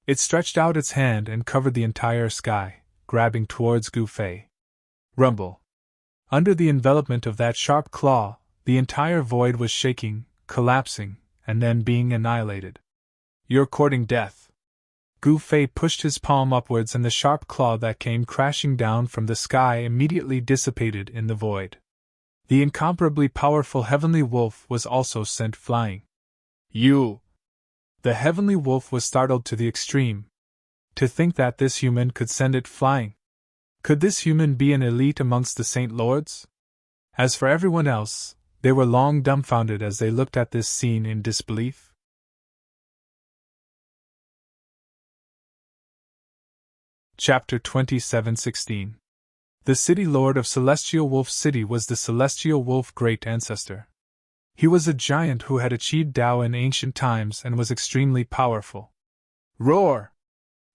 A: It stretched out its hand and covered the entire sky, grabbing towards Gu Fei. Rumble. Under the envelopment of that sharp claw, the entire void was shaking, collapsing, and then being annihilated. "You're courting death." Gu Fei pushed his palm upwards and the sharp claw that came crashing down from the sky immediately dissipated in the void. The incomparably powerful heavenly wolf was also sent flying. "You!" The heavenly wolf was startled to the extreme. To think that this human could send it flying. Could this human be an elite amongst the Saint Lords? As for everyone else, they were long dumbfounded as they looked at this scene in disbelief. Chapter 27:16. The city lord of Celestial Wolf City was the Celestial Wolf Great Ancestor. He was a giant who had achieved Tao in ancient times and was extremely powerful. Roar!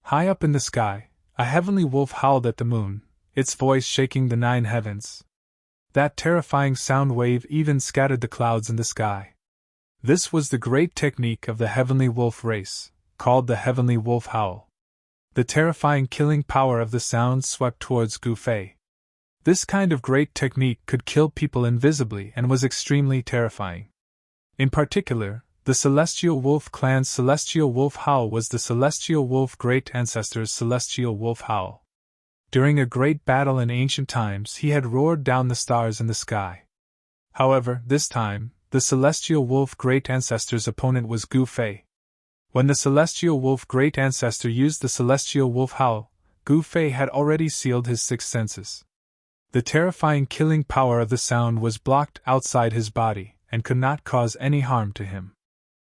A: High up in the sky, a heavenly wolf howled at the moon, its voice shaking the 9 heavens. That terrifying sound wave even scattered the clouds in the sky. This was the great technique of the heavenly wolf race, called the heavenly wolf howl. The terrifying killing power of the sound swept towards Gu Fei. This kind of great technique could kill people invisibly and was extremely terrifying. In particular, the Celestial Wolf clan's Celestial Wolf Howl was the Celestial Wolf Great Ancestor's Celestial Wolf Howl. During a great battle in ancient times he had roared down the stars in the sky. However, this time, the celestial wolf great ancestor's opponent was Gu Fei. When the celestial wolf great ancestor used the celestial wolf howl, Gu Fei had already sealed his six senses. The terrifying killing power of the sound was blocked outside his body and could not cause any harm to him.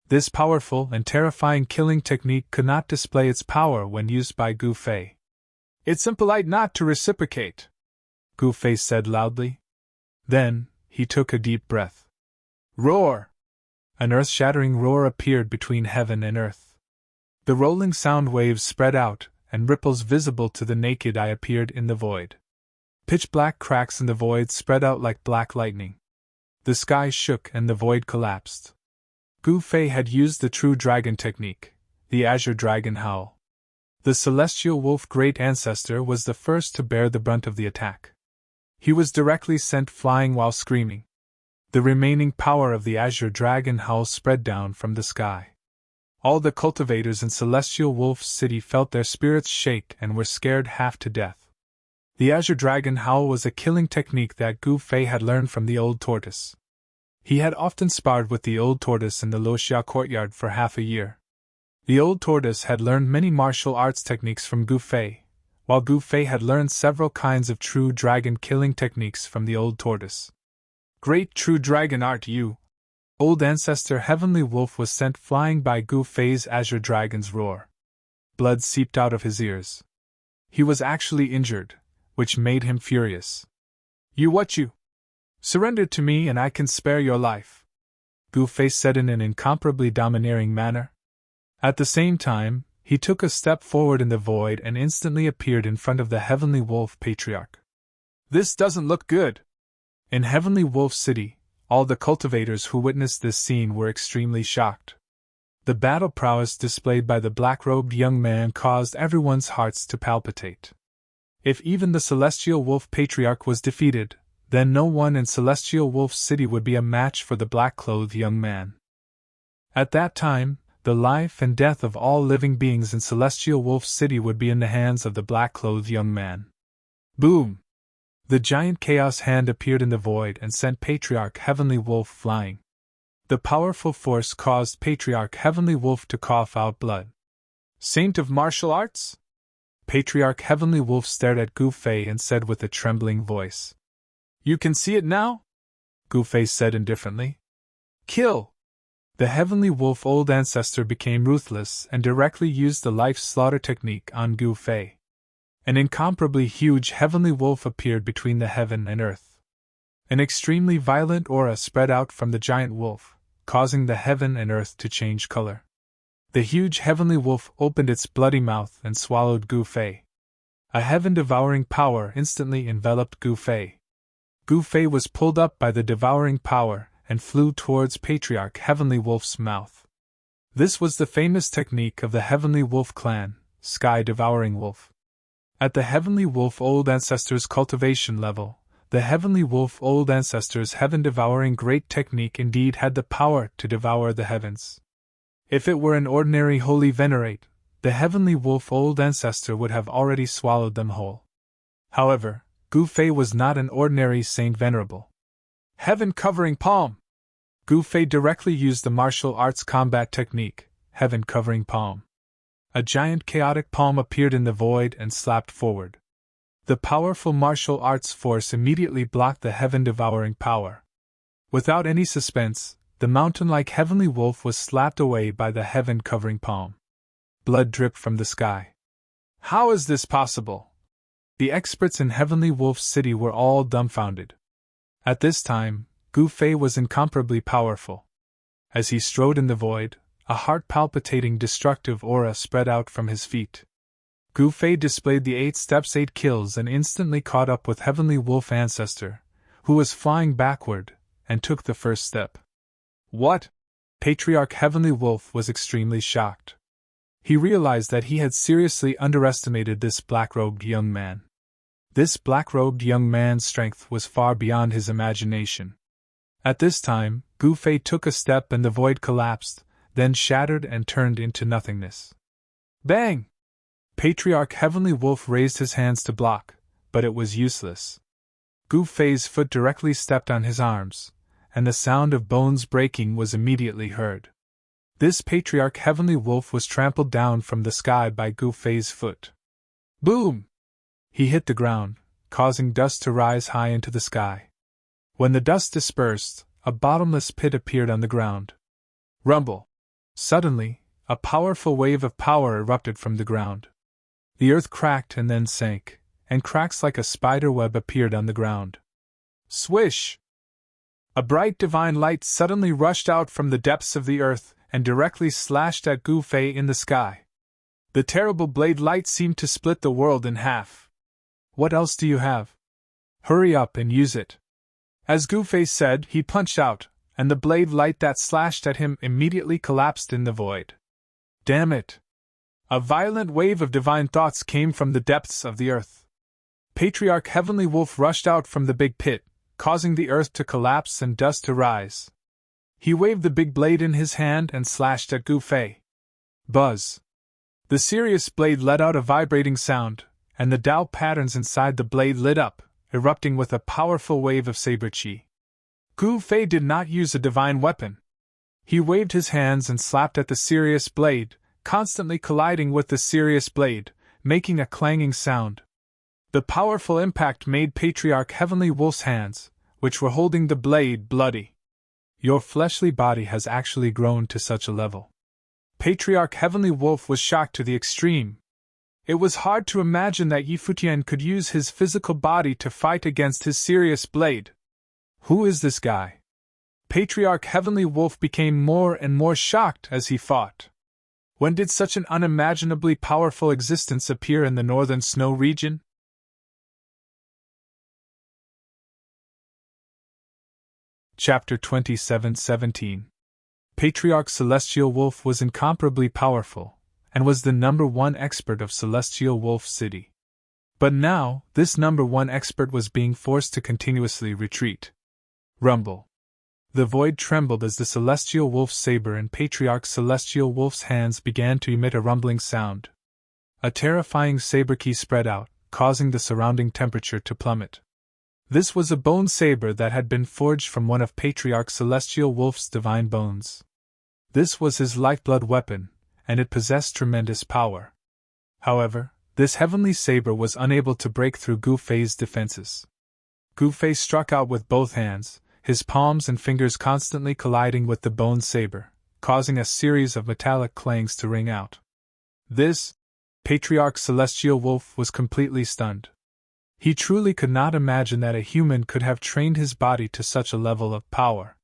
A: This powerful and terrifying killing technique could not display its power when used by Gu Fei. "It's impolite not to reciprocate," Gu Fei said loudly. Then, he took a deep breath. Roar! An earth-shattering roar appeared between heaven and earth. The rolling sound waves spread out, and ripples visible to the naked eye appeared in the void. Pitch-black cracks in the void spread out like black lightning. The sky shook and the void collapsed. Gu Fei had used the true dragon technique, the azure dragon howl. The celestial wolf great ancestor was the first to bear the brunt of the attack. He was directly sent flying while screaming. The remaining power of the azure dragon howl spread down from the sky. All the cultivators in Celestial Wolf's city felt their spirits shake and were scared half to death. The azure dragon howl was a killing technique that Gu Fei had learned from the old tortoise. He had often sparred with the old tortoise in the Luoxia courtyard for half a year. The old tortoise had learned many martial arts techniques from Gu Fei, while Gu Fei had learned several kinds of true dragon killing techniques from the old tortoise. "Great true dragon art you!" Old ancestor Heavenly Wolf was sent flying by Gu Fei's azure dragon's roar. Blood seeped out of his ears. He was actually injured, which made him furious. You surrender to me and I can spare your life," Gu Fei said in an incomparably domineering manner. At the same time, he took a step forward in the void and instantly appeared in front of the Heavenly Wolf Patriarch. "This doesn't look good." In Heavenly Wolf City, all the cultivators who witnessed this scene were extremely shocked. The battle prowess displayed by the black-robed young man caused everyone's hearts to palpitate. If even the Celestial Wolf Patriarch was defeated, then no one in Celestial Wolf City would be a match for the black-clothed young man. At that time, the life and death of all living beings in Celestial Wolf City would be in the hands of the black-clothed young man. Boom! The giant chaos hand appeared in the void and sent Patriarch Heavenly Wolf flying. The powerful force caused Patriarch Heavenly Wolf to cough out blood. "Saint of martial arts?" Patriarch Heavenly Wolf stared at Gu Fei and said with a trembling voice. "You can see it now?" Gu Fei said indifferently. "Kill!" The Heavenly Wolf Old Ancestor became ruthless and directly used the life slaughter technique on Gu Fei. An incomparably huge Heavenly Wolf appeared between the heaven and earth. An extremely violent aura spread out from the giant wolf, causing the heaven and earth to change color. The huge Heavenly Wolf opened its bloody mouth and swallowed Gu Fei. A heaven-devouring power instantly enveloped Gu Fei. Gu Fei was pulled up by the devouring power and flew towards Patriarch Heavenly Wolf's mouth. This was the famous technique of the Heavenly Wolf clan, Sky Devouring Wolf. At the Heavenly Wolf Old Ancestor's cultivation level, the Heavenly Wolf Old Ancestor's heaven-devouring great technique indeed had the power to devour the heavens. If it were an ordinary holy venerate, the Heavenly Wolf Old Ancestor would have already swallowed them whole. However, Gu Fei was not an ordinary Saint Venerable. Heaven-covering palm! Gu Fei directly used the martial arts combat technique, heaven-covering palm. A giant chaotic palm appeared in the void and slapped forward. The powerful martial arts force immediately blocked the heaven-devouring power. Without any suspense, the mountain-like Heavenly Wolf was slapped away by the heaven-covering palm. Blood dripped from the sky. How is this possible? The experts in Heavenly Wolf City were all dumbfounded. At this time, Gu Fei was incomparably powerful. As he strode in the void, a heart-palpitating destructive aura spread out from his feet. Gu Fei displayed the 8 steps 8 kills and instantly caught up with Heavenly Wolf Ancestor, who was flying backward, and took the first step. What? Patriarch Heavenly Wolf was extremely shocked. He realized that he had seriously underestimated this black-robed young man. This black-robed young man's strength was far beyond his imagination. At this time, Gu Fei took a step and the void collapsed, then shattered and turned into nothingness. Bang! Patriarch Heavenly Wolf raised his hands to block, but it was useless. Gu Fei's foot directly stepped on his arms, and the sound of bones breaking was immediately heard. This patriarch heavenly wolf was trampled down from the sky by Gu Fei's foot. Boom! He hit the ground, causing dust to rise high into the sky. When the dust dispersed, a bottomless pit appeared on the ground. Rumble! Suddenly, a powerful wave of power erupted from the ground. The earth cracked and then sank, and cracks like a spider web appeared on the ground. Swish! A bright divine light suddenly rushed out from the depths of the earth and directly slashed at Gu Fei in the sky. The terrible blade light seemed to split the world in half. What else do you have? Hurry up and use it. As Gu Fei said, he punched out, and the blade light that slashed at him immediately collapsed in the void. Damn it! A violent wave of divine thoughts came from the depths of the earth. Patriarch Heavenly Wolf rushed out from the big pit, causing the earth to collapse and dust to rise. He waved the big blade in his hand and slashed at Gu Fei. Buzz! The Sirius blade let out a vibrating sound, and the Tao patterns inside the blade lit up, erupting with a powerful wave of saber chi. Gu Fei did not use a divine weapon. He waved his hands and slapped at the Sirius blade, constantly colliding with the Sirius blade, making a clanging sound. The powerful impact made Patriarch Heavenly Wolf's hands, which were holding the blade, bloody. Your fleshly body has actually grown to such a level. Patriarch Heavenly Wolf was shocked to the extreme. It was hard to imagine that Yi Futian could use his physical body to fight against his Sirius blade. Who is this guy? Patriarch Heavenly Wolf became more and more shocked as he fought. When did such an unimaginably powerful existence appear in the northern snow region? Chapter 27:17. Patriarch Celestial Wolf was incomparably powerful, and was the #1 expert of Celestial Wolf City. But now, this #1 expert was being forced to continuously retreat. Rumble. The void trembled as the Celestial Wolf's saber in Patriarch Celestial Wolf's hands began to emit a rumbling sound. A terrifying saber key spread out, causing the surrounding temperature to plummet. This was a bone saber that had been forged from one of Patriarch Celestial Wolf's divine bones. This was his lifeblood weapon, and it possessed tremendous power. However, this heavenly saber was unable to break through Gu Fei's defenses. Gu Fei struck out with both hands, his palms and fingers constantly colliding with the bone saber, causing a series of metallic clangs to ring out. Patriarch Celestial Wolf was completely stunned. He truly could not imagine that a human could have trained his body to such a level of power.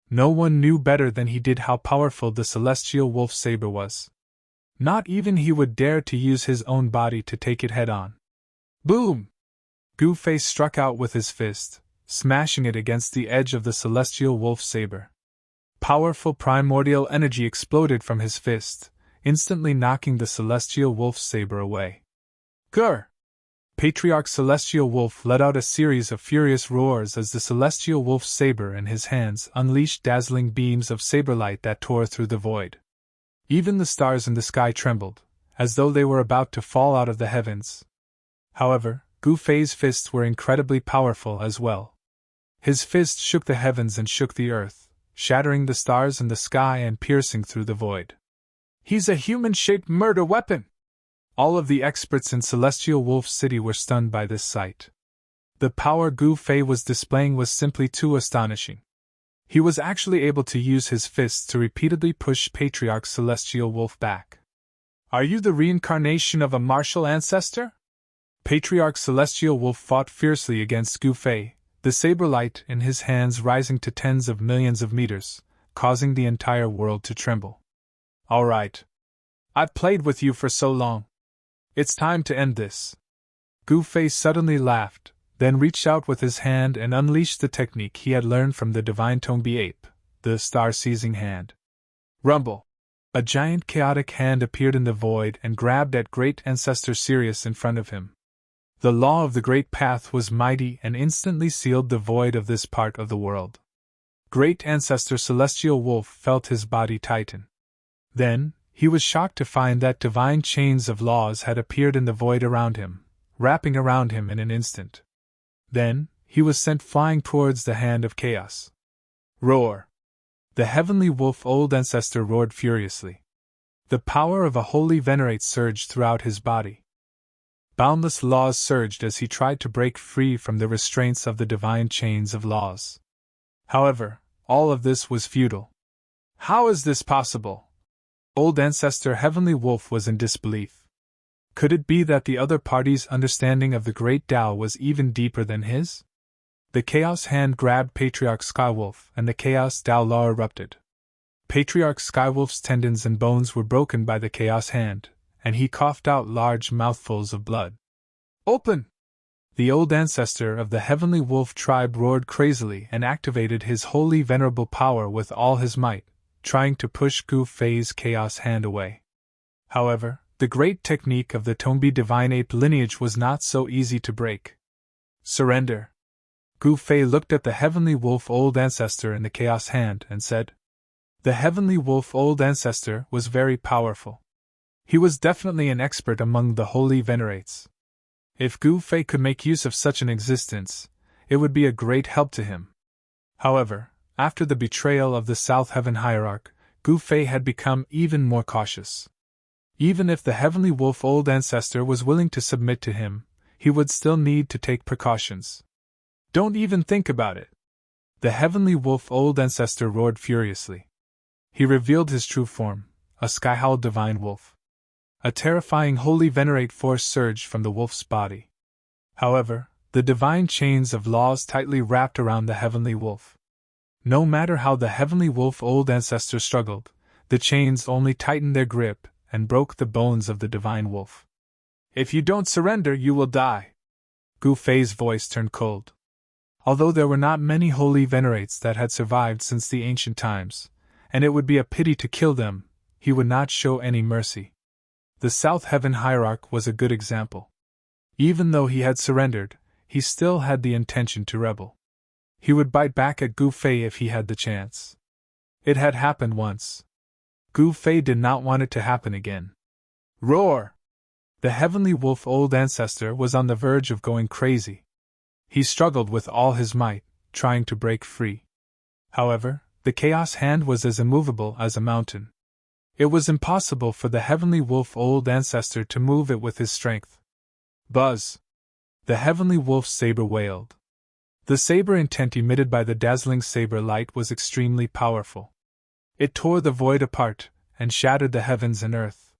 A: No one knew better than he did how powerful the Celestial Wolf saber was. Not even he would dare to use his own body to take it head-on. Boom! Gu Fei struck out with his fist, smashing it against the edge of the Celestial Wolf saber. Powerful primordial energy exploded from his fist, instantly knocking the Celestial Wolf saber away. Grr! Patriarch Celestial Wolf let out a series of furious roars as the Celestial Wolf's saber in his hands unleashed dazzling beams of saber light that tore through the void. Even the stars in the sky trembled, as though they were about to fall out of the heavens. However, Gu Fei's fists were incredibly powerful as well. His fist shook the heavens and shook the earth, shattering the stars in the sky and piercing through the void. He's a human-shaped murder weapon! All of the experts in Celestial Wolf City were stunned by this sight. The power Gu Fei was displaying was simply too astonishing. He was actually able to use his fists to repeatedly push Patriarch Celestial Wolf back. Are you the reincarnation of a martial ancestor? Patriarch Celestial Wolf fought fiercely against Gu Fei, the saber light in his hands rising to tens of millions of meters, causing the entire world to tremble. All right. I've played with you for so long. It's time to end this. Gu Fei suddenly laughed, then reached out with his hand and unleashed the technique he had learned from the divine Tongbi ape, the star-seizing hand. Rumble! A giant chaotic hand appeared in the void and grabbed at Great Ancestor Sirius in front of him. The law of the Great Path was mighty and instantly sealed the void of this part of the world. Great Ancestor Celestial Wolf felt his body tighten. Then, he was shocked to find that divine chains of laws had appeared in the void around him, wrapping around him in an instant. Then, he was sent flying towards the hand of chaos. Roar! The heavenly wolf old ancestor roared furiously. The power of a holy venerate surged throughout his body. Boundless laws surged as he tried to break free from the restraints of the divine chains of laws. However, all of this was futile. How is this possible? Old ancestor Heavenly Wolf was in disbelief. Could it be that the other party's understanding of the great Tao was even deeper than his? The Chaos Hand grabbed Patriarch Skywolf, and the Chaos Tao Law erupted. Patriarch Skywolf's tendons and bones were broken by the Chaos Hand, and he coughed out large mouthfuls of blood. Open! The old ancestor of the Heavenly Wolf tribe roared crazily and activated his holy venerable power with all his might, trying to push Gu Fei's Chaos Hand away. However, the great technique of the Tombi divine ape lineage was not so easy to break. Surrender! Gu Fei looked at the Heavenly Wolf old ancestor in the Chaos Hand and said. The Heavenly Wolf old ancestor was very powerful. He was definitely an expert among the holy venerates. If Gu Fei could make use of such an existence, it would be a great help to him. However, after the betrayal of the South Heaven Hierarch, Gu Fei had become even more cautious. Even if the Heavenly Wolf old ancestor was willing to submit to him, he would still need to take precautions. Don't even think about it! The Heavenly Wolf old ancestor roared furiously. He revealed his true form, a sky-howl divine wolf. A terrifying holy venerate force surged from the wolf's body. However, the divine chains of laws tightly wrapped around the Heavenly Wolf. No matter how the Heavenly Wolf old ancestor struggled, the chains only tightened their grip and broke the bones of the divine wolf. If you don't surrender, you will die. Gu Fei's voice turned cold. Although there were not many holy venerates that had survived since the ancient times, and it would be a pity to kill them, he would not show any mercy. The South Heaven Hierarch was a good example. Even though he had surrendered, he still had the intention to rebel. He would bite back at Gu Fei if he had the chance. It had happened once. Gu Fei did not want it to happen again. Roar! The Heavenly Wolf old ancestor was on the verge of going crazy. He struggled with all his might, trying to break free. However, the Chaos Hand was as immovable as a mountain. It was impossible for the Heavenly Wolf old ancestor to move it with his strength. Buzz! The Heavenly Wolf's saber wailed. The saber intent emitted by the dazzling saber light was extremely powerful. It tore the void apart and shattered the heavens and earth.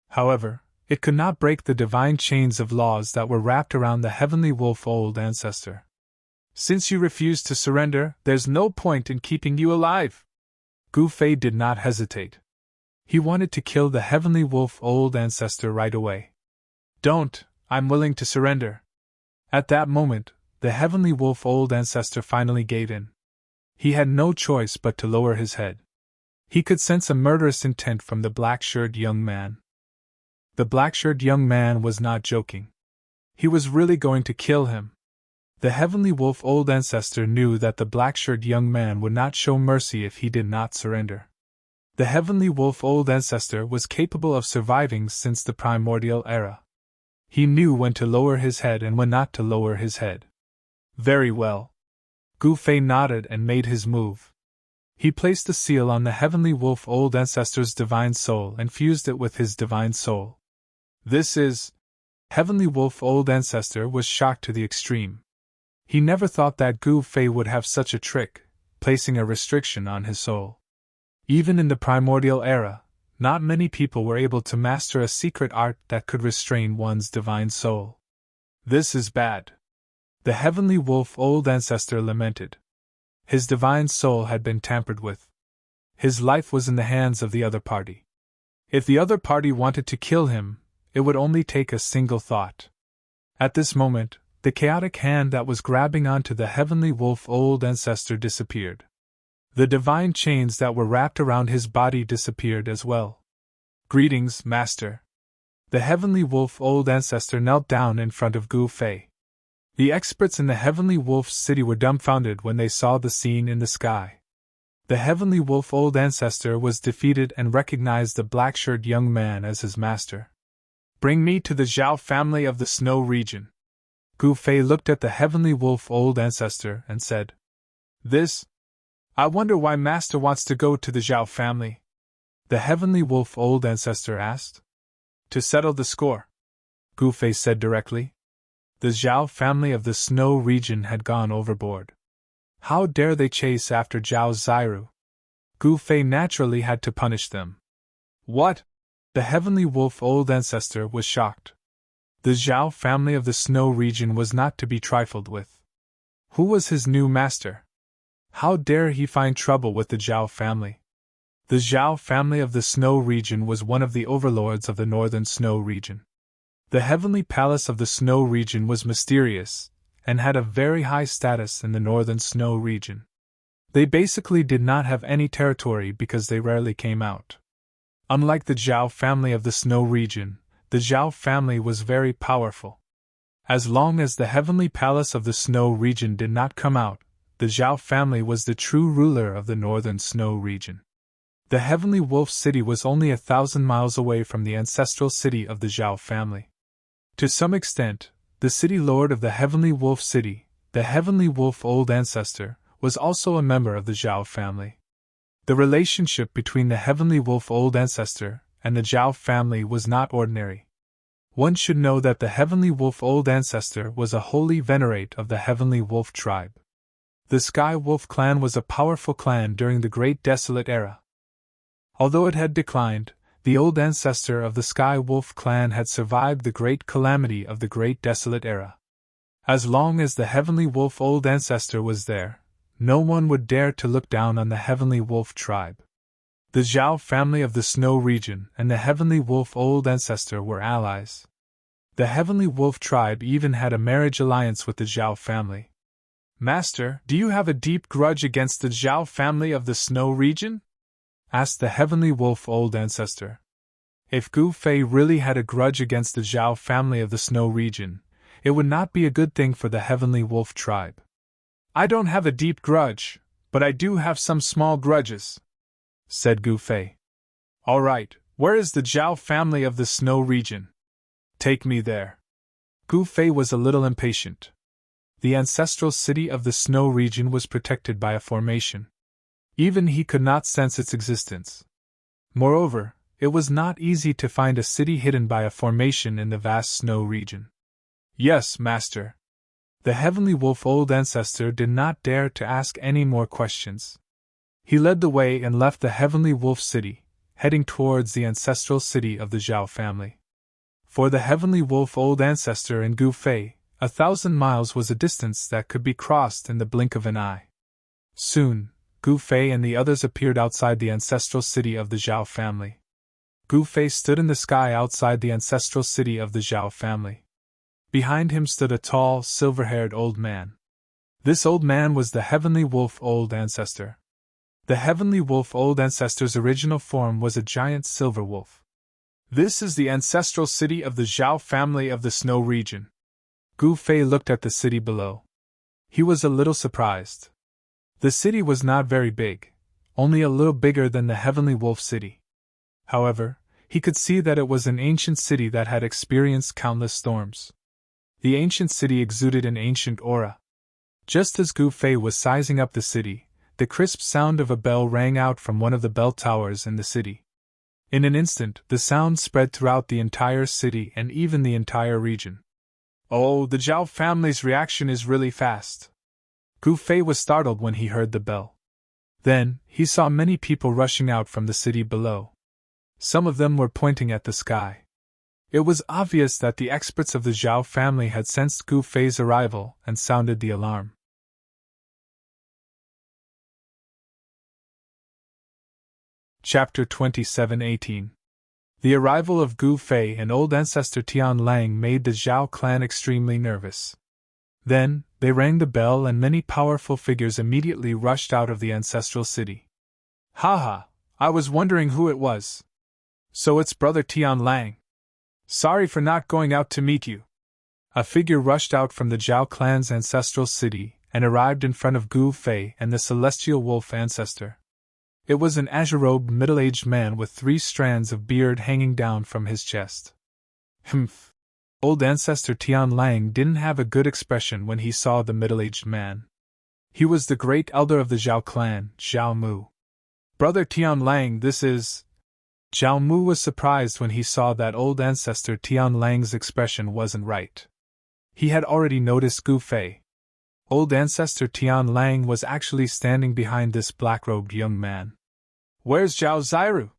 A: However, it could not break the divine chains of laws that were wrapped around the Heavenly Wolf old ancestor. Since you refuse to surrender, there's no point in keeping you alive. Gu Fei did not hesitate. He wanted to kill the Heavenly Wolf old ancestor right away. Don't, I'm willing to surrender. At that moment, the Heavenly Wolf old ancestor finally gave in. He had no choice but to lower his head. He could sense a murderous intent from the black-shirted young man. The black-shirted young man was not joking. He was really going to kill him. The Heavenly Wolf old ancestor knew that the black-shirted young man would not show mercy if he did not surrender. The Heavenly Wolf old ancestor was capable of surviving since the primordial era. He knew when to lower his head and when not to lower his head. Very well. Gu Fei nodded and made his move. He placed the seal on the Heavenly Wolf old ancestor's divine soul and fused it with his divine soul. This is... Heavenly Wolf old ancestor was shocked to the extreme. He never thought that Gu Fei would have such a trick, placing a restriction on his soul. Even in the primordial era, not many people were able to master a secret art that could restrain one's divine soul. This is bad. The Heavenly Wolf old ancestor lamented. His divine soul had been tampered with. His life was in the hands of the other party. If the other party wanted to kill him, it would only take a single thought. At this moment, the chaotic hand that was grabbing onto the Heavenly Wolf old ancestor disappeared. The divine chains that were wrapped around his body disappeared as well. Greetings, Master. The Heavenly Wolf old ancestor knelt down in front of Gu Fei. The experts in the Heavenly Wolf's city were dumbfounded when they saw the scene in the sky. The Heavenly Wolf old ancestor was defeated and recognized the black-shirted young man as his master. Bring me to the Zhao family of the Snow region. Gu Fei looked at the Heavenly Wolf old ancestor and said, This? I wonder why Master wants to go to the Zhao family? The Heavenly Wolf Old Ancestor asked. To settle the score, Gu Fei said directly. The Zhao family of the snow region had gone overboard. How dare they chase after Zhao Ziru? Gu Fei naturally had to punish them. What? The Heavenly Wolf Old Ancestor was shocked. The Zhao family of the snow region was not to be trifled with. Who was his new master? How dare he find trouble with the Zhao family? The Zhao family of the snow region was one of the overlords of the northern snow region. The heavenly palace of the snow region was mysterious, and had a very high status in the northern snow region. They basically did not have any territory because they rarely came out. Unlike the Zhao family of the snow region, the Zhao family was very powerful. As long as the heavenly palace of the snow region did not come out, the Zhao family was the true ruler of the northern snow region. The heavenly wolf city was only 1,000 miles away from the ancestral city of the Zhao family. To some extent, the city lord of the heavenly wolf city, the heavenly wolf Old Ancestor, was also a member of the Zhao family. The relationship between the heavenly wolf Old Ancestor and the Zhao family was not ordinary. One should know that the heavenly wolf Old Ancestor was a holy venerate of the heavenly wolf tribe. The Sky Wolf clan was a powerful clan during the Great Desolate Era. Although it had declined, the old ancestor of the Sky Wolf clan had survived the great calamity of the Great Desolate Era. As long as the Heavenly Wolf Old Ancestor was there, no one would dare to look down on the Heavenly Wolf tribe. The Zhao family of the Snow region and the Heavenly Wolf Old Ancestor were allies. The Heavenly Wolf tribe even had a marriage alliance with the Zhao family. Master, do you have a deep grudge against the Zhao family of the Snow region? Asked the Heavenly Wolf Old Ancestor. If Gu Fei really had a grudge against the Zhao family of the Snow region, it would not be a good thing for the Heavenly Wolf tribe. I don't have a deep grudge, but I do have some small grudges, said Gu Fei. All right, where is the Zhao family of the Snow region? Take me there. Gu Fei was a little impatient. The ancestral city of the snow region was protected by a formation. Even he could not sense its existence. Moreover, it was not easy to find a city hidden by a formation in the vast snow region. Yes, Master. The Heavenly Wolf Old Ancestor did not dare to ask any more questions. He led the way and left the Heavenly Wolf City, heading towards the ancestral city of the Zhao family. For the Heavenly Wolf Old Ancestor and Gu Fei, 1,000 miles was a distance that could be crossed in the blink of an eye. Soon, Gu Fei and the others appeared outside the ancestral city of the Zhao family. Gu Fei stood in the sky outside the ancestral city of the Zhao family. Behind him stood a tall, silver-haired old man. This old man was the Heavenly Wolf Old Ancestor. The Heavenly Wolf Old Ancestor's original form was a giant silver wolf. This is the ancestral city of the Zhao family of the Snow region. Gu Fei looked at the city below. He was a little surprised. The city was not very big, only a little bigger than the Heavenly Wolf city. However, he could see that it was an ancient city that had experienced countless storms. The ancient city exuded an ancient aura. Just as Gu Fei was sizing up the city, the crisp sound of a bell rang out from one of the bell towers in the city. In an instant, the sound spread throughout the entire city and even the entire region. Oh, the Zhao family's reaction is really fast. Gu Fei was startled when he heard the bell. Then, he saw many people rushing out from the city below. Some of them were pointing at the sky. It was obvious that the experts of the Zhao family had sensed Gu Fei's arrival and sounded the alarm. Chapter 27:18. The arrival of Gu Fei and old ancestor Tian Lang made the Zhao clan extremely nervous. Then, they rang the bell and many powerful figures immediately rushed out of the ancestral city. Haha, I was wondering who it was. So it's brother Tian Lang. Sorry for not going out to meet you. A figure rushed out from the Zhao clan's ancestral city and arrived in front of Gu Fei and the celestial wolf ancestor. It was an azure-robed middle-aged man with 3 strands of beard hanging down from his chest. Humph! Old ancestor Tian Lang didn't have a good expression when he saw the middle-aged man. He was the great elder of the Zhao clan, Zhao Mu. Brother Tian Lang, this is. Zhao Mu was surprised when he saw that old ancestor Tian Lang's expression wasn't right. He had already noticed Gu Fei. Old ancestor Tian Lang was actually standing behind this black-robed young man. Where's Zhao Ziru?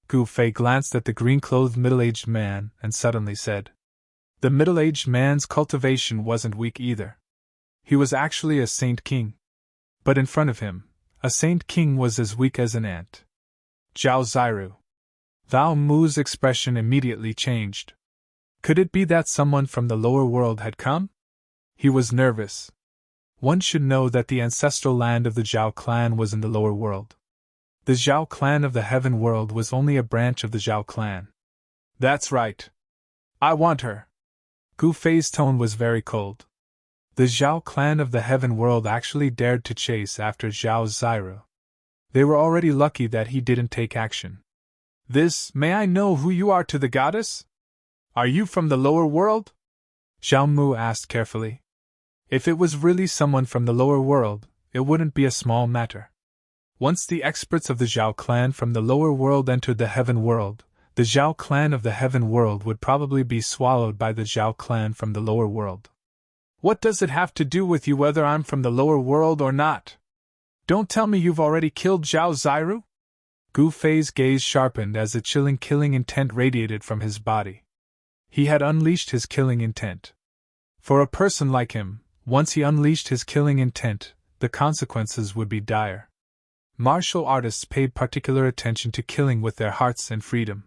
A: Gu Fei glanced at the green-clothed middle-aged man and suddenly said. The middle-aged man's cultivation wasn't weak either. He was actually a Saint King. But in front of him, a Saint King was as weak as an ant. Zhao Ziru. Zhao Mu's expression immediately changed. Could it be that someone from the lower world had come? He was nervous. One should know that the ancestral land of the Zhao clan was in the lower world. The Zhao clan of the heaven world was only a branch of the Zhao clan. That's right. I want her. Gu Fei's tone was very cold. The Zhao clan of the heaven world actually dared to chase after Zhao Ziru. They were already lucky that he didn't take action. May I know who you are to the goddess? Are you from the lower world? Zhao Mu asked carefully. If it was really someone from the lower world, it wouldn't be a small matter. Once the experts of the Zhao clan from the lower world entered the heaven world, the Zhao clan of the heaven world would probably be swallowed by the Zhao clan from the lower world. What does it have to do with you whether I'm from the lower world or not? Don't tell me you've already killed Zhao Ziru? Gu Fei's gaze sharpened as a chilling killing intent radiated from his body. He had unleashed his killing intent. For a person like him, once he unleashed his killing intent, the consequences would be dire. Martial artists paid particular attention to killing with their hearts and freedom.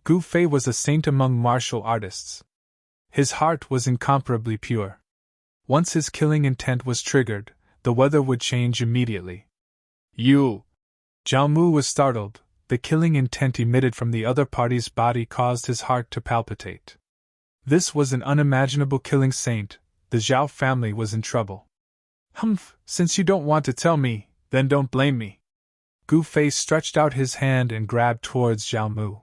A: Gu Fei was a saint among martial artists. His heart was incomparably pure. Once his killing intent was triggered, the weather would change immediately. You! Zhao Mu was startled. The killing intent emitted from the other party's body caused his heart to palpitate. This was an unimaginable killing saint. The Zhao family was in trouble. Humph, since you don't want to tell me, then don't blame me. Gu Fei stretched out his hand and grabbed towards Zhao Mu.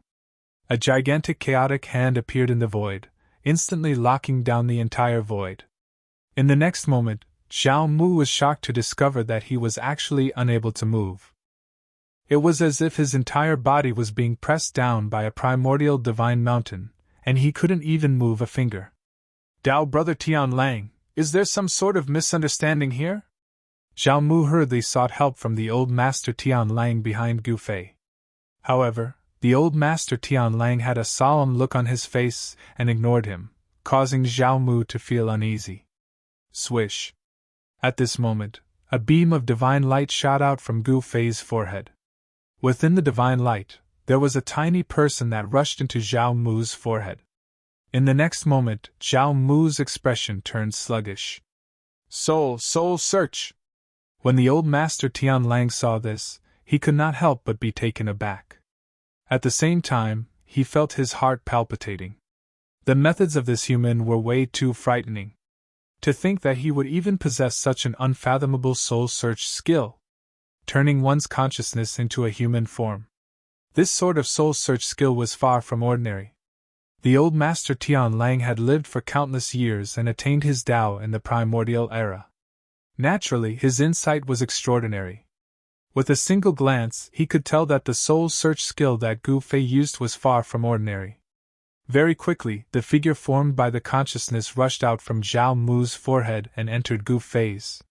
A: A gigantic chaotic hand appeared in the void, instantly locking down the entire void. In the next moment, Zhao Mu was shocked to discover that he was actually unable to move. It was as if his entire body was being pressed down by a primordial divine mountain, and he couldn't even move a finger. Dao Brother Tian Lang, is there some sort of misunderstanding here? Zhao Mu hurriedly sought help from the old master Tian Lang behind Gu Fei. However, the old master Tian Lang had a solemn look on his face and ignored him, causing Zhao Mu to feel uneasy. Swish! At this moment, a beam of divine light shot out from Gu Fei's forehead. Within the divine light, there was a tiny person that rushed into Zhao Mu's forehead. In the next moment, Zhao Mu's expression turned sluggish. Soul search! When the old master Tian Lang saw this, he could not help but be taken aback. At the same time, he felt his heart palpitating. The methods of this human were way too frightening. To think that he would even possess such an unfathomable soul search skill, turning one's consciousness into a human form. This sort of soul search skill was far from ordinary. The old master Tian Lang had lived for countless years and attained his Tao in the primordial era. Naturally, his insight was extraordinary. With a single glance, he could tell that the soul search skill that Gu Fei used was far from ordinary. Very quickly, the figure formed by the consciousness rushed out from Zhao Mu's forehead and entered Gu Fei's.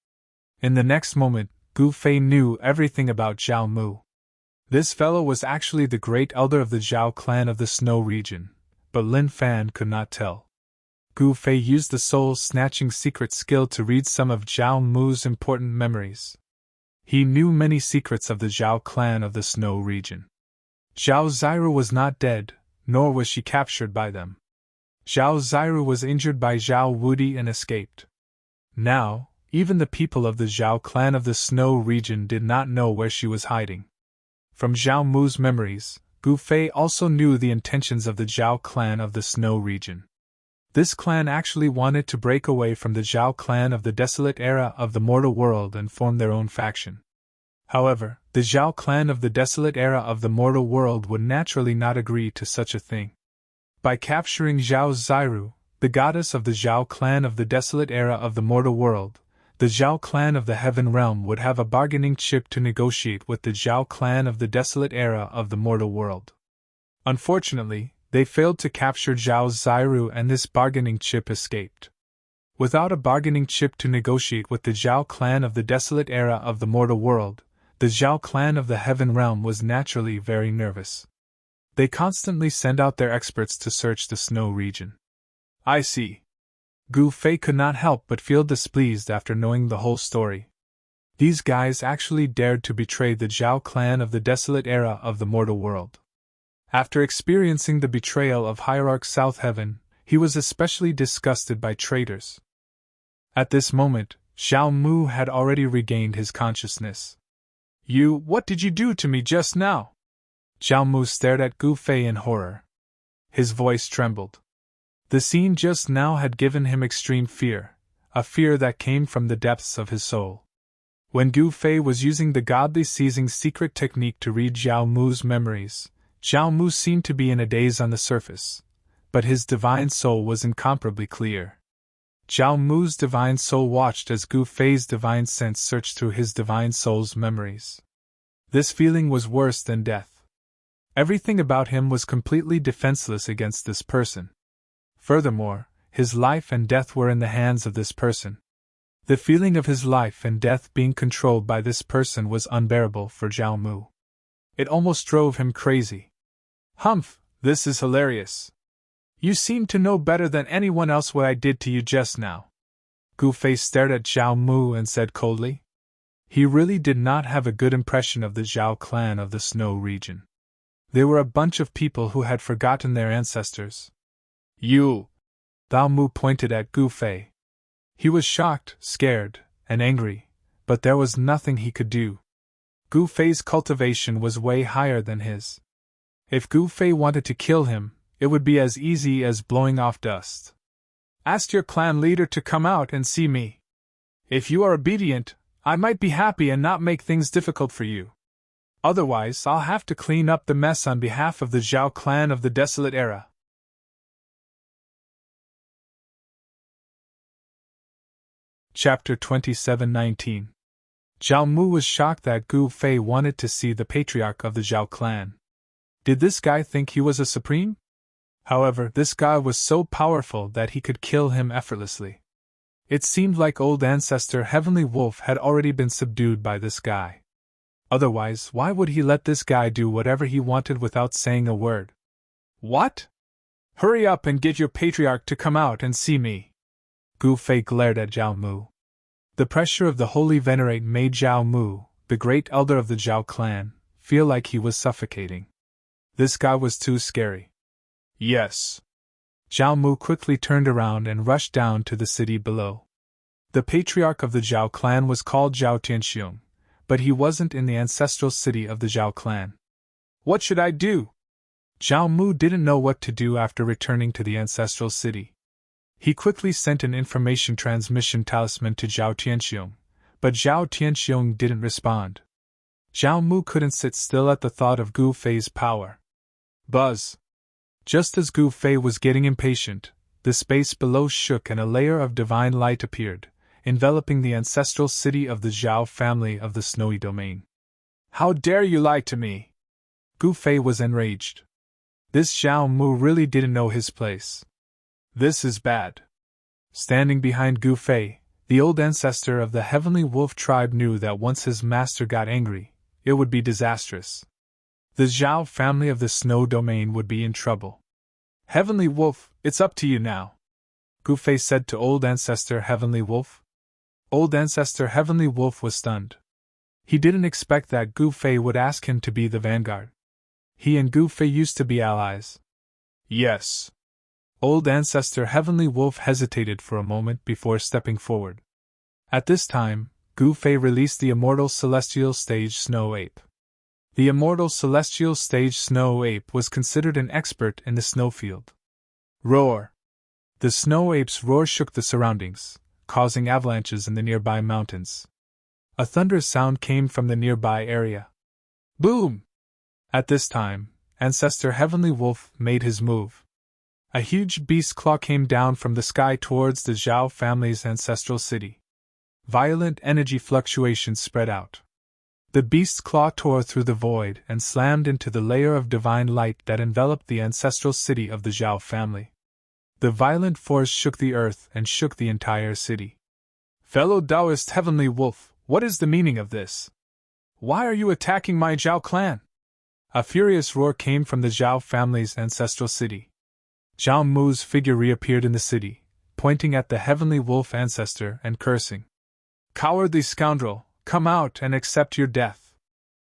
A: In the next moment, Gu Fei knew everything about Zhao Mu. This fellow was actually the great elder of the Zhao clan of the Snow region, but Lin Fan could not tell. Gu Fei used the soul-snatching secret skill to read some of Zhao Mu's important memories. He knew many secrets of the Zhao clan of the Snow region. Zhao Ziru was not dead, nor was she captured by them. Zhao Ziru was injured by Zhao Wudi and escaped. Now, even the people of the Zhao clan of the Snow region did not know where she was hiding. From Zhao Mu's memories, Gu Fei also knew the intentions of the Zhao clan of the Snow region. This clan actually wanted to break away from the Zhao clan of the desolate era of the mortal world and form their own faction. However, the Zhao clan of the desolate era of the mortal world would naturally not agree to such a thing. By capturing Zhao Ziru, the goddess of the Zhao clan of the desolate era of the mortal world, The Zhao clan of the Heaven Realm would have a bargaining chip to negotiate with the Zhao clan of the Desolate Era of the Mortal World. Unfortunately, they failed to capture Zhao Zairu and this bargaining chip escaped. Without a bargaining chip to negotiate with the Zhao clan of the Desolate Era of the Mortal World, the Zhao clan of the Heaven Realm was naturally very nervous. They constantly send out their experts to search the snow region. I see. Gu Fei could not help but feel displeased after knowing the whole story. These guys actually dared to betray the Zhao clan of the Desolate Era of the Mortal World. After experiencing the betrayal of Hierarch South Heaven, he was especially disgusted by traitors. At this moment, Xiao Mu had already regained his consciousness. What did you do to me just now? Xiao Mu stared at Gu Fei in horror. His voice trembled. The scene just now had given him extreme fear, a fear that came from the depths of his soul. When Gu Fei was using the godly seizing secret technique to read Xiao Mu's memories, Xiao Mu seemed to be in a daze on the surface, but his divine soul was incomparably clear. Xiao Mu's divine soul watched as Gu Fei's divine sense searched through his divine soul's memories. This feeling was worse than death. Everything about him was completely defenseless against this person. Furthermore, his life and death were in the hands of this person. The feeling of his life and death being controlled by this person was unbearable for Xiao Mu. It almost drove him crazy. Humph, this is hilarious. You seem to know better than anyone else what I did to you just now. Gu Fei stared at Xiao Mu and said coldly. He really did not have a good impression of the Zhao clan of the snow region. They were a bunch of people who had forgotten their ancestors. Bao Mu pointed at Gu Fei. He was shocked, scared, and angry, but there was nothing he could do. Gu Fei's cultivation was way higher than his. If Gu Fei wanted to kill him, it would be as easy as blowing off dust. Ask your clan leader to come out and see me. If you are obedient, I might be happy and not make things difficult for you. Otherwise, I'll have to clean up the mess on behalf of the Zhao clan of the Desolate Era. Chapter 27:19. Xiao Mu was shocked that Gu Fei wanted to see the patriarch of the Zhao clan. Did this guy think he was a supreme? However, this guy was so powerful that he could kill him effortlessly. It seemed like old ancestor Heavenly Wolf had already been subdued by this guy. Otherwise, why would he let this guy do whatever he wanted without saying a word? What? Hurry up and get your patriarch to come out and see me. Gu Fei glared at Xiao Mu. The pressure of the Holy Venerate made Xiao Mu, the great elder of the Zhao clan, feel like he was suffocating. This guy was too scary. Yes. Xiao Mu quickly turned around and rushed down to the city below. The patriarch of the Zhao clan was called Zhao Tianxiong, but he wasn't in the ancestral city of the Zhao clan. What should I do? Xiao Mu didn't know what to do after returning to the ancestral city. He quickly sent an information transmission talisman to Zhao Tianxiong, but Zhao Tianxiong didn't respond. Xiao Mu couldn't sit still at the thought of Gu Fei's power. Buzz! Just as Gu Fei was getting impatient, the space below shook and a layer of divine light appeared, enveloping the ancestral city of the Zhao family of the snowy domain. How dare you lie to me? Gu Fei was enraged. This Xiao Mu really didn't know his place. This is bad. Standing behind Gu Fei, the old ancestor of the Heavenly Wolf tribe knew that once his master got angry, it would be disastrous. The Zhao family of the snow domain would be in trouble. Heavenly Wolf, it's up to you now, Gu Fei said to old ancestor Heavenly Wolf. Old ancestor Heavenly Wolf was stunned. He didn't expect that Gu Fei would ask him to be the vanguard. He and Gu Fei used to be allies. Yes. Old ancestor Heavenly Wolf hesitated for a moment before stepping forward. At this time, Gu Fei released the immortal celestial stage Snow Ape. The immortal celestial stage Snow Ape was considered an expert in the snowfield. Roar! The Snow Ape's roar shook the surroundings, causing avalanches in the nearby mountains. A thunderous sound came from the nearby area. Boom! At this time, ancestor Heavenly Wolf made his move. A huge beast claw came down from the sky towards the Zhao family's ancestral city. violent energy fluctuations spread out. The beast's claw tore through the void and slammed into the layer of divine light that enveloped the ancestral city of the Zhao family. The violent force shook the earth and shook the entire city. Fellow Taoist Heavenly Wolf, what is the meaning of this? Why are you attacking my Zhao clan? A furious roar came from the Zhao family's ancestral city. Zhao Mu's figure reappeared in the city, pointing at the Heavenly Wolf ancestor and cursing. Cowardly scoundrel, come out and accept your death.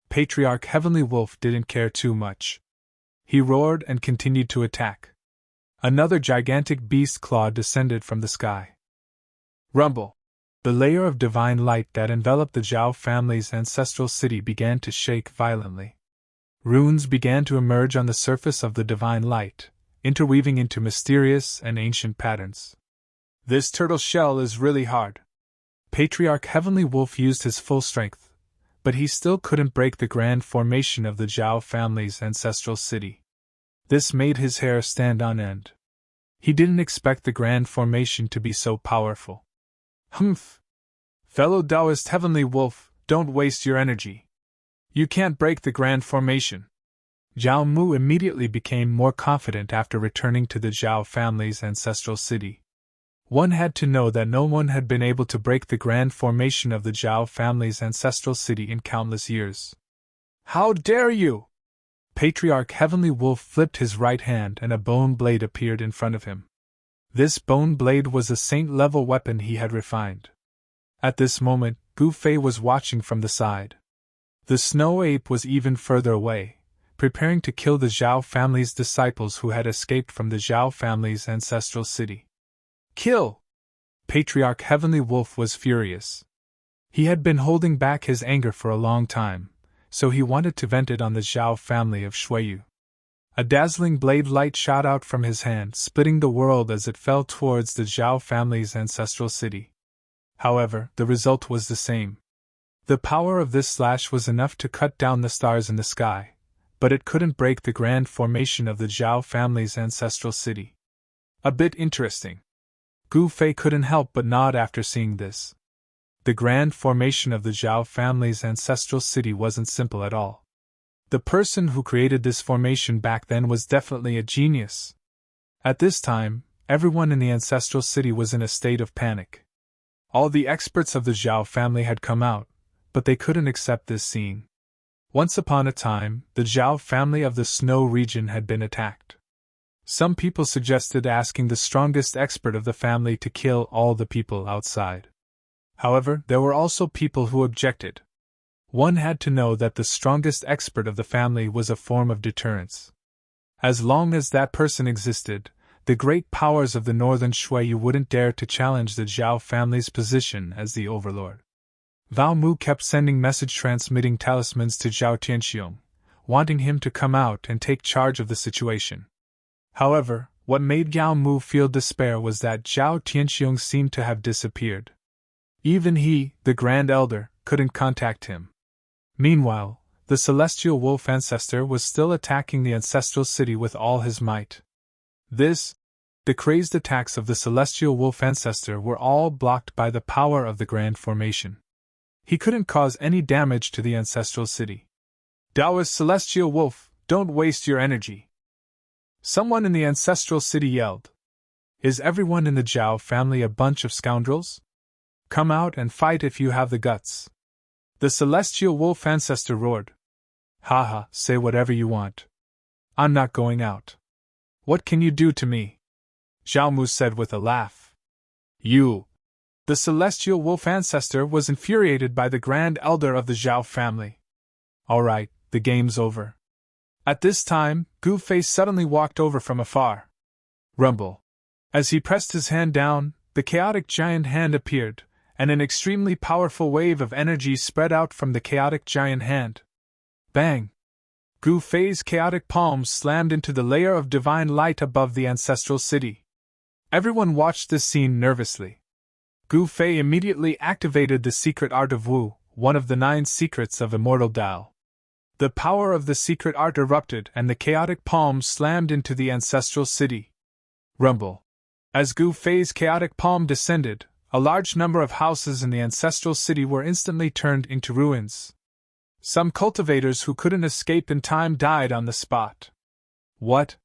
A: Patriarch Heavenly Wolf didn't care too much. He roared and continued to attack. Another gigantic beast claw descended from the sky. Rumble! The layer of divine light that enveloped the Zhao family's ancestral city began to shake violently. Runes began to emerge on the surface of the divine light, interweaving into mysterious and ancient patterns. This turtle shell is really hard. Patriarch Heavenly Wolf used his full strength, but he still couldn't break the grand formation of the Zhao family's ancestral city. This made his hair stand on end. He didn't expect the grand formation to be so powerful. Humph! Fellow Taoist Heavenly Wolf, don't waste your energy. You can't break the grand formation. Zhao Mu immediately became more confident after returning to the Zhao family's ancestral city. One had to know that no one had been able to break the grand formation of the Zhao family's ancestral city in countless years. How dare you! Patriarch Heavenly Wolf flipped his right hand and a bone blade appeared in front of him. This bone blade was a saint-level weapon he had refined. At this moment, Gu Fei was watching from the side. The snow ape was even further away, preparing to kill the Zhao family's disciples who had escaped from the Zhao family's ancestral city. Kill! Patriarch Heavenly Wolf was furious. He had been holding back his anger for a long time, so he wanted to vent it on the Zhao family of Shuiyu. A dazzling blade light shot out from his hand, splitting the world as it fell towards the Zhao family's ancestral city. However, the result was the same. The power of this slash was enough to cut down the stars in the sky, but it couldn't break the grand formation of the Zhao family's ancestral city. A bit interesting. Gu Fei couldn't help but nod after seeing this. The grand formation of the Zhao family's ancestral city wasn't simple at all. The person who created this formation back then was definitely a genius. At this time, everyone in the ancestral city was in a state of panic. All the experts of the Zhao family had come out, but they couldn't accept this scene. Once upon a time, the Zhao family of the snow region had been attacked. Some people suggested asking the strongest expert of the family to kill all the people outside. However, there were also people who objected. One had to know that the strongest expert of the family was a form of deterrence. As long as that person existed, the great powers of the northern Shuiyu wouldn't dare to challenge the Zhao family's position as the overlord. Vao Mu kept sending message-transmitting talismans to Zhao Tianxiong, wanting him to come out and take charge of the situation. However, what made Yao Mu feel despair was that Zhao Tianxiong seemed to have disappeared. Even he, the Grand Elder, couldn't contact him. Meanwhile, the Celestial Wolf Ancestor was still attacking the ancestral city with all his might. The crazed attacks of the Celestial Wolf Ancestor were all blocked by the power of the Grand Formation. He couldn't cause any damage to the ancestral city. Taoist Celestial Wolf, don't waste your energy. Someone in the ancestral city yelled. Is everyone in the Zhao family a bunch of scoundrels? Come out and fight if you have the guts. The Celestial Wolf Ancestor roared. Haha, say whatever you want. I'm not going out. What can you do to me? Zhao Mu said with a laugh. You. The Celestial Wolf Ancestor was infuriated by the Grand Elder of the Zhao family. Alright, the game's over. At this time, Gu Fei suddenly walked over from afar. Rumble. As he pressed his hand down, the chaotic giant hand appeared, and an extremely powerful wave of energy spread out from the chaotic giant hand. Bang! Gu Fei's chaotic palms slammed into the layer of divine light above the ancestral city. Everyone watched this scene nervously. Gu Fei immediately activated the secret art of Wu, one of the 9 secrets of immortal Tao. The power of the secret art erupted and the chaotic palm slammed into the ancestral city. Rumble. As Gu Fei's chaotic palm descended, a large number of houses in the ancestral city were instantly turned into ruins. Some cultivators who couldn't escape in time died on the spot. What?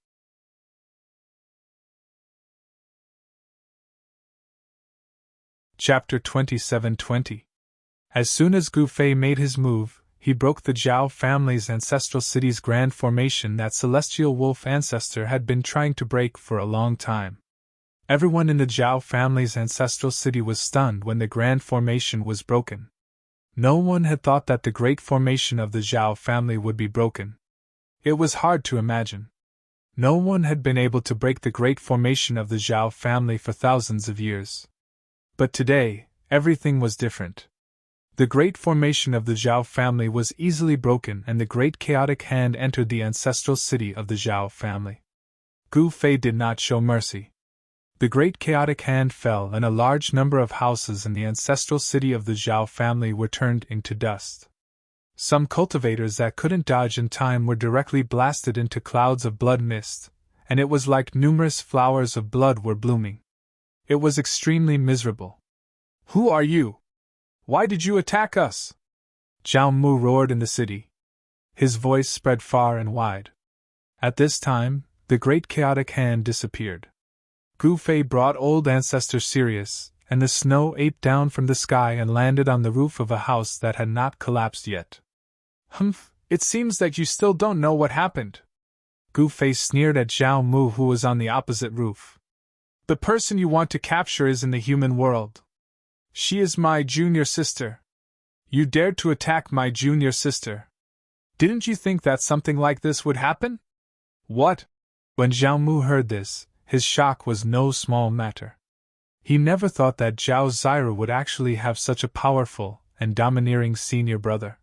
A: Chapter 27:20. As soon as Gu Fei made his move, he broke the Zhao family's ancestral city's grand formation that celestial wolf ancestor had been trying to break for a long time. Everyone in the Zhao family's ancestral city was stunned when the grand formation was broken. No one had thought that the great formation of the Zhao family would be broken. It was hard to imagine. No one had been able to break the great formation of the Zhao family for thousands of years. But today, everything was different. The great formation of the Zhao family was easily broken and the great chaotic hand entered the ancestral city of the Zhao family. Gu Fei did not show mercy. The great chaotic hand fell and a large number of houses in the ancestral city of the Zhao family were turned into dust. Some cultivators that couldn't dodge in time were directly blasted into clouds of blood mist, and it was like numerous flowers of blood were blooming. It was extremely miserable. "Who are you? Why did you attack us?" Zhao Mu roared in the city. His voice spread far and wide. At this time, the great chaotic hand disappeared. Gu Fei brought old ancestor Sirius and the snow ape down from the sky and landed on the roof of a house that had not collapsed yet. "Humph, it seems that you still don't know what happened." Gu Fei sneered at Zhao Mu, who was on the opposite roof. "The person you want to capture is in the human world. She is my junior sister. You dared to attack my junior sister. Didn't you think that something like this would happen?" "What?" When Zhao Mu heard this, his shock was no small matter. He never thought that Zhao Xiru would actually have such a powerful and domineering senior brother.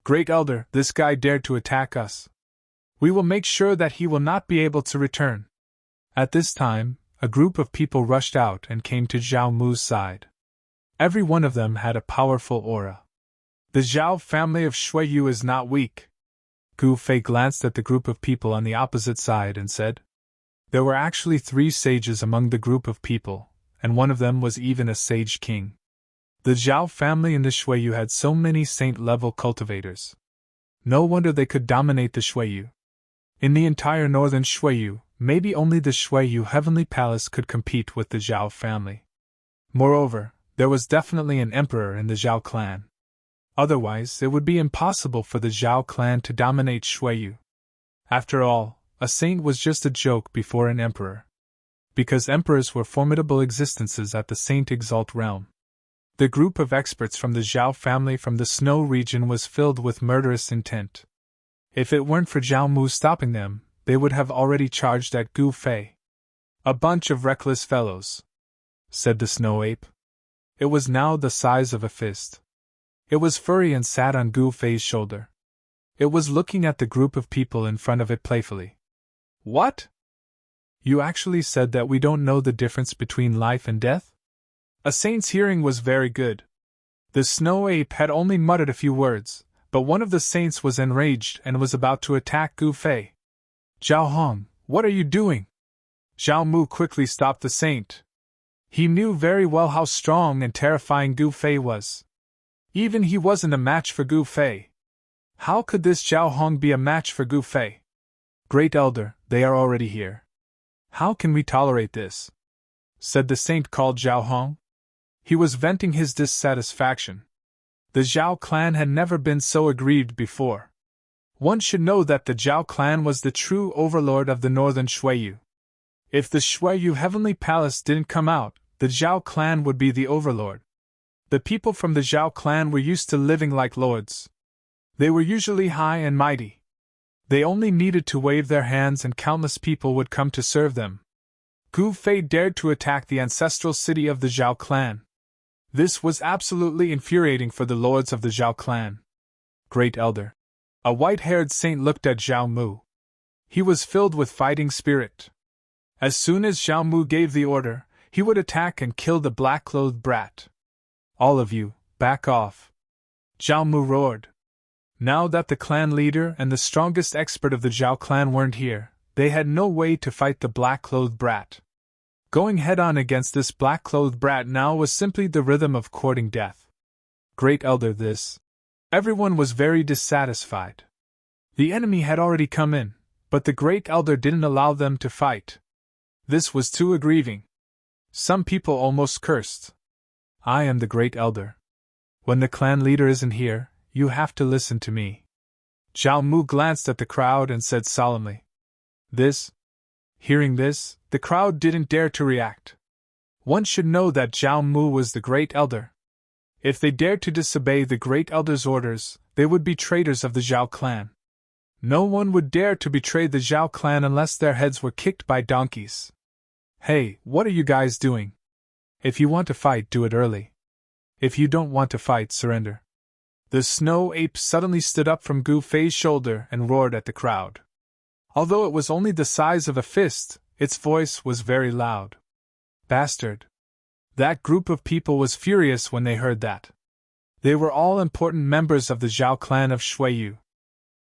A: "Great Elder, this guy dared to attack us. We will make sure that he will not be able to return." At this time, a group of people rushed out and came to Zhao Mu's side. Every one of them had a powerful aura. "The Zhao family of Shuiyu is not weak." Gu Fei glanced at the group of people on the opposite side and said. There were actually 3 sages among the group of people, and one of them was even a sage king. The Zhao family in the Shuiyu had so many saint-level cultivators. No wonder they could dominate the Shuiyu. In the entire northern Shuiyu, maybe only the Shuiyu Heavenly Palace could compete with the Zhao family. Moreover, there was definitely an emperor in the Zhao clan. Otherwise, it would be impossible for the Zhao clan to dominate Shuiyu. After all, a saint was just a joke before an emperor. Because emperors were formidable existences at the Saint Exalt realm. The group of experts from the Zhao family from the snow region was filled with murderous intent. If it weren't for Zhao Mu stopping them, they would have already charged at Gu Fei. "A bunch of reckless fellows," said the snow ape. It was now the size of a fist. It was furry and sat on Gu Fei's shoulder. It was looking at the group of people in front of it playfully. "What? You actually said that we don't know the difference between life and death?" A saint's hearing was very good. The snow ape had only muttered a few words, but one of the saints was enraged and was about to attack Gu Fei. "Zhao Hong, what are you doing?" Zhao Mu quickly stopped the saint. He knew very well how strong and terrifying Gu Fei was. Even he wasn't a match for Gu Fei. How could this Zhao Hong be a match for Gu Fei? "Great Elder, they are already here. How can we tolerate this?" said the saint called Zhao Hong. He was venting his dissatisfaction. The Zhao clan had never been so aggrieved before. One should know that the Zhao clan was the true overlord of the northern Shuiyu. If the Shuiyu Heavenly Palace didn't come out, the Zhao clan would be the overlord. The people from the Zhao clan were used to living like lords. They were usually high and mighty. They only needed to wave their hands and countless people would come to serve them. Gu Fei dared to attack the ancestral city of the Zhao clan. This was absolutely infuriating for the lords of the Zhao clan. "Great Elder." A white-haired saint looked at Zhao Mu. He was filled with fighting spirit. As soon as Zhao Mu gave the order, he would attack and kill the black-clothed brat. "All of you, back off!" Zhao Mu roared. Now that the clan leader and the strongest expert of the Zhao clan weren't here, they had no way to fight the black-clothed brat. Going head-on against this black-clothed brat now was simply the rhythm of courting death. Great Elder this. Everyone was very dissatisfied. The enemy had already come in, but the Great Elder didn't allow them to fight. This was too aggrieving. Some people almost cursed. I am the Great Elder. When the clan leader isn't here, you have to listen to me. Zhao Mu glanced at the crowd and said solemnly. This? Hearing this, the crowd didn't dare to react. One should know that Zhao Mu was the Great Elder. If they dared to disobey the Great Elder's orders, they would be traitors of the Zhao clan. No one would dare to betray the Zhao clan unless their heads were kicked by donkeys. Hey, what are you guys doing? If you want to fight, do it early. If you don't want to fight, surrender. The snow ape suddenly stood up from Gu Fei's shoulder and roared at the crowd. Although it was only the size of a fist, its voice was very loud. Bastard! That group of people was furious when they heard that. They were all important members of the Zhao clan of Shuiyu.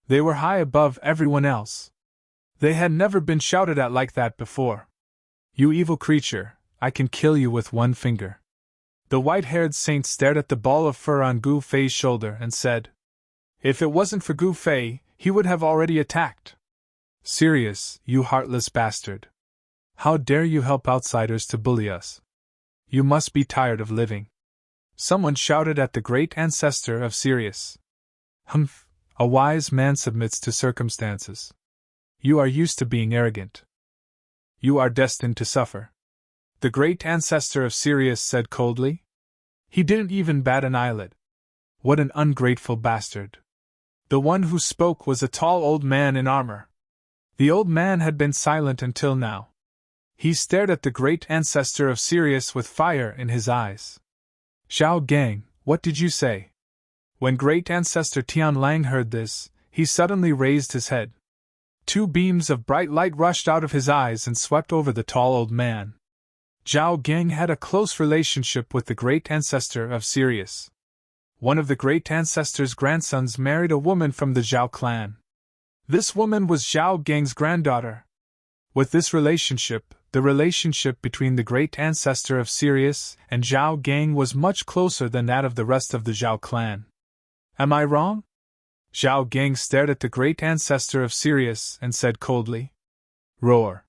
A: They were high above everyone else. They had never been shouted at like that before. You evil creature, I can kill you with one finger. The white-haired saint stared at the ball of fur on Gu Fei's shoulder and said, If it wasn't for Gu Fei, he would have already attacked. Serious, you heartless bastard. How dare you help outsiders to bully us? You must be tired of living. Someone shouted at the great ancestor of Sirius. Humph, a wise man submits to circumstances. You are used to being arrogant. You are destined to suffer. The great ancestor of Sirius said coldly. He didn't even bat an eyelid. What an ungrateful bastard. The one who spoke was a tall old man in armor. The old man had been silent until now. He stared at the great ancestor of Sirius with fire in his eyes. Xiao Gang, what did you say? When great ancestor Tian Lang heard this, he suddenly raised his head. Two beams of bright light rushed out of his eyes and swept over the tall old man. Zhao Gang had a close relationship with the great ancestor of Sirius. One of the great ancestor's grandsons married a woman from the Zhao clan. This woman was Zhao Gang's granddaughter. With this relationship, the relationship between the great ancestor of Sirius and Zhao Gang was much closer than that of the rest of the Zhao clan. Am I wrong? Zhao Gang stared at the great ancestor of Sirius and said coldly, Roar.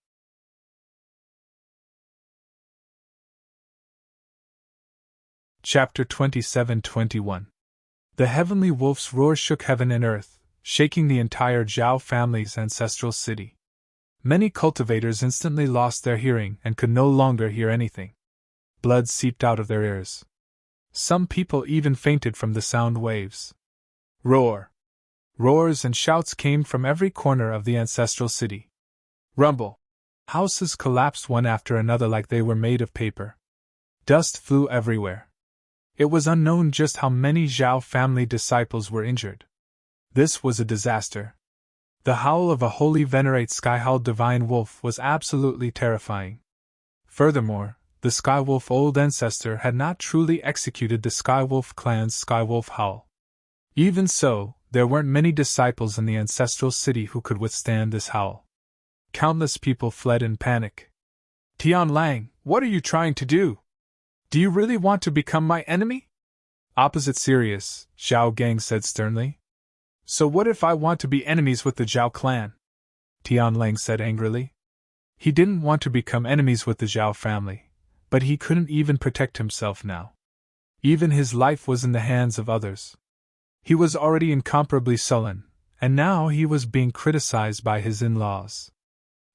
A: Chapter 27-21. The heavenly wolf's roar shook heaven and earth, shaking the entire Zhao family's ancestral city. Many cultivators instantly lost their hearing and could no longer hear anything. Blood seeped out of their ears. Some people even fainted from the sound waves. Roar! Roars and shouts came from every corner of the ancestral city. Rumble! Houses collapsed one after another like they were made of paper. Dust flew everywhere. It was unknown just how many Zhao family disciples were injured. This was a disaster. The howl of a holy venerate sky-howled divine wolf was absolutely terrifying. Furthermore, the Skywolf old ancestor had not truly executed the Skywolf clan's Skywolf howl. Even so, there weren't many disciples in the ancestral city who could withstand this howl. Countless people fled in panic. Tian Lang, what are you trying to do? Do you really want to become my enemy? Opposite Sirius, Zhao Gang said sternly. So what if I want to be enemies with the Zhao clan? Tian Lang said angrily. He didn't want to become enemies with the Zhao family, but he couldn't even protect himself now. Even his life was in the hands of others. He was already incomparably sullen, and now he was being criticized by his in-laws.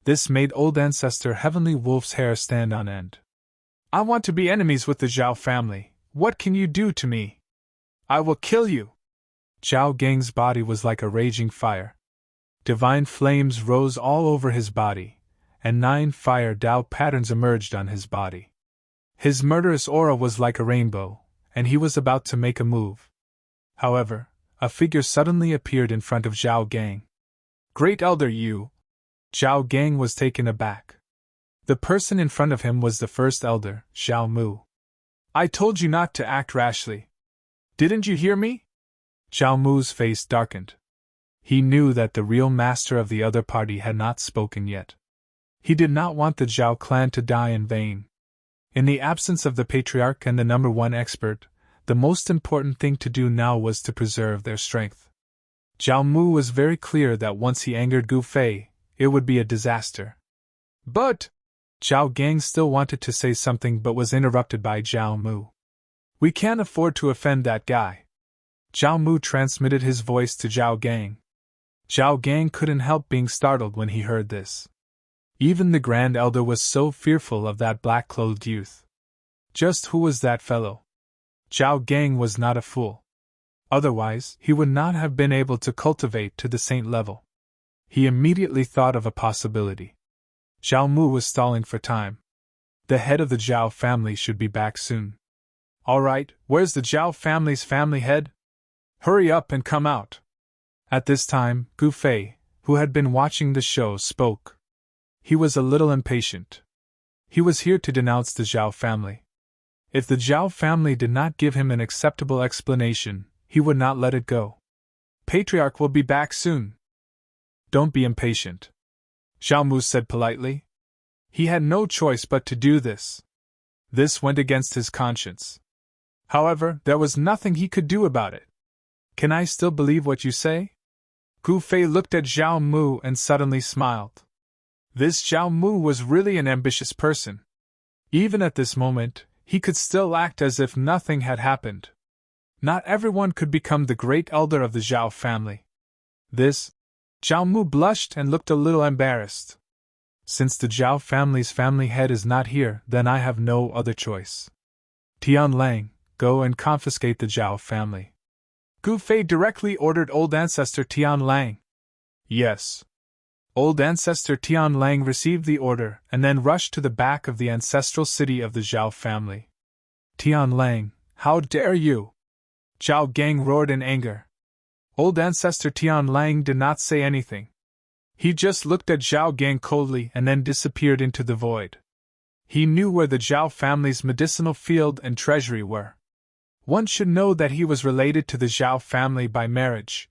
A: This made old ancestor Heavenly Wolf's hair stand on end. I want to be enemies with the Zhao family. What can you do to me? I will kill you. Zhao Gang's body was like a raging fire. Divine flames rose all over his body, and 9 fire Dao patterns emerged on his body. His murderous aura was like a rainbow, and he was about to make a move. However, a figure suddenly appeared in front of Zhao Gang. Great Elder you! Zhao Gang was taken aback. The person in front of him was the first elder, Xiao Mu. I told you not to act rashly. Didn't you hear me? Xiao Mu's face darkened. He knew that the real master of the other party had not spoken yet. He did not want the Zhao clan to die in vain. In the absence of the patriarch and the number one expert, the most important thing to do now was to preserve their strength. Zhao Mu was very clear that once he angered Gu Fei, it would be a disaster. But Zhao Gang still wanted to say something but was interrupted by Zhao Mu. We can't afford to offend that guy. Zhao Mu transmitted his voice to Zhao Gang. Zhao Gang couldn't help being startled when he heard this. Even the Grand Elder was so fearful of that black-clothed youth. Just who was that fellow? Zhao Gang was not a fool. Otherwise, he would not have been able to cultivate to the saint level. He immediately thought of a possibility. Zhao Mu was stalling for time. The head of the Zhao family should be back soon. All right, where's the Zhao family's family head? Hurry up and come out. At this time, Gu Fei, who had been watching the show, spoke. He was a little impatient. He was here to denounce the Zhao family. If the Zhao family did not give him an acceptable explanation, he would not let it go. Patriarch will be back soon. Don't be impatient, Zhao Mu said politely. He had no choice but to do this. This went against his conscience. However, there was nothing he could do about it. Can I still believe what you say? Gu Fei looked at Zhao Mu and suddenly smiled. This Zhao Mu was really an ambitious person. Even at this moment, he could still act as if nothing had happened. Not everyone could become the great elder of the Zhao family. Zhao Mu blushed and looked a little embarrassed. Since the Zhao family's family head is not here, then I have no other choice. Tian Lang, go and confiscate the Zhao family. Gu Fei directly ordered old ancestor Tian Lang. Yes. Old ancestor Tian Lang received the order and then rushed to the back of the ancestral city of the Zhao family. Tian Lang, how dare you? Zhao Gang roared in anger. Old ancestor Tian Lang did not say anything. He just looked at Zhao Gang coldly and then disappeared into the void. He knew where the Zhao family's medicinal field and treasury were. One should know that he was related to the Zhao family by marriage.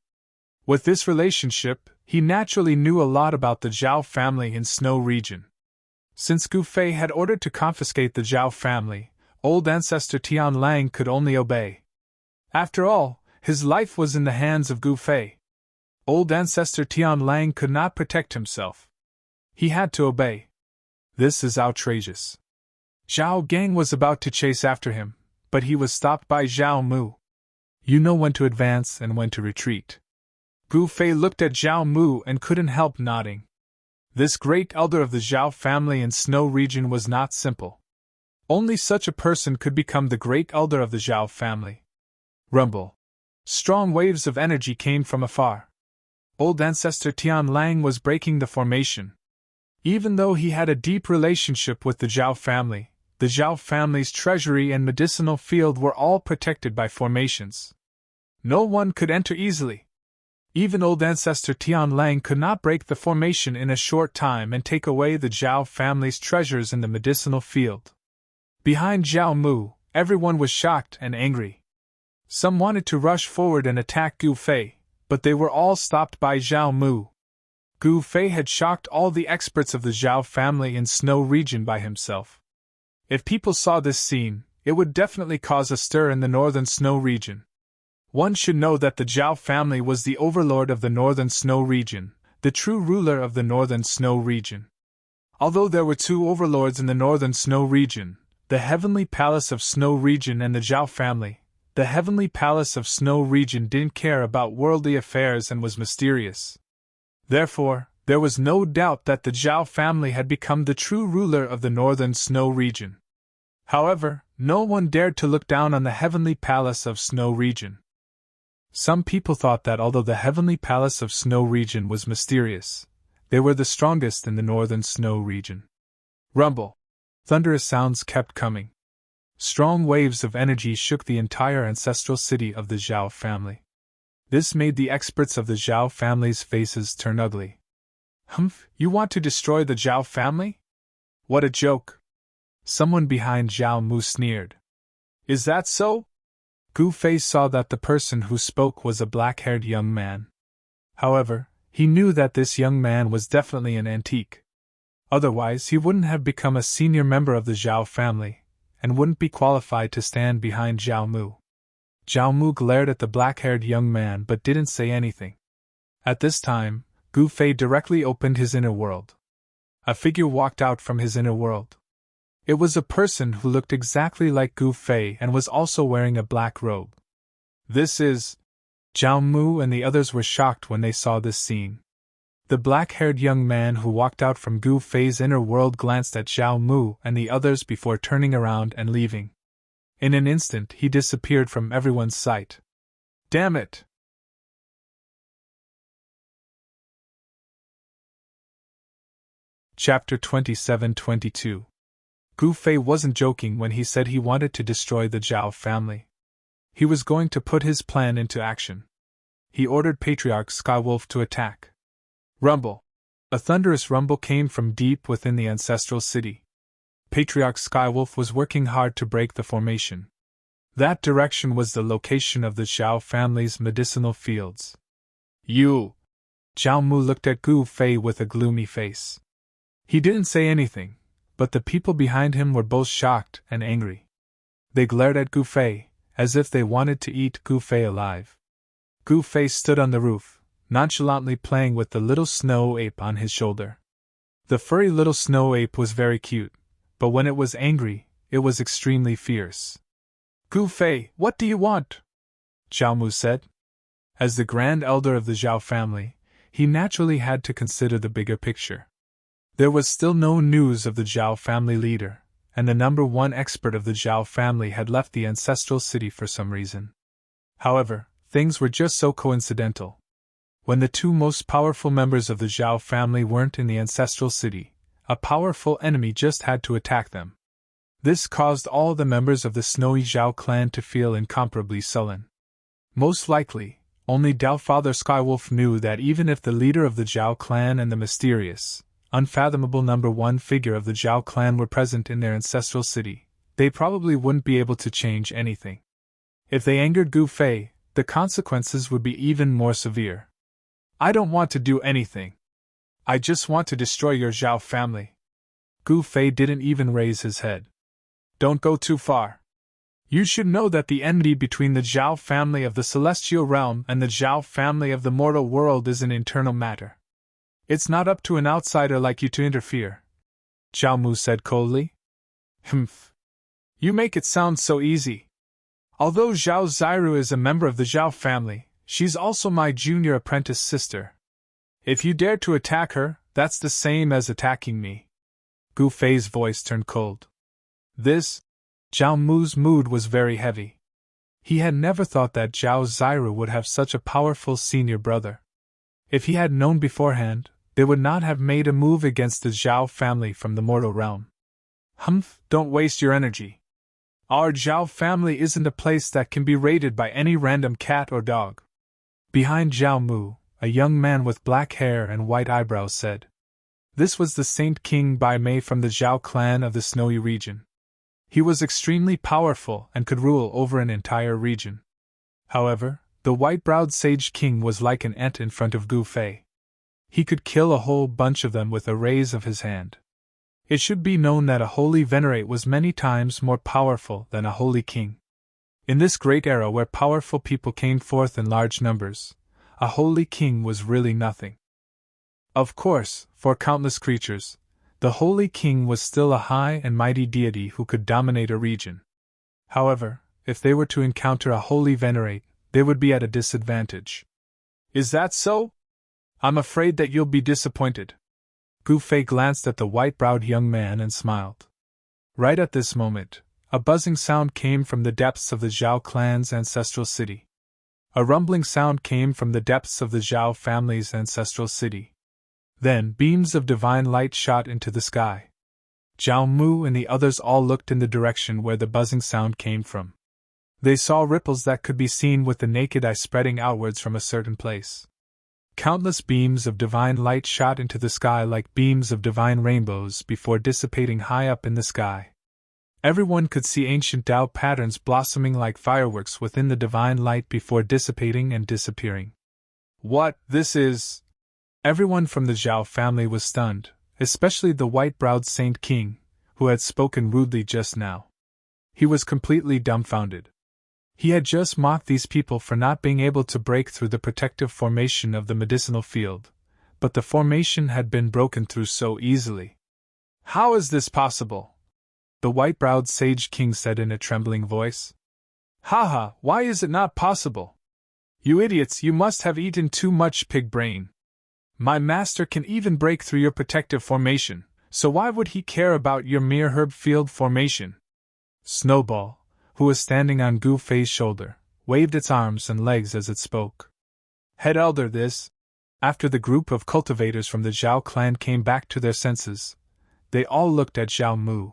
A: With this relationship, he naturally knew a lot about the Zhao family in Snow region. Since Gu Fei had ordered to confiscate the Zhao family, old ancestor Tian Lang could only obey. After all, his life was in the hands of Gu Fei. Old ancestor Tian Lang could not protect himself. He had to obey. This is outrageous. Zhao Gang was about to chase after him, but he was stopped by Zhao Mu. You know when to advance and when to retreat. Gu Fei looked at Zhao Mu and couldn't help nodding. This great elder of the Zhao family in Snow region was not simple. Only such a person could become the great elder of the Zhao family. Rumble. Strong waves of energy came from afar. Old ancestor Tian Lang was breaking the formation. Even though he had a deep relationship with the Zhao family, the Zhao family's treasury and medicinal field were all protected by formations. No one could enter easily. Even old ancestor Tian Lang could not break the formation in a short time and take away the Zhao family's treasures in the medicinal field. Behind Zhao Mu, everyone was shocked and angry. Some wanted to rush forward and attack Gu Fei, but they were all stopped by Zhao Mu. Gu Fei had shocked all the experts of the Zhao family in Snow region by himself. If people saw this scene, it would definitely cause a stir in the northern Snow region. One should know that the Zhao family was the overlord of the northern Snow region, the true ruler of the northern Snow region. Although there were two overlords in the northern Snow region, the Heavenly Palace of Snow region and the Zhao family, the Heavenly Palace of Snow region didn't care about worldly affairs and was mysterious. Therefore, there was no doubt that the Zhao family had become the true ruler of the northern Snow region. However, no one dared to look down on the Heavenly Palace of Snow region. Some people thought that although the Heavenly Palace of Snow region was mysterious, they were the strongest in the northern Snow region. Rumble. Thunderous sounds kept coming. Strong waves of energy shook the entire ancestral city of the Zhao family. This made the experts of the Zhao family's faces turn ugly. Humph, you want to destroy the Zhao family? What a joke! Someone behind Zhao Mu sneered. Is that so? Gu Fei saw that the person who spoke was a black-haired young man. However, he knew that this young man was definitely an antique. Otherwise, he wouldn't have become a senior member of the Zhao family, and wouldn't be qualified to stand behind Zhao Mu. Zhao Mu glared at the black-haired young man but didn't say anything. At this time, Gu Fei directly opened his inner world. A figure walked out from his inner world. It was a person who looked exactly like Gu Fei and was also wearing a black robe. This is... Zhao Mu and the others were shocked when they saw this scene. The black-haired young man who walked out from Gu Fei's inner world glanced at Zhao Mu and the others before turning around and leaving. In an instant, he disappeared from everyone's sight. Damn it! Chapter 27-22. Gu Fei wasn't joking when he said he wanted to destroy the Zhao family. He was going to put his plan into action. He ordered Patriarch Skywolf to attack. Rumble! A thunderous rumble came from deep within the ancestral city. Patriarch Skywolf was working hard to break the formation. That direction was the location of the Zhao family's medicinal fields. You! Zhao Mu looked at Gu Fei with a gloomy face. He didn't say anything, but the people behind him were both shocked and angry. They glared at Gu Fei, as if they wanted to eat Gu Fei alive. Gu Fei stood on the roof, nonchalantly playing with the little snow ape on his shoulder. The furry little snow ape was very cute, but when it was angry, it was extremely fierce. Gu Fei, what do you want? Zhao Mu said. As the grand elder of the Zhao family, he naturally had to consider the bigger picture. There was still no news of the Zhao family leader, and the number one expert of the Zhao family had left the ancestral city for some reason. However, things were just so coincidental. When the two most powerful members of the Zhao family weren't in the ancestral city, a powerful enemy just had to attack them. This caused all the members of the Snowy Zhao clan to feel incomparably sullen. Most likely, only Doubtfather Skywolf knew that even if the leader of the Zhao clan and the mysterious, unfathomable number one figure of the Zhao clan were present in their ancestral city, they probably wouldn't be able to change anything. If they angered Gu Fei, the consequences would be even more severe. I don't want to do anything. I just want to destroy your Zhao family. Gu Fei didn't even raise his head. Don't go too far. You should know that the enmity between the Zhao family of the celestial realm and the Zhao family of the mortal world is an internal matter. It's not up to an outsider like you to interfere. Zhao Mu said coldly. Humph. You make it sound so easy. Although Zhao Zairu is a member of the Zhao family, she's also my junior apprentice sister. If you dare to attack her, that's the same as attacking me. Gu Fei's voice turned cold. Zhao Mu's mood was very heavy. He had never thought that Zhao Zairu would have such a powerful senior brother. If he had known beforehand, they would not have made a move against the Zhao family from the mortal realm. Humph, don't waste your energy. Our Zhao family isn't a place that can be raided by any random cat or dog. Behind Zhao Mu, a young man with black hair and white eyebrows said. This was the Saint King Bai Mei from the Zhao clan of the Snowy region. He was extremely powerful and could rule over an entire region. However, the white-browed Sage King was like an ant in front of Gu Fei. He could kill a whole bunch of them with a raise of his hand. It should be known that a holy venerate was many times more powerful than a holy king. In this great era where powerful people came forth in large numbers, a holy king was really nothing. Of course, for countless creatures, the holy king was still a high and mighty deity who could dominate a region. However, if they were to encounter a holy venerate, they would be at a disadvantage. Is that so? I'm afraid that you'll be disappointed. Gu Fei glanced at the white-browed young man and smiled. Right at this moment, a buzzing sound came from the depths of the Zhao clan's ancestral city. A rumbling sound came from the depths of the Zhao family's ancestral city. Then beams of divine light shot into the sky. Zhao Mu and the others all looked in the direction where the buzzing sound came from. They saw ripples that could be seen with the naked eye spreading outwards from a certain place. Countless beams of divine light shot into the sky like beams of divine rainbows before dissipating high up in the sky. Everyone could see ancient Tao patterns blossoming like fireworks within the divine light before dissipating and disappearing. What, this is... Everyone from the Zhao family was stunned, especially the white-browed Saint King, who had spoken rudely just now. He was completely dumbfounded. He had just mocked these people for not being able to break through the protective formation of the medicinal field, but the formation had been broken through so easily. "How is this possible?" the white-browed Sage King said in a trembling voice. "Ha, why is it not possible? You idiots, you must have eaten too much pig brain. My master can even break through your protective formation, so why would he care about your mere herb field formation?" Snowball, who was standing on Gu Fei's shoulder, waved its arms and legs as it spoke. "Head Elder, this." After the group of cultivators from the Zhao clan came back to their senses, they all looked at Zhao Mu.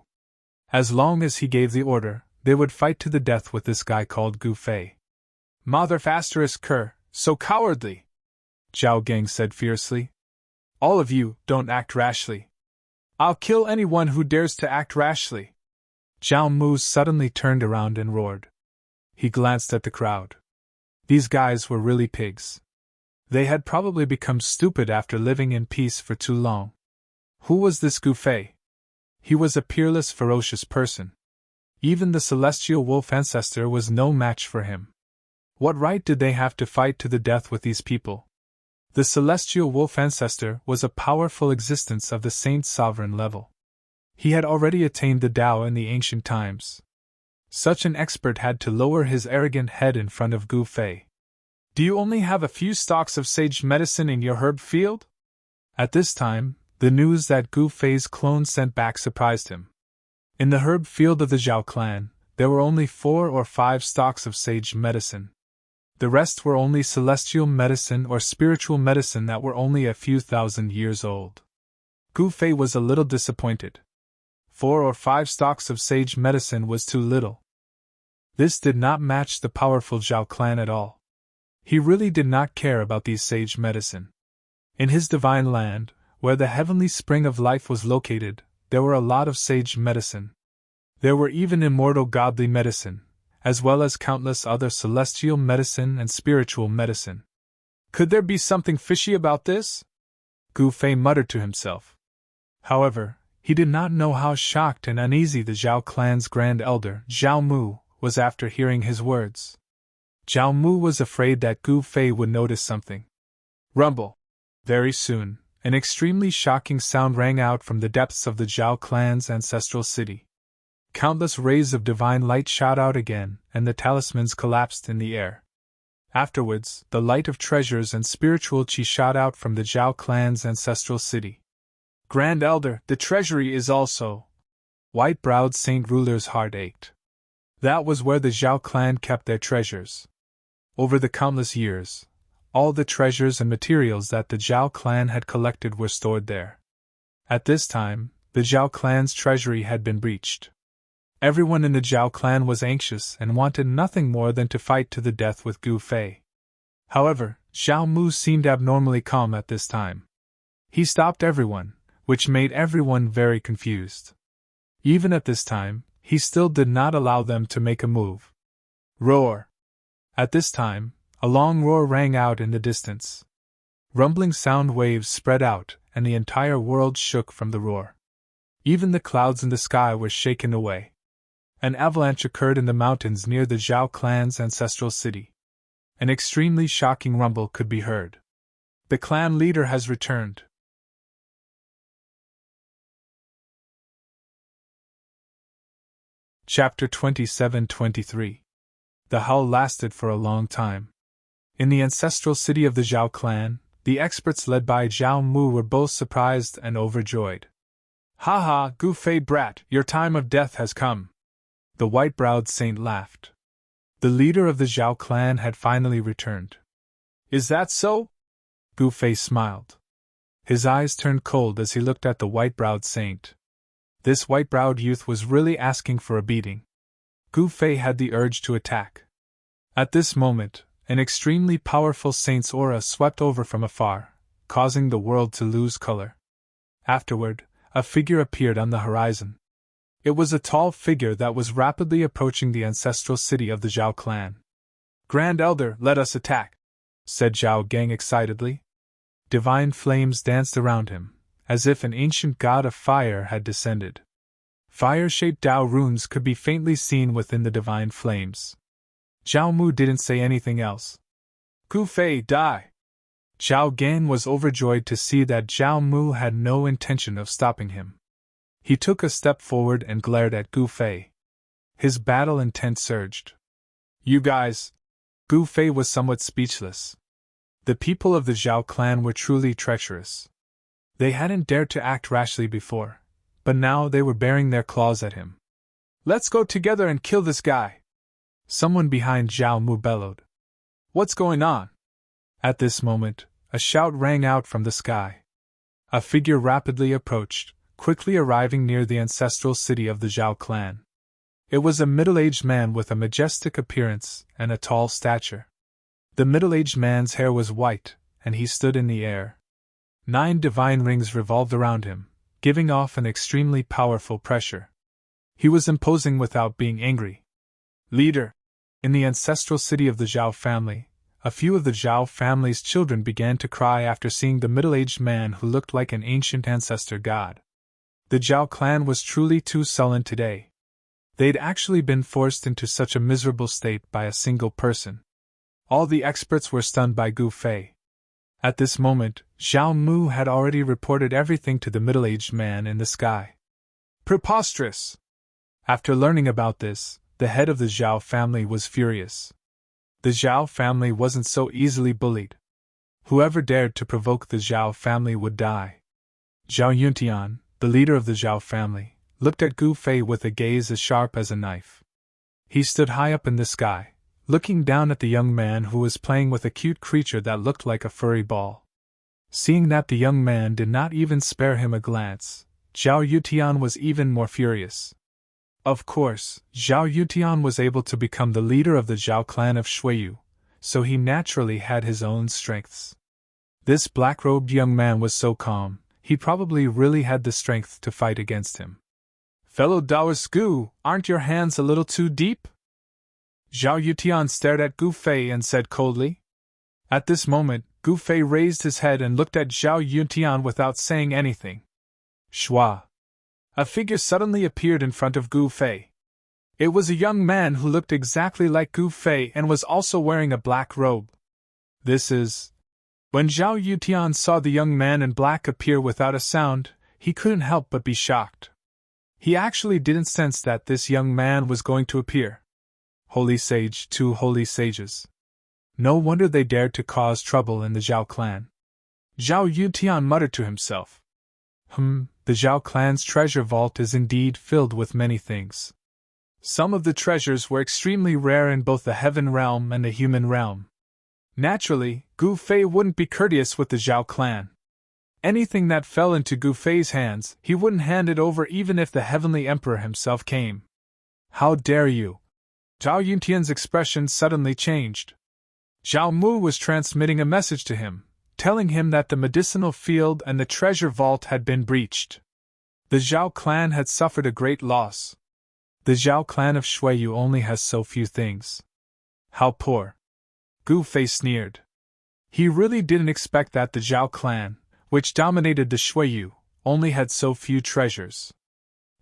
A: As long as he gave the order, they would fight to the death with this guy called Gu Fei. "Mother asterisk cur, so cowardly!" Zhao Gang said fiercely. "All of you, don't act rashly. I'll kill anyone who dares to act rashly." Zhao Mu suddenly turned around and roared. He glanced at the crowd. These guys were really pigs. They had probably become stupid after living in peace for too long. Who was this Gu Fei? He was a peerless, ferocious person. Even the celestial wolf ancestor was no match for him. What right did they have to fight to the death with these people? The celestial wolf ancestor was a powerful existence of the saint sovereign level. He had already attained the Tao in the ancient times. Such an expert had to lower his arrogant head in front of Gu Fei. "Do you only have a few stalks of sage medicine in your herb field?" At this time, the news that Gu Fei's clone sent back surprised him. In the herb field of the Zhao clan, there were only 4 or 5 stalks of sage medicine. The rest were only celestial medicine or spiritual medicine that were only a few thousand years old. Gu Fei was a little disappointed. 4 or 5 stalks of sage medicine was too little. This did not match the powerful Zhao clan at all. He really did not care about these sage medicine. In his divine land, where the heavenly spring of life was located, there were a lot of sage medicine. There were even immortal godly medicine, as well as countless other celestial medicine and spiritual medicine. Could there be something fishy about this? Gu Fei muttered to himself. However, he did not know how shocked and uneasy the Zhao clan's grand elder, Zhao Mu, was after hearing his words. Zhao Mu was afraid that Gu Fei would notice something. Rumble! Very soon, an extremely shocking sound rang out from the depths of the Zhao clan's ancestral city. Countless rays of divine light shot out again, and the talismans collapsed in the air. Afterwards, the light of treasures and spiritual chi shot out from the Zhao clan's ancestral city. Grand Elder, the treasury is also. White-browed Saint Ruler's heart ached. That was where the Zhao clan kept their treasures. Over the countless years, all the treasures and materials that the Zhao clan had collected were stored there. At this time, the Zhao clan's treasury had been breached. Everyone in the Zhao clan was anxious and wanted nothing more than to fight to the death with Gu Fei. However, Zhao Mu seemed abnormally calm at this time. He stopped everyone, which made everyone very confused. Even at this time, he still did not allow them to make a move. Roar! At this time, a long roar rang out in the distance. Rumbling sound waves spread out, and the entire world shook from the roar. Even the clouds in the sky were shaken away. An avalanche occurred in the mountains near the Zhao clan's ancestral city. An extremely shocking rumble could be heard. The clan leader has returned. Chapter 27-23. The howl lasted for a long time. In the ancestral city of the Zhao clan, the experts led by Zhao Mu were both surprised and overjoyed. "Ha ha, Gu Fei brat, your time of death has come!" The white-browed saint laughed. The leader of the Zhao clan had finally returned. "Is that so?" Gu Fei smiled. His eyes turned cold as he looked at the white-browed saint. This white-browed youth was really asking for a beating. Gu Fei had the urge to attack. At this moment, an extremely powerful saint's aura swept over from afar, causing the world to lose color. Afterward, a figure appeared on the horizon. It was a tall figure that was rapidly approaching the ancestral city of the Zhao clan. "Grand Elder, let us attack," said Zhao Gang excitedly. Divine flames danced around him, as if an ancient god of fire had descended. Fire-shaped Dao runes could be faintly seen within the divine flames. Zhao Mu didn't say anything else. "Gu Fei, die!" Zhao Gan was overjoyed to see that Zhao Mu had no intention of stopping him. He took a step forward and glared at Gu Fei. His battle intent surged. "You guys!" Gu Fei was somewhat speechless. The people of the Zhao clan were truly treacherous. They hadn't dared to act rashly before, but now they were baring their claws at him. "Let's go together and kill this guy!" Someone behind Zhao Mu bellowed. "What's going on?" At this moment, a shout rang out from the sky. A figure rapidly approached, quickly arriving near the ancestral city of the Zhao clan. It was a middle-aged man with a majestic appearance and a tall stature. The middle-aged man's hair was white, and he stood in the air. 9 divine rings revolved around him, giving off an extremely powerful pressure. He was imposing without being angry. "Leader!" In the ancestral city of the Zhao family, a few of the Zhao family's children began to cry after seeing the middle-aged man who looked like an ancient ancestor god. The Zhao clan was truly too sullen today. They'd actually been forced into such a miserable state by a single person. All the experts were stunned by Gu Fei. At this moment, Zhao Mu had already reported everything to the middle-aged man in the sky. Preposterous! After learning about this, the head of the Zhao family was furious. The Zhao family wasn't so easily bullied. Whoever dared to provoke the Zhao family would die. Zhao Yuntian, the leader of the Zhao family, looked at Gu Fei with a gaze as sharp as a knife. He stood high up in the sky, looking down at the young man who was playing with a cute creature that looked like a furry ball. Seeing that the young man did not even spare him a glance, Zhao Yutian was even more furious. Of course, Zhao Yutian was able to become the leader of the Zhao clan of Shuiyu, so he naturally had his own strengths. This black-robed young man was so calm, he probably really had the strength to fight against him. "Fellow Taoist Gu, aren't your hands a little too deep?" Zhao Yutian stared at Gu Fei and said coldly. At this moment, Gu Fei raised his head and looked at Zhao Yutian without saying anything. Shua! A figure suddenly appeared in front of Gu Fei. It was a young man who looked exactly like Gu Fei and was also wearing a black robe. This is... When Zhao Yutian saw the young man in black appear without a sound, he couldn't help but be shocked. He actually didn't sense that this young man was going to appear. Holy Sage, 2 holy sages. No wonder they dared to cause trouble in the Zhao clan. Zhao Yutian muttered to himself. The Zhao clan's treasure vault is indeed filled with many things. Some of the treasures were extremely rare in both the heaven realm and the human realm. Naturally, Gu Fei wouldn't be courteous with the Zhao clan. Anything that fell into Gu Fei's hands, he wouldn't hand it over even if the heavenly emperor himself came. How dare you! Zhao Yuntian's expression suddenly changed. Zhao Mu was transmitting a message to him, telling him that the medicinal field and the treasure vault had been breached. The Zhao clan had suffered a great loss. The Zhao clan of Shuiyu only has so few things. How poor! Gu Fei sneered. He really didn't expect that the Zhao clan, which dominated the Shuiyu, only had so few treasures.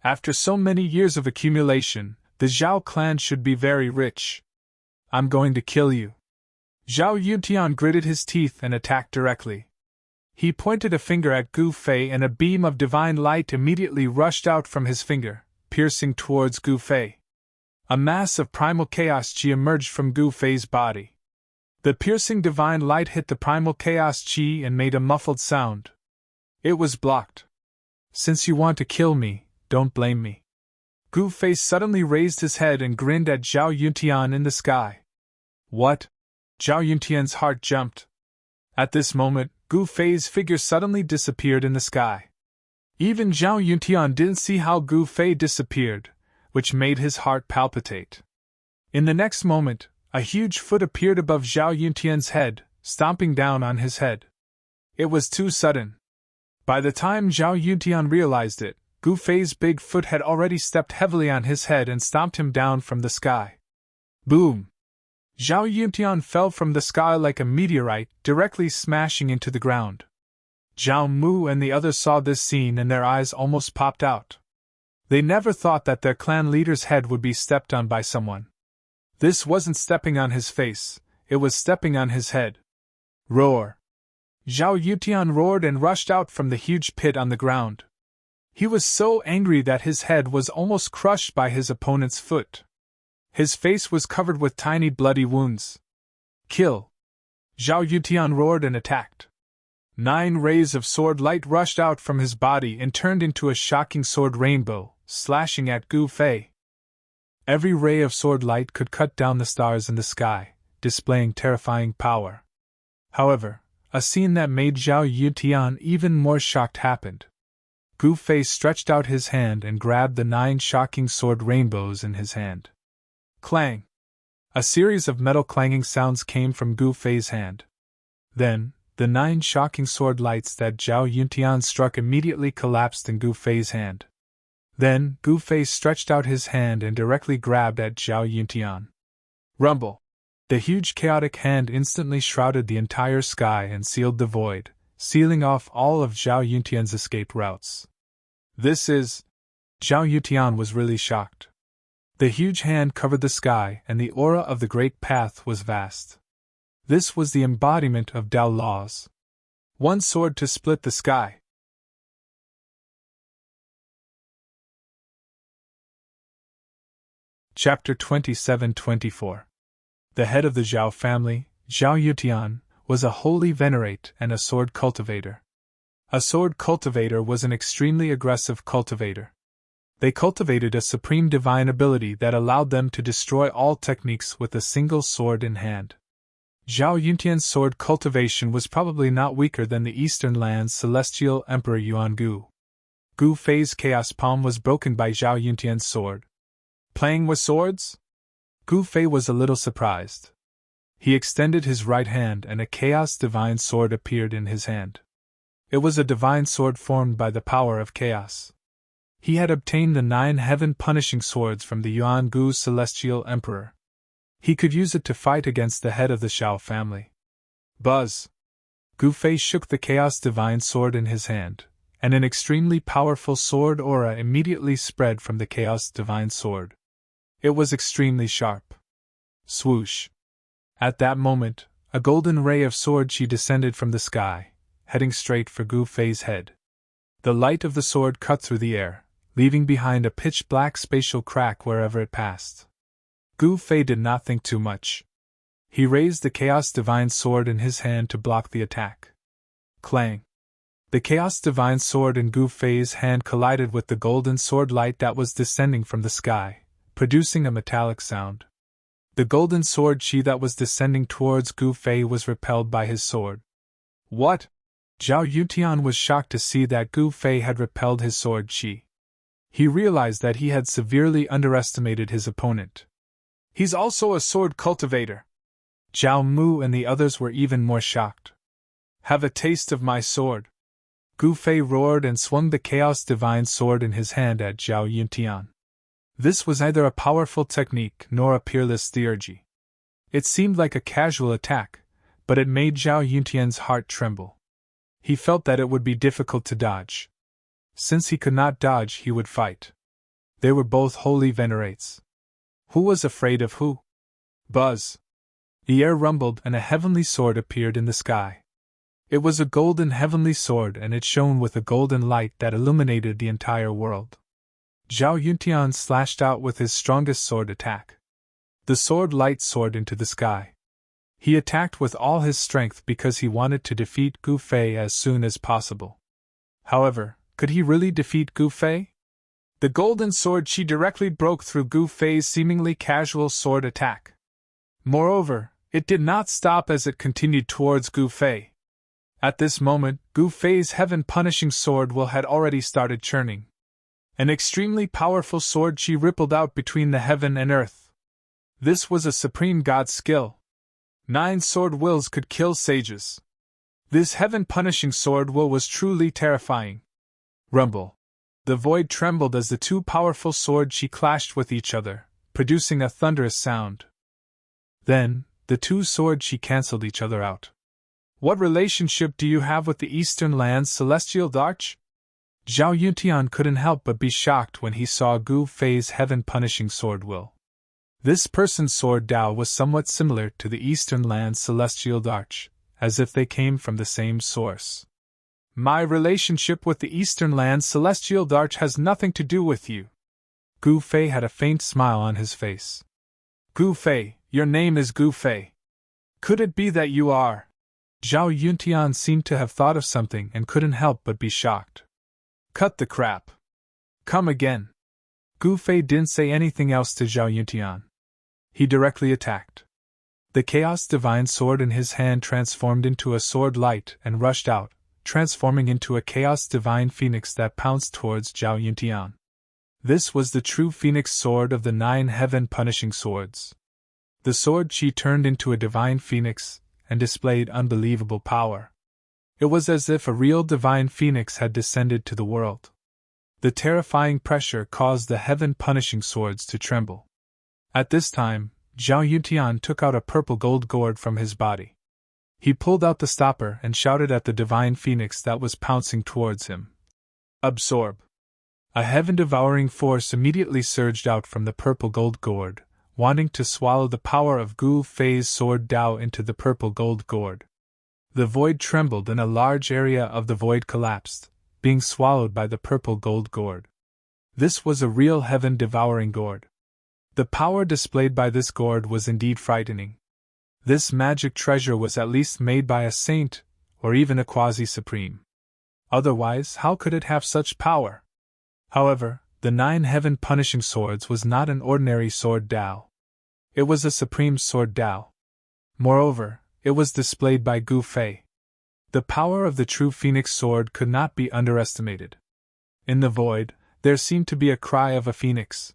A: After so many years of accumulation, the Zhao clan should be very rich. I'm going to kill you. Zhao Yutian gritted his teeth and attacked directly. He pointed a finger at Gu Fei and a beam of divine light immediately rushed out from his finger, piercing towards Gu Fei. A mass of primal chaos chi emerged from Gu Fei's body. The piercing divine light hit the primal chaos chi and made a muffled sound. It was blocked. Since you want to kill me, don't blame me. Gu Fei suddenly raised his head and grinned at Zhao Yuntian in the sky. What? Zhao Yuntian's heart jumped. At this moment, Gu Fei's figure suddenly disappeared in the sky. Even Zhao Yuntian didn't see how Gu Fei disappeared, which made his heart palpitate. In the next moment, a huge foot appeared above Zhao Yuntian's head, stomping down on his head. It was too sudden. By the time Zhao Yuntian realized it, Gu Fei's big foot had already stepped heavily on his head and stomped him down from the sky. Boom! Zhao Yuntian fell from the sky like a meteorite, directly smashing into the ground. Zhao Mu and the others saw this scene and their eyes almost popped out. They never thought that their clan leader's head would be stepped on by someone. This wasn't stepping on his face, it was stepping on his head. Roar! Zhao Yutian roared and rushed out from the huge pit on the ground. He was so angry that his head was almost crushed by his opponent's foot. His face was covered with tiny bloody wounds. Kill! Zhao Yutian roared and attacked. 9 rays of sword light rushed out from his body and turned into a shocking sword rainbow, slashing at Gu Fei. Every ray of sword light could cut down the stars in the sky, displaying terrifying power. However, a scene that made Zhao Yutian even more shocked happened. Gu Fei stretched out his hand and grabbed the 9 shocking sword rainbows in his hand. Clang! A series of metal clanging sounds came from Gu Fei's hand. Then, the 9 shocking sword lights that Zhao Yutian struck immediately collapsed in Gu Fei's hand. Then, Gu Fei stretched out his hand and directly grabbed at Zhao Yutian. Rumble! The huge chaotic hand instantly shrouded the entire sky and sealed the void, sealing off all of Zhao Yutian's escape routes. This is... Zhao Yutian was really shocked. The huge hand covered the sky and the aura of the Great Path was vast. This was the embodiment of Tao laws. One sword to split the sky. Chapter 27-24. The head of the Zhao family, Zhao Yutian, was a holy venerate and a sword cultivator. A sword cultivator was an extremely aggressive cultivator. They cultivated a supreme divine ability that allowed them to destroy all techniques with a single sword in hand. Zhao Yutian's sword cultivation was probably not weaker than the Eastern Land's celestial emperor Yuan Gu. Gu Fei's chaos palm was broken by Zhao Yutian's sword. Playing with swords? Gu Fei was a little surprised. He extended his right hand and a chaos divine sword appeared in his hand. It was a divine sword formed by the power of chaos. He had obtained the 9 heaven-punishing swords from the Yuan Gu's celestial emperor. He could use it to fight against the head of the Zhao family. Buzz! Gu Fei shook the chaos divine sword in his hand, and an extremely powerful sword aura immediately spread from the chaos divine sword. It was extremely sharp. Swoosh! At that moment, a golden ray of sword chi descended from the sky, heading straight for Gu Fei's head. The light of the sword cut through the air, leaving behind a pitch-black spatial crack wherever it passed. Gu Fei did not think too much. He raised the Chaos Divine Sword in his hand to block the attack. Clang! The Chaos Divine Sword in Gu Fei's hand collided with the golden sword light that was descending from the sky, producing a metallic sound. The golden sword chi that was descending towards Gu Fei was repelled by his sword. What? Zhao Yutian was shocked to see that Gu Fei had repelled his sword chi. He realized that he had severely underestimated his opponent. He's also a sword cultivator. Zhao Mu and the others were even more shocked. Have a taste of my sword. Gu Fei roared and swung the Chaos Divine Sword in his hand at Zhao Yutian. This was neither a powerful technique nor a peerless theurgy. It seemed like a casual attack, but it made Zhao Yutian's heart tremble. He felt that it would be difficult to dodge. Since he could not dodge, he would fight. They were both holy venerates. Who was afraid of who? Buzz! The air rumbled and a heavenly sword appeared in the sky. It was a golden heavenly sword and it shone with a golden light that illuminated the entire world. Zhao Yutian slashed out with his strongest sword attack. The sword light soared into the sky. He attacked with all his strength because he wanted to defeat Gu Fei as soon as possible. However, could he really defeat Gu Fei? The golden sword chi directly broke through Gu Fei's seemingly casual sword attack. Moreover, it did not stop as it continued towards Gu Fei. At this moment, Gu Fei's heaven-punishing sword will had already started churning. An extremely powerful sword chi rippled out between the heaven and earth. This was a supreme god's skill. 9 sword wills could kill sages. This heaven-punishing sword will was truly terrifying. Rumble! The void trembled as the 2 powerful sword chi clashed with each other, producing a thunderous sound. Then, the 2 sword chi cancelled each other out. What relationship do you have with the Eastern Land's celestial darch? Zhao Yuntian couldn't help but be shocked when he saw Gu Fei's heaven-punishing sword will. This person's sword Dao was somewhat similar to the Eastern Land's celestial darch, as if they came from the same source. My relationship with the Eastern Land's celestial darch has nothing to do with you. Gu Fei had a faint smile on his face. Gu Fei, your name is Gu Fei. Could it be that you are? Zhao Yuntian seemed to have thought of something and couldn't help but be shocked. Cut the crap. Come again. Gu Fei didn't say anything else to Zhao Yuntian. He directly attacked. The Chaos Divine Sword in his hand transformed into a sword light and rushed out, transforming into a Chaos Divine Phoenix that pounced towards Zhao Yuntian. This was the true Phoenix Sword of the 9 heaven-punishing swords. The sword Qi turned into a divine phoenix and displayed unbelievable power. It was as if a real divine phoenix had descended to the world. The terrifying pressure caused the heaven-punishing swords to tremble. At this time, Zhao Yuntian took out a purple gold gourd from his body. He pulled out the stopper and shouted at the divine phoenix that was pouncing towards him. Absorb! A heaven-devouring force immediately surged out from the purple gold gourd, wanting to swallow the power of Gu Fei's sword Dao into the purple gold gourd. The void trembled and a large area of the void collapsed, being swallowed by the purple gold gourd. This was a real heaven-devouring gourd. The power displayed by this gourd was indeed frightening. This magic treasure was at least made by a saint, or even a quasi-supreme. Otherwise, how could it have such power? However, the 9 heaven-punishing swords was not an ordinary sword Dao. It was a supreme sword Dao. Moreover, it was displayed by Gu Fei. The power of the true Phoenix sword could not be underestimated. In the void, there seemed to be a cry of a phoenix.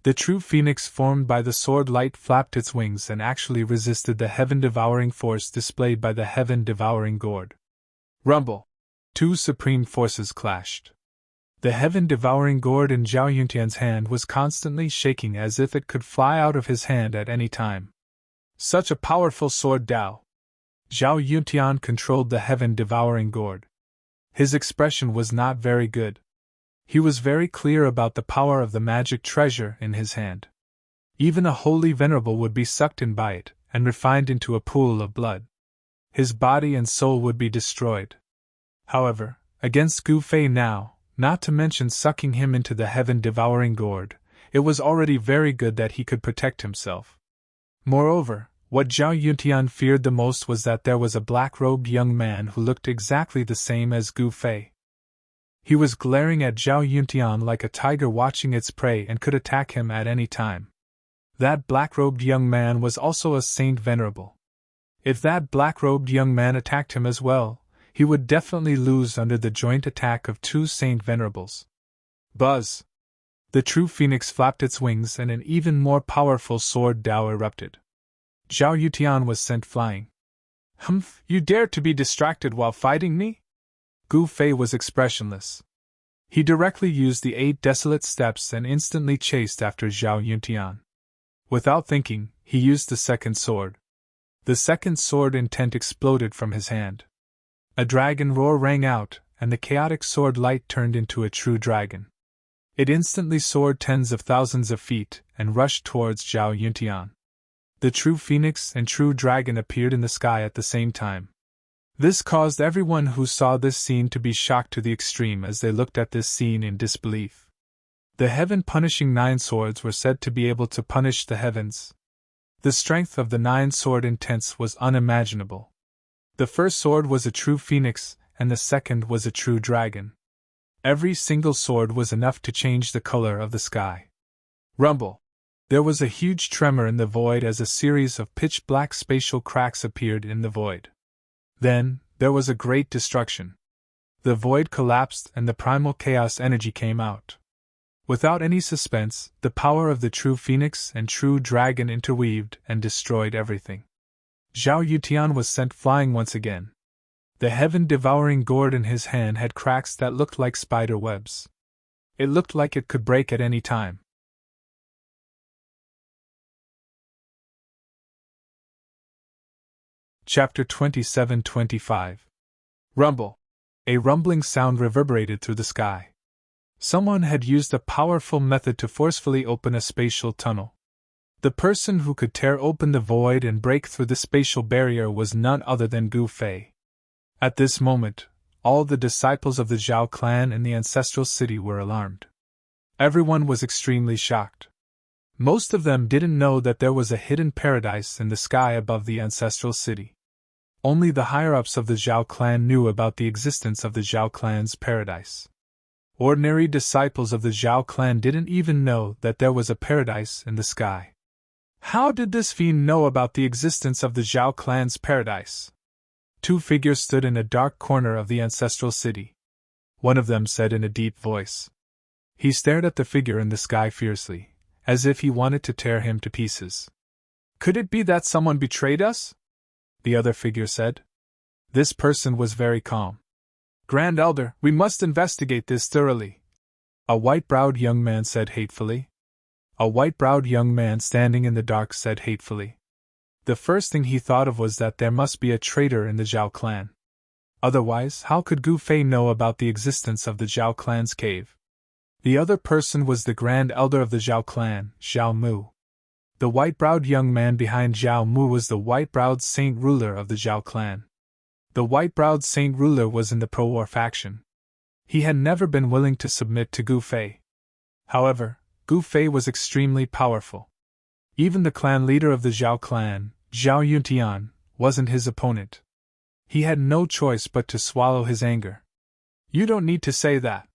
A: The true phoenix formed by the sword light flapped its wings and actually resisted the heaven-devouring force displayed by the heaven-devouring gourd. Rumble! 2 supreme forces clashed. The heaven-devouring gourd in Zhao Yuntian's hand was constantly shaking as if it could fly out of his hand at any time. Such a powerful sword Dao! Zhao Yuntian controlled the heaven-devouring gourd. His expression was not very good. He was very clear about the power of the magic treasure in his hand. Even a holy Venerable would be sucked in by it and refined into a pool of blood. His body and soul would be destroyed. However, against Gu Fei now, not to mention sucking him into the heaven-devouring gourd, it was already very good that he could protect himself. Moreover, what Zhao Yuntian feared the most was that there was a black-robed young man who looked exactly the same as Gu Fei. He was glaring at Zhao Yuntian like a tiger watching its prey and could attack him at any time. That black-robed young man was also a Saint Venerable. If that black-robed young man attacked him as well, he would definitely lose under the joint attack of 2 Saint Venerables. Buzz! The true phoenix flapped its wings and an even more powerful sword Dao erupted. Zhao Yuntian was sent flying. Humph, you dare to be distracted while fighting me? Gu Fei was expressionless. He directly used the 8 desolate steps and instantly chased after Zhao Yuntian. Without thinking, he used the second sword. The second sword intent exploded from his hand. A dragon roar rang out, and the chaotic sword light turned into a true dragon. It instantly soared tens of thousands of feet and rushed towards Zhao Yuntian. The true phoenix and true dragon appeared in the sky at the same time. This caused everyone who saw this scene to be shocked to the extreme as they looked at this scene in disbelief. The heaven-punishing 9 swords were said to be able to punish the heavens. The strength of the 9 sword intents was unimaginable. The first sword was a true phoenix, and the second was a true dragon. Every single sword was enough to change the color of the sky. Rumble! There was a huge tremor in the void as a series of pitch-black spatial cracks appeared in the void. Then, there was a great destruction. The void collapsed and the primal chaos energy came out. Without any suspense, the power of the true phoenix and true dragon interweaved and destroyed everything. Zhao Yuntian was sent flying once again. The heaven-devouring gourd in his hand had cracks that looked like spider webs. It looked like it could break at any time. Chapter 27-25. Rumble. A rumbling sound reverberated through the sky. Someone had used a powerful method to forcefully open a spatial tunnel. The person who could tear open the void and break through the spatial barrier was none other than Gu Fei. At this moment, all the disciples of the Zhao clan in the ancestral city were alarmed. Everyone was extremely shocked. Most of them didn't know that there was a hidden paradise in the sky above the ancestral city. Only the higher-ups of the Zhao clan knew about the existence of the Zhao clan's paradise. Ordinary disciples of the Zhao clan didn't even know that there was a paradise in the sky. How did this fiend know about the existence of the Zhao clan's paradise? Two figures stood in a dark corner of the ancestral city. One of them said in a deep voice. He stared at the figure in the sky fiercely, as if he wanted to tear him to pieces. Could it be that someone betrayed us? The other figure said. This person was very calm. Grand Elder, we must investigate this thoroughly, a white-browed young man said hatefully. A white-browed young man standing in the dark said hatefully. The first thing he thought of was that there must be a traitor in the Zhao clan. Otherwise, how could Gu Fei know about the existence of the Zhao clan's cave? The other person was the Grand Elder of the Zhao clan, Zhao Mu. The white-browed young man behind Zhao Mu was the white-browed saint ruler of the Zhao clan. The white-browed saint ruler was in the pro-war faction. He had never been willing to submit to Gu Fei. However, Gu Fei was extremely powerful. Even the clan leader of the Zhao clan, Zhao Yuntian, wasn't his opponent. He had no choice but to swallow his anger. You don't need to say that,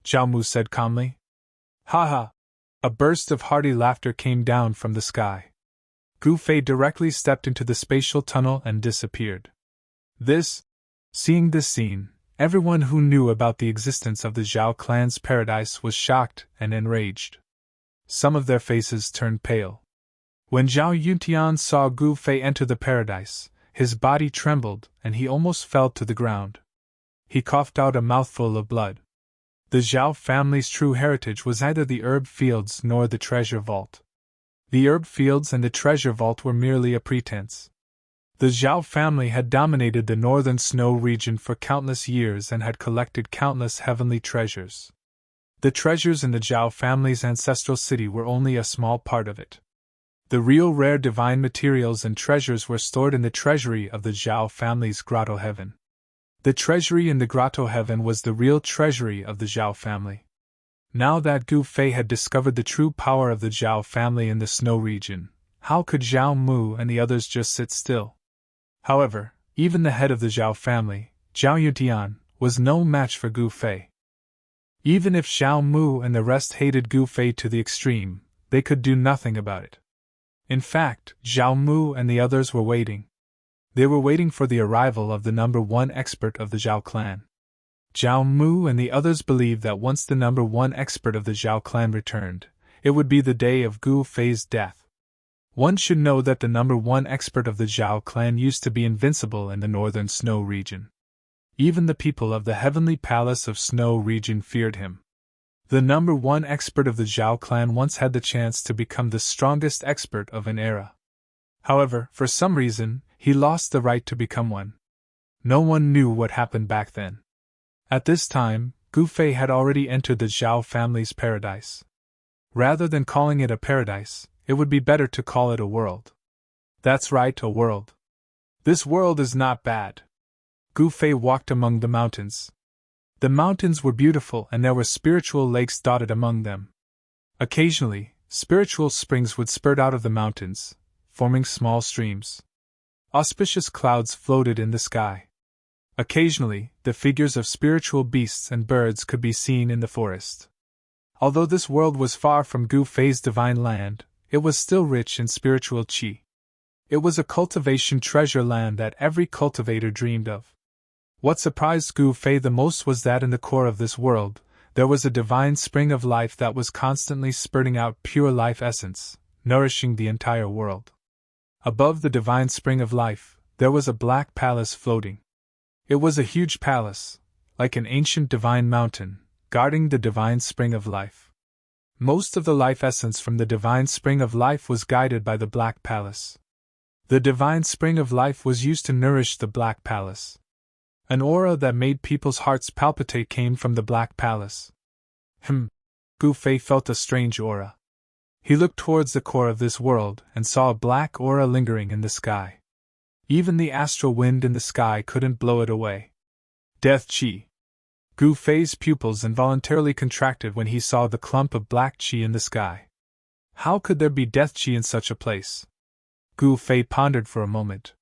A: Zhao Mu said calmly. Ha ha! A burst of hearty laughter came down from the sky. Gu Fei directly stepped into the spatial tunnel and disappeared. Seeing this scene, everyone who knew about the existence of the Zhao clan's paradise was shocked and enraged. Some of their faces turned pale. When Zhao Yuntian saw Gu Fei enter the paradise, his body trembled and he almost fell to the ground. He coughed out a mouthful of blood. The Zhao family's true heritage was neither the herb fields nor the treasure vault. The herb fields and the treasure vault were merely a pretense. The Zhao family had dominated the northern snow region for countless years and had collected countless heavenly treasures. The treasures in the Zhao family's ancestral city were only a small part of it. The real rare divine materials and treasures were stored in the treasury of the Zhao family's grotto heaven. The treasury in the grotto heaven was the real treasury of the Zhao family. Now that Gu Fei had discovered the true power of the Zhao family in the snow region, how could Zhao Mu and the others just sit still? However, even the head of the Zhao family, Zhao Yutian, was no match for Gu Fei. Even if Zhao Mu and the rest hated Gu Fei to the extreme, they could do nothing about it. In fact, Zhao Mu and the others were waiting. They were waiting for the arrival of the #1 expert of the Zhao clan. Zhao Mu and the others believed that once the #1 expert of the Zhao clan returned, it would be the day of Gu Fei's death. One should know that the #1 expert of the Zhao clan used to be invincible in the northern snow region. Even the people of the heavenly palace of snow region feared him. The #1 expert of the Zhao clan once had the chance to become the strongest expert of an era. However, for some reason, he lost the right to become one. No one knew what happened back then. At this time, Gu Fei had already entered the Zhao family's paradise. Rather than calling it a paradise, it would be better to call it a world. That's right, a world. This world is not bad. Gu Fei walked among the mountains. The mountains were beautiful and there were spiritual lakes dotted among them. Occasionally, spiritual springs would spurt out of the mountains, forming small streams. Auspicious clouds floated in the sky. Occasionally, the figures of spiritual beasts and birds could be seen in the forest. Although this world was far from Gu Fei's divine land, it was still rich in spiritual qi. It was a cultivation treasure land that every cultivator dreamed of. What surprised Gu Fei the most was that in the core of this world, there was a divine spring of life that was constantly spurting out pure life essence, nourishing the entire world. Above the divine spring of life, there was a black palace floating. It was a huge palace, like an ancient divine mountain, guarding the divine spring of life. Most of the life essence from the divine spring of life was guided by the black palace. The divine spring of life was used to nourish the Black Palace. An aura that made people's hearts palpitate came from the Black Palace. Gu Fei felt a strange aura. He looked towards the core of this world and saw a black aura lingering in the sky. Even the astral wind in the sky couldn't blow it away. Death Qi. Gu Fei's pupils involuntarily contracted when he saw the clump of black qi in the sky. How could there be death qi in such a place? Gu Fei pondered for a moment.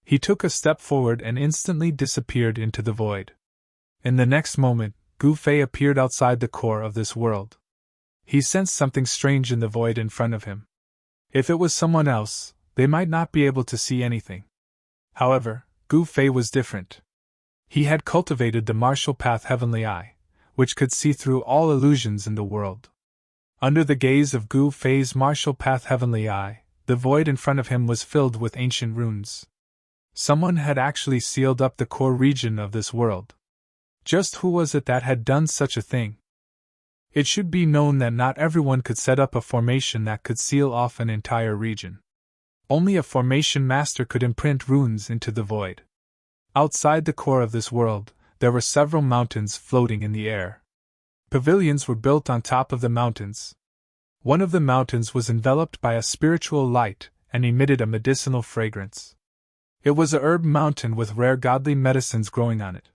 A: He took a step forward and instantly disappeared into the void. In the next moment, Gu Fei appeared outside the core of this world. He sensed something strange in the void in front of him. If it was someone else, they might not be able to see anything. However, Gu Fei was different. He had cultivated the martial path Heavenly Eye, which could see through all illusions in the world. Under the gaze of Gu Fei's martial path Heavenly Eye, the void in front of him was filled with ancient runes. Someone had actually sealed up the core region of this world. Just who was it that had done such a thing? It should be known that not everyone could set up a formation that could seal off an entire region. Only a formation master could imprint runes into the void. Outside the core of this world, there were several mountains floating in the air. Pavilions were built on top of the mountains. One of the mountains was enveloped by a spiritual light and emitted a medicinal fragrance. It was a herb mountain with rare godly medicines growing on it.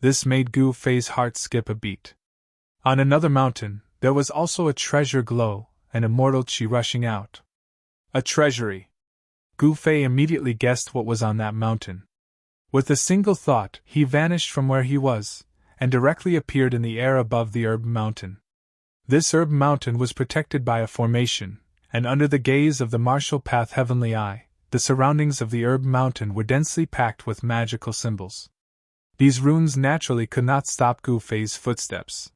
A: This made Gu Fei's heart skip a beat. On another mountain, there was also a treasure glow and immortal qi rushing out. A treasury. Gu Fei immediately guessed what was on that mountain. With a single thought, he vanished from where he was, and directly appeared in the air above the herb mountain. This herb mountain was protected by a formation, and under the gaze of the martial path Heavenly Eye, the surroundings of the herb mountain were densely packed with magical symbols. These runes naturally could not stop Gu Fei's footsteps.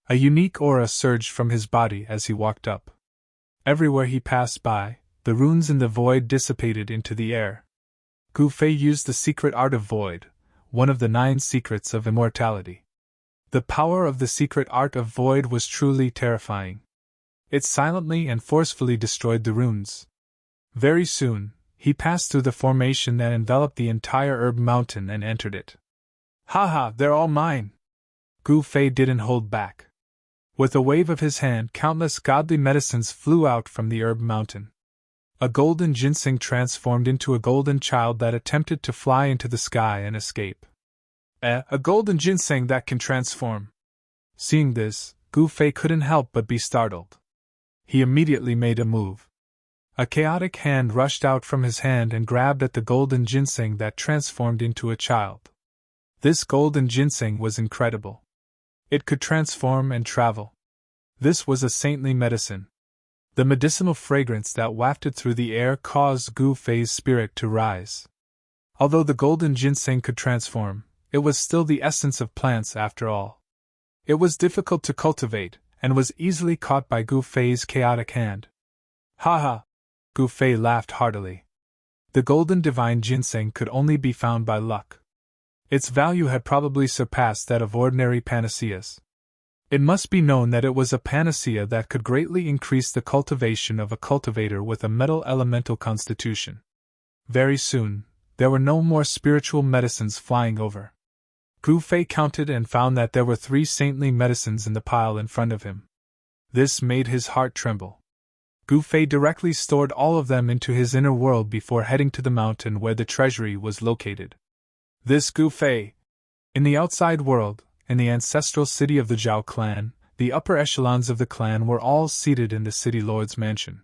A: A unique aura surged from his body as he walked up. Everywhere he passed by, the runes in the void dissipated into the air. Gu Fei used the secret art of void, one of the 9 secrets of immortality. The power of the secret art of void was truly terrifying. It silently and forcefully destroyed the runes. Very soon, he passed through the formation that enveloped the entire herb mountain and entered it. "Haha, they're all mine!" Gu Fei didn't hold back. With a wave of his hand, countless godly medicines flew out from the herb mountain. A golden ginseng transformed into a golden child that attempted to fly into the sky and escape. A golden ginseng that can transform. Seeing this, Gu Fei couldn't help but be startled. He immediately made a move. A chaotic hand rushed out from his hand and grabbed at the golden ginseng that transformed into a child. This golden ginseng was incredible. It could transform and travel. This was a saintly medicine. The medicinal fragrance that wafted through the air caused Gu Fei's spirit to rise. Although the golden ginseng could transform, it was still the essence of plants after all. It was difficult to cultivate, and was easily caught by Gu Fei's chaotic hand. "Haha!" Gu Fei laughed heartily. The golden divine ginseng could only be found by luck. Its value had probably surpassed that of ordinary panaceas. It must be known that it was a panacea that could greatly increase the cultivation of a cultivator with a metal elemental constitution. Very soon, there were no more spiritual medicines flying over. Gu Fei counted and found that there were 3 saintly medicines in the pile in front of him. This made his heart tremble. Gu Fei directly stored all of them into his inner world before heading to the mountain where the treasury was located. This Gu Fei. In the outside world, in the ancestral city of the Zhao clan, the upper echelons of the clan were all seated in the city lord's mansion.